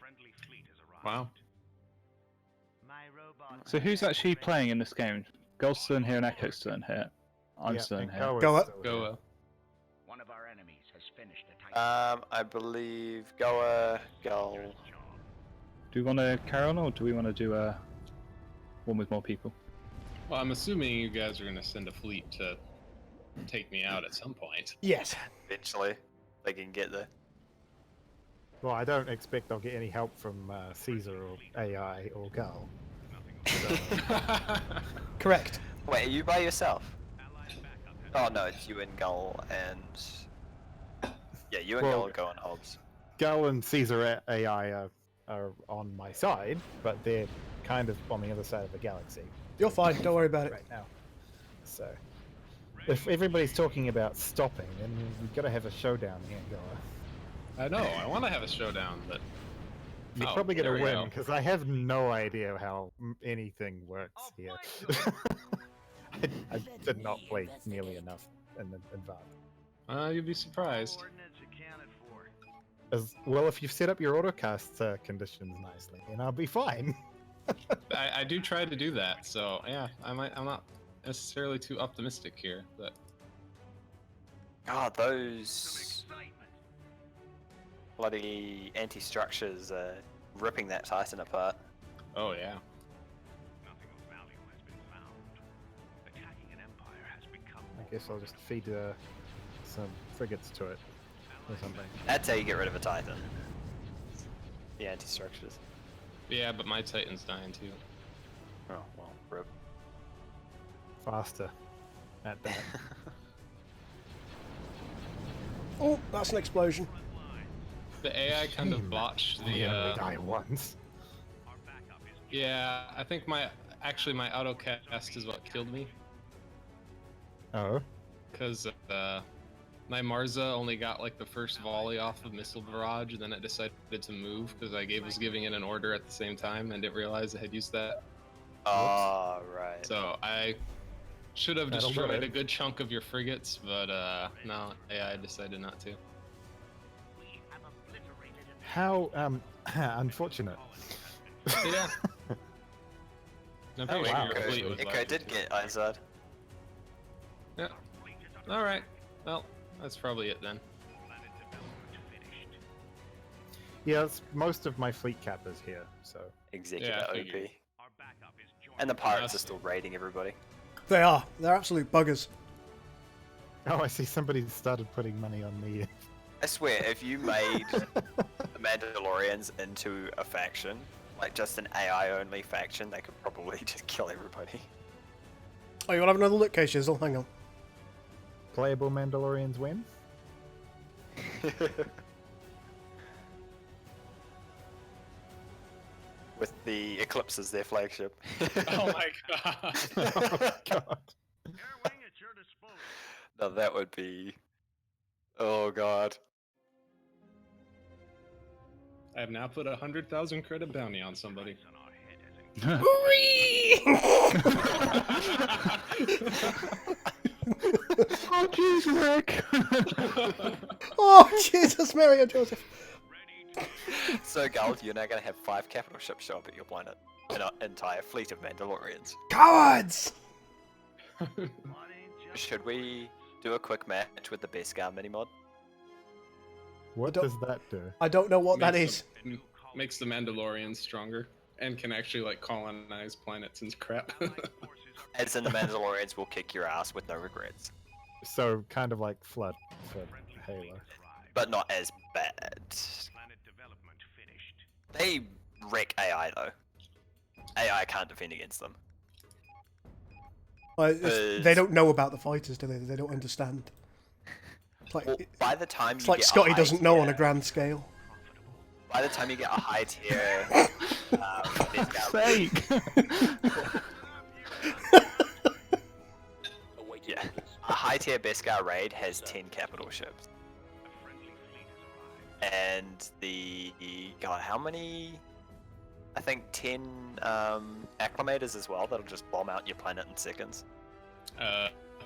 Wow. So who's actually playing in this game? Gold's still in here and Echo's still in here. I'm still in here. Go up. Go. One of our enemies has finished a Titan. I believe Goa, Gull. Do we want to carry on, or do we want to do one with more people? Well, I'm assuming you guys are going to send a fleet to take me out at some point. Yes. Eventually, they can get there. Well, I don't expect I'll get any help from Caesar or AI or Gull. Correct. Wait, are you by yourself? Oh no, it's you and Gull and... Yeah, you and Gull go on Hobbs. Gull and Caesar AI are on my side, but they're kind of on the other side of the galaxy. You're fine. Don't worry about it. Right now. So, if everybody's talking about stopping, then we've got to have a showdown here, Goa. I know, I want to have a showdown, but... You're Oh, probably going there to we win, go. because I have no idea how anything works here. I did not play nearly enough in advance. You'd be surprised. As well, if you've set up your autocast conditions nicely, and I'll be fine. I do try to do that, so yeah, I'm not necessarily too optimistic here, but... God, those... bloody anti-structures are ripping that Titan apart. Oh yeah. I guess I'll just feed some frigates to it, or something. That's how you get rid of a Titan. The anti-structures. Yeah, but my Titan's dying too. Oh, well, rip. Faster at that. Oh, that's an explosion. The AI kind of botched the... only die once. Yeah, I think my autocast is what killed me. Oh. Because my Marza only got like the first volley off of missile barrage, and then it decided to move because I was giving it an order at the same time and didn't realize I had used that. Oh, right. So I should have That'll do destroyed it. a good chunk of your frigates, but no, AI decided not to. How unfortunate. Yeah. I'm pretty sure your fleet was Echo left. did get Izard. Yeah. Alright. Well, that's probably it then. Yeah, most of my fleet cap is here, so. Executive Yeah, I OP. figured. And the pirates are still raiding everybody. They are. They're absolute buggers. Oh, I see somebody started putting money on me. I swear, if you made the Mandalorians into a faction, like just an AI-only faction, they could probably just kill everybody. Oh, you want to have another look, Case Shizzle? Hang on. Playable Mandalorians win? With the Eclipse as their flagship. Oh my god. Oh god. Now that would be... Oh god. I have now put 100,000 credit bounty on somebody. Oh, jeez, Rick! Oh, Jesus, Mary and Joseph. So, Gal, you're now going to have 5 capital ships show up at your planet. An entire fleet of Mandalorians. Cowards! Should we do a quick match with the Beskar mini-mod? What does that do? I don't know what that is. Makes the Mandalorians stronger and can actually like colonize planets and crap. As in the Mandalorians will kick your ass with no regrets. So, kind of like Flood for Halo. But not as bad. They wreck AI though. AI can't defend against them. They don't know about the fighters, do they? They don't understand. It's like, Well, by the time it's you like get Scotty a high doesn't know on a tier- grand scale. By the time you get a high tier, Sake! yeah, a high tier Beskar raid has 10 capital ships. and God, how many? I think 10 acclimators as well. That'll just bomb out your planet in seconds.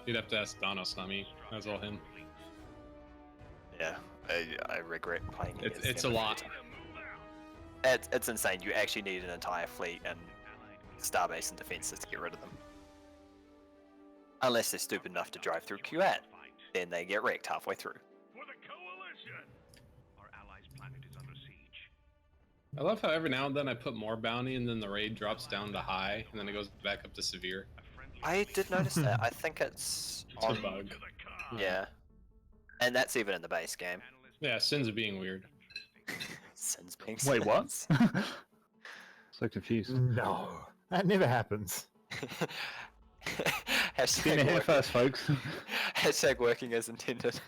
You'd have to ask Donos, not me. That's all him. Yeah, I regret playing. It's a lot. It's insane. You actually need an entire fleet and starbase and defenses to get rid of them. Unless they're stupid enough to drive through QAT, then they get wrecked halfway through. For the coalition! Our allies' planet is under siege. I love how every now and then I put more bounty and then the raid drops down to high and then it goes back up to severe. I did notice that. I think it's a bug. Yeah. And that's even in the base game. Yeah, Sins are being weird. Sins being Wait, what? Sins. So confused. No, that never happens. Seen it here first, folks. Hashtag working as intended.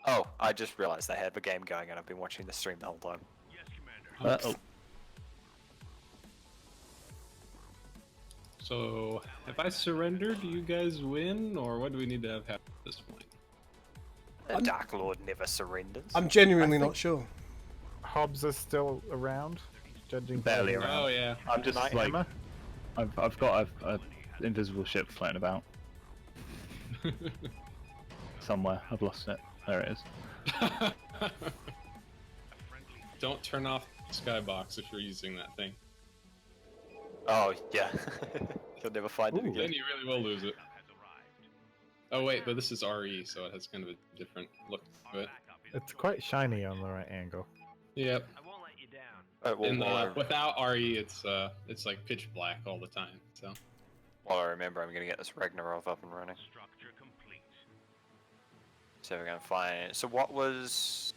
Oh, I just realized I have a game going and I've been watching the stream the whole time. Uh-oh. So, if I surrender, do you guys win, or what do we need to have happen at this point? The Dark Lord never surrenders. I'm genuinely not sure. Hobbs is still around, judging Barely by- around. Oh yeah. I'm just Night like, Hammer? I've got a invisible ship floating about somewhere. I've lost it. There it is. Don't turn off the skybox if you're using that thing. Oh, yeah. You'll never find it Then again. you really will lose it. Oh wait, but this is RE, so it has kind of a different look to it. It's quite shiny on the right angle. Yep. I won't let you down. Without RE, it's like pitch black all the time. So. Well, I remember I'm gonna get this Ragnarok up and running. Structure complete. So we're gonna find. So what was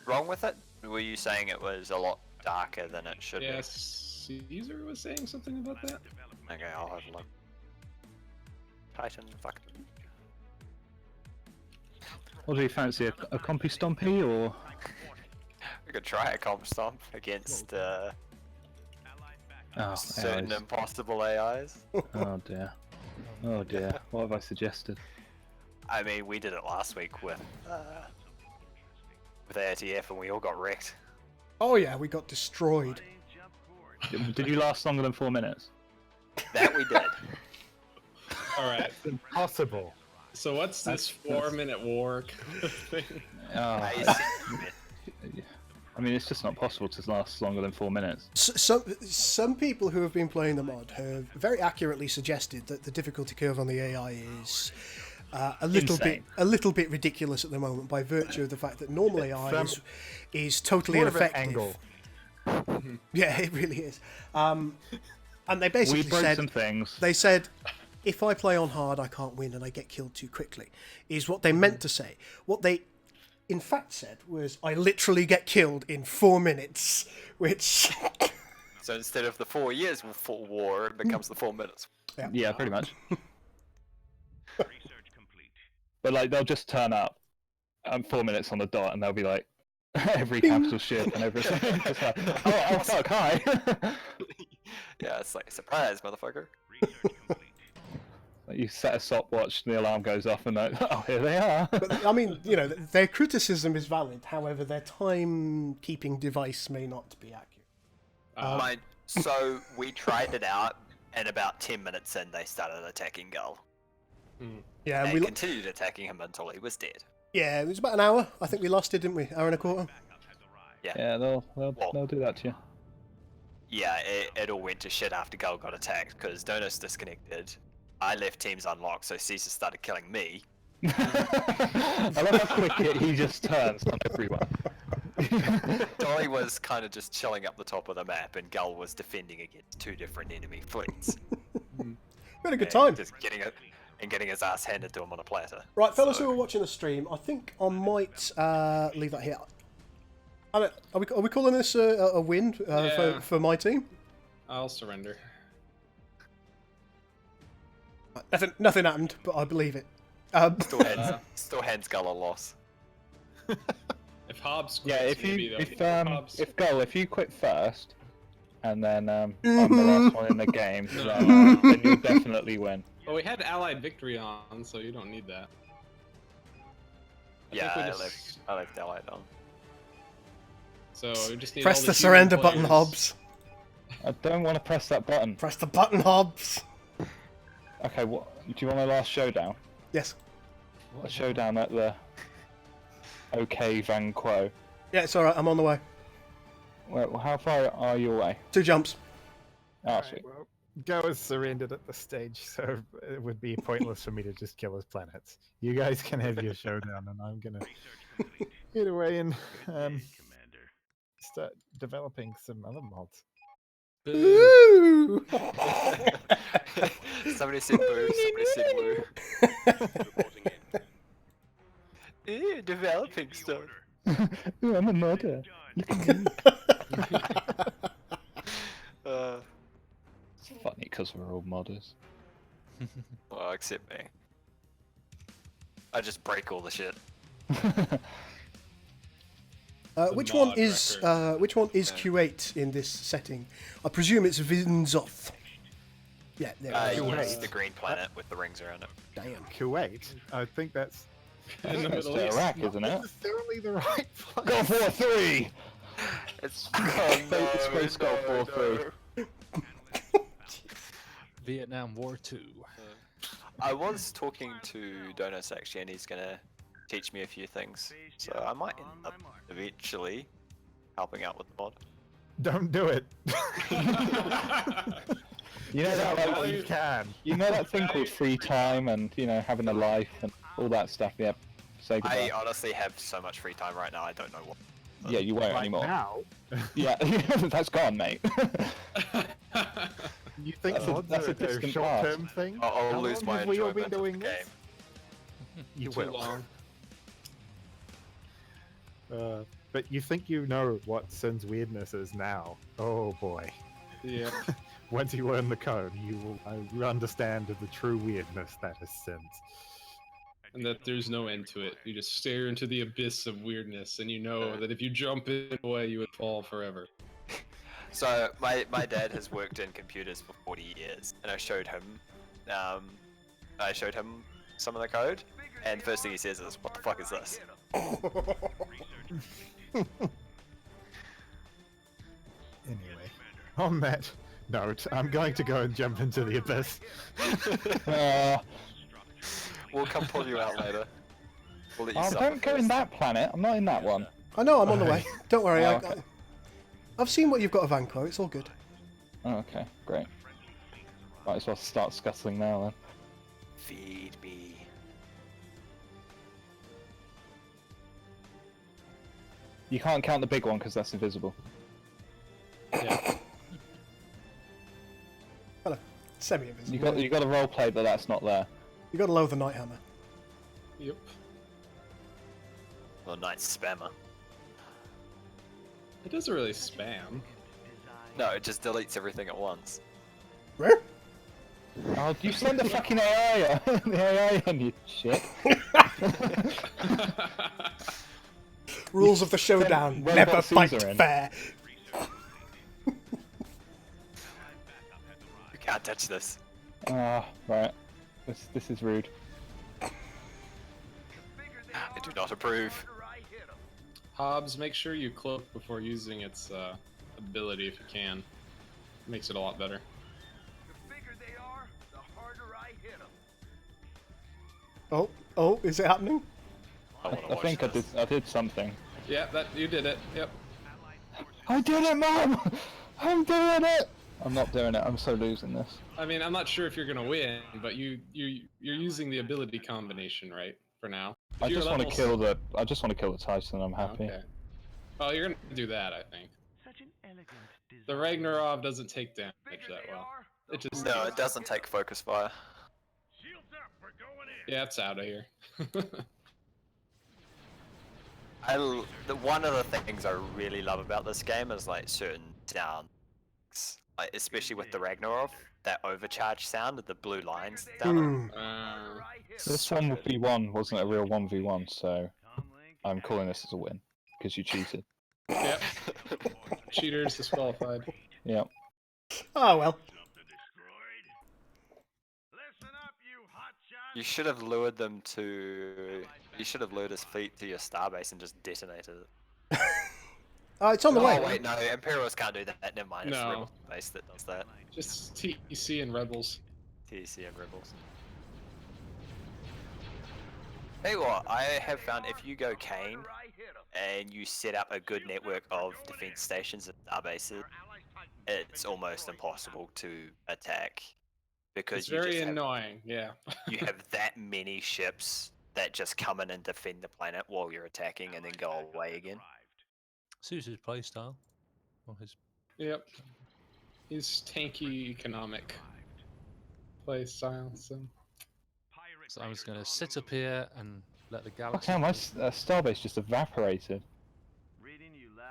wrong with it? Were you saying it was a lot darker than it should Yes, Caesar was saying something about that. be? Okay, I'll have a look. Titan, fuck. What do you fancy? A compy stompy or? We could try a comp stomp against Oh, certain AIs. impossible AIs. Oh dear. Oh dear. What have I suggested? I mean, we did it last week with ATF and we all got wrecked. Oh yeah, we got destroyed. Did you last longer than 4 minutes? That we did. All right. Impossible. So what's this 4-minute war kind of thing? Oh, I mean, it's just not possible to last longer than 4 minutes. Some people who have been playing the mod have very accurately suggested that the difficulty curve on the AI is a little bit ridiculous at the moment by virtue of the fact that normal AI is totally More of an ineffective. angle. Yeah, it really is. And they basically We broke said some things. they said if I play on hard, I can't win and I get killed too quickly. Is what they meant to say. What they in fact said was I literally get killed in 4 minutes, which. So instead of the 4 years for war, it becomes the 4 minutes. Yeah, pretty much. But like, they'll just turn up 4 minutes on the dot, and they'll be like, every capital ship and everything. Just like, oh fuck, hi. Yeah, it's like, surprise, motherfucker. Like, you set a stopwatch, the alarm goes off, and like, oh, here they are. But, I mean, you know, their criticism is valid. However, their timekeeping device may not be accurate. So we tried it out, and about 10 minutes in, they started attacking Gull. Yeah, And we continued attacking him until he was dead. Yeah, it was about an hour. I think we lost it, didn't we? Hour and a quarter. Yeah, they'll do that to you. Yeah, it all went to shit after Gull got attacked, because Donos disconnected. I left teams unlocked, so Caesar started killing me. I love how quick he just turns on everyone. Dolly was kind of just chilling up the top of the map, and Gull was defending against 2 different enemy fleets. We had a good time. Just getting his ass handed to him on a platter. Right, fellas who are watching the stream, I think I might leave that here. Are we calling this a win for my team? I'll surrender. Nothing happened, but I believe it. Still hands Gull a loss. If Hobbs Yeah, quits, maybe Hobbs... if Gull, if you quit first, and then I'm the last one in the game, then you'll definitely win. Well, we had Allied victory on, so you don't need that. Yeah, we I just- left Allied on. So we just need Press all the human surrender button, players. Hobbs. I don't want to press that button. Press the button, Hobbs. Okay, what? Do you want a last showdown? Yes. A showdown at the OK Van Quo. Yeah, it's alright, I'm on the way. Well, how far are you away? 2 jumps. Oh, sweet. Well, Go has surrendered at this stage, so it would be pointless for me to just kill his planets. You guys can have your showdown, and I'm gonna get away and start developing some other mods. Woo! Somebody said boo, somebody said woo. Ew, developing stuff. Ooh, I'm a modder. Look at me. It's funny because we're all modders. Well, except me. I just break all the shit. Which one is Q8 in this setting? I presume it's Vinzoth. Yeah, there it is. It's the green planet with the rings around it. Damn. Kuwait? I think that's In the That's Middle East. Iraq, isn't it? necessarily the right place. Go 4-3! It's Space Go 4-3. Vietnam War 2. I was talking to Donos actually, and he's gonna teach me a few things, so I might end up eventually helping out with the mod. Don't do it. You know that Well, you like, can. you know that thing called free time and having a life and all that stuff. Yeah, say I goodbye. honestly have so much free time right now, I don't know what. Yeah, you won't Right anymore. now, Yeah, that's gone, mate. you think That's a mods are a distant short-term thing? I'll How lose long my have we all enjoyment been of doing the this? game. You Too will. long. But you think you know what Sin's weirdness is now? Oh boy! Yeah. Once you learn the code, you will understand the true weirdness that is Sin's. And that there's no end to it. You just stare into the abyss of weirdness, and you know that if you jump in away, you would fall forever. So my dad has worked in computers for 40 years, and I showed him some of the code, and the first thing he says is, "What the fuck is this?" Anyway, on that note, I'm going to go and jump into the abyss. We'll come pull you out later. We'll let you Oh, suffer don't go in first. that planet. I'm not in that one. I know, I'm on the way. Don't worry, Oh, okay. I've seen what you've got of Vanquo, it's all good. Oh, okay, great. Might as well start scuttling now then. Feed me. You can't count the big one because that's invisible. Yeah. Hello. Semi-invisible. You got to roleplay that that's not there. You got to lower the Night Hammer. Yep. Well, nice spammer. It doesn't really spam. No, it just deletes everything at once. Where? Oh, you send the fucking AI, the AI on you shit. Rules of the showdown. Robot Never fight Caesar in. fair. You can't touch this. Ah, right. This is rude. I do not approve. Hobbs, make sure you cloak before using its ability if you can. Makes it a lot better. Oh, is it happening? I I think I did something. Yeah, you did it. Yep. I did it, Mom! I'm doing it! I'm not doing it. I'm so losing this. I mean, I'm not sure if you're gonna win, but you're using the ability combination, right? For now. If I your just want to levels- kill the. I just want to kill the Tyson. I'm happy. Okay. Oh, you're gonna do that, I think. The Ragnarov doesn't take damage that well. It just No, it doesn't take focus fire. Yeah, it's out of here. One of the things I really love about this game is like certain sounds, like especially with the Ragnarok, that overcharge sound of the blue lines down it. This So one good. v one wasn't a real 1v1, so I'm calling this as a win because you cheated. Yep. Cheaters disqualified. Yep. Oh well. You should have lured them to. You should have lured his fleet to your starbase and just detonated it. Oh, it's on the way. Oh wait, no, Imperials can't do that. Never mind. It's No. Rebel base that does that. Just TEC and Rebels. TC and Rebels. Hey, what I have found, if you go Kane and you set up a good network of defense stations and starbases, it's almost impossible to attack because It's you very just have, annoying. Yeah. you have that many ships that just come in and defend the planet while you're attacking and then go away again. Suits his playstyle. Or his... Yep. He's tanky economic play style. So. So I'm just going to sit up here and let the Fuck galaxy. hell, my starbase just evaporated.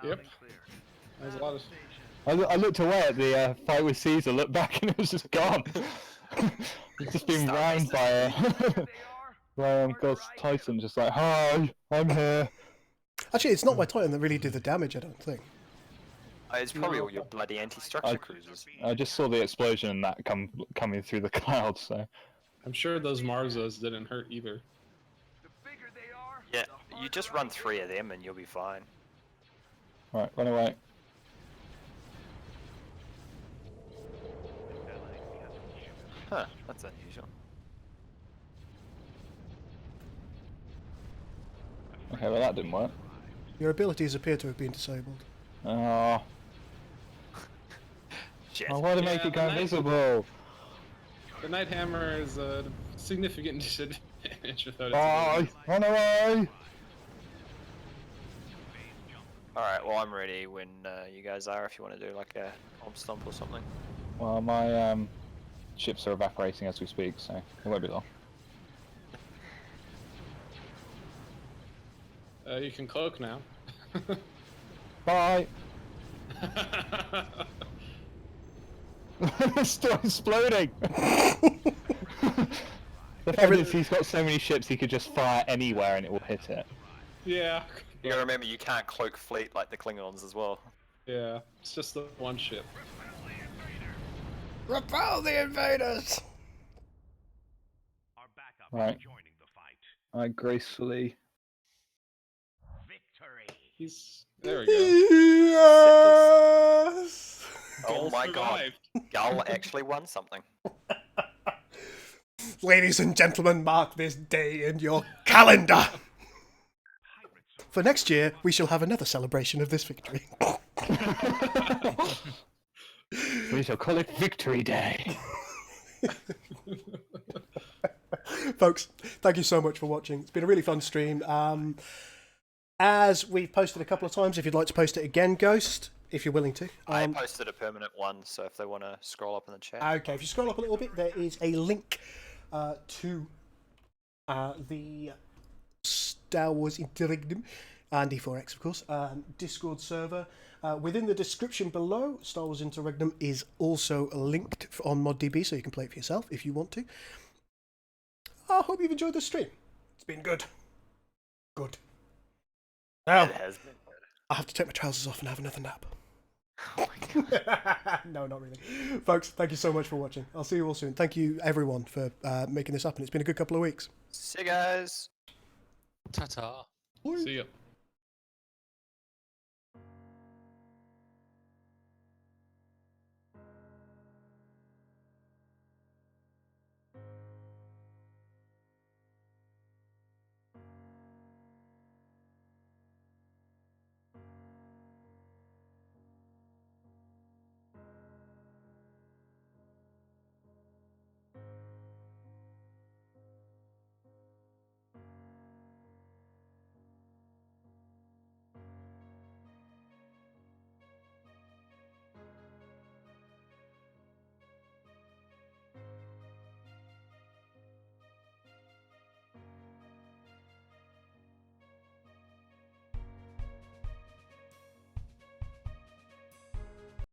Yep. There's a lot of. I looked away at the fight with Caesar, looked back, and it was just gone. It's just been round by God's Titan, just like, hi, I'm here. Actually, it's not my Titan that really did the damage, I don't think. It's probably all your bloody anti-structure cruisers. I just saw the explosion and that coming through the clouds, so. I'm sure those Marzas didn't hurt either. Yeah, you just run 3 of them and you'll be fine. Right, run away. Huh, that's unusual. Okay, well that didn't work. Your abilities appear to have been disabled. Oh. Shit. I want to make it go invisible. The Night Hammer is a significant disadvantage without its Bye! abilities. Run away! Alright, well I'm ready when you guys are, if you want to do like a bomb stomp or something. Well, my ships are evaporating as we speak, so it won't be long. You can cloak now. Bye! It's still exploding! The fact is he's got so many ships he could just fire anywhere and it will hit it. Yeah. You gotta remember you can't cloak fleet like the Klingons as well. Yeah, it's just the one ship. Repel the invaders! Right. I gracefully... He's... There we go. Yes! Oh my survived. god. Gull actually won something. Ladies and gentlemen, mark this day in your calendar! For next year, we shall have another celebration of this victory. We shall call it Victory Day. Folks, thank you so much for watching. It's been a really fun stream. As we've posted a couple of times, if you'd like to post it again, Ghost, if you're willing to. I posted a permanent one, so if they want to scroll up in the chat. Okay, if you scroll up a little bit, there is a link to the Star Wars Interregnum and D4X, of course, Discord server. Within the description below, Star Wars Interregnum is also linked on ModDB, so you can play it for yourself if you want to. I hope you've enjoyed the stream. It's been good. Good. Now, It has been. I have to take my trousers off and have another nap. Oh my god. No, not really. Folks, thank you so much for watching. I'll see you all soon. Thank you, everyone, for making this happen. It's been a good couple of weeks. See you guys. Ta-ta. See ya.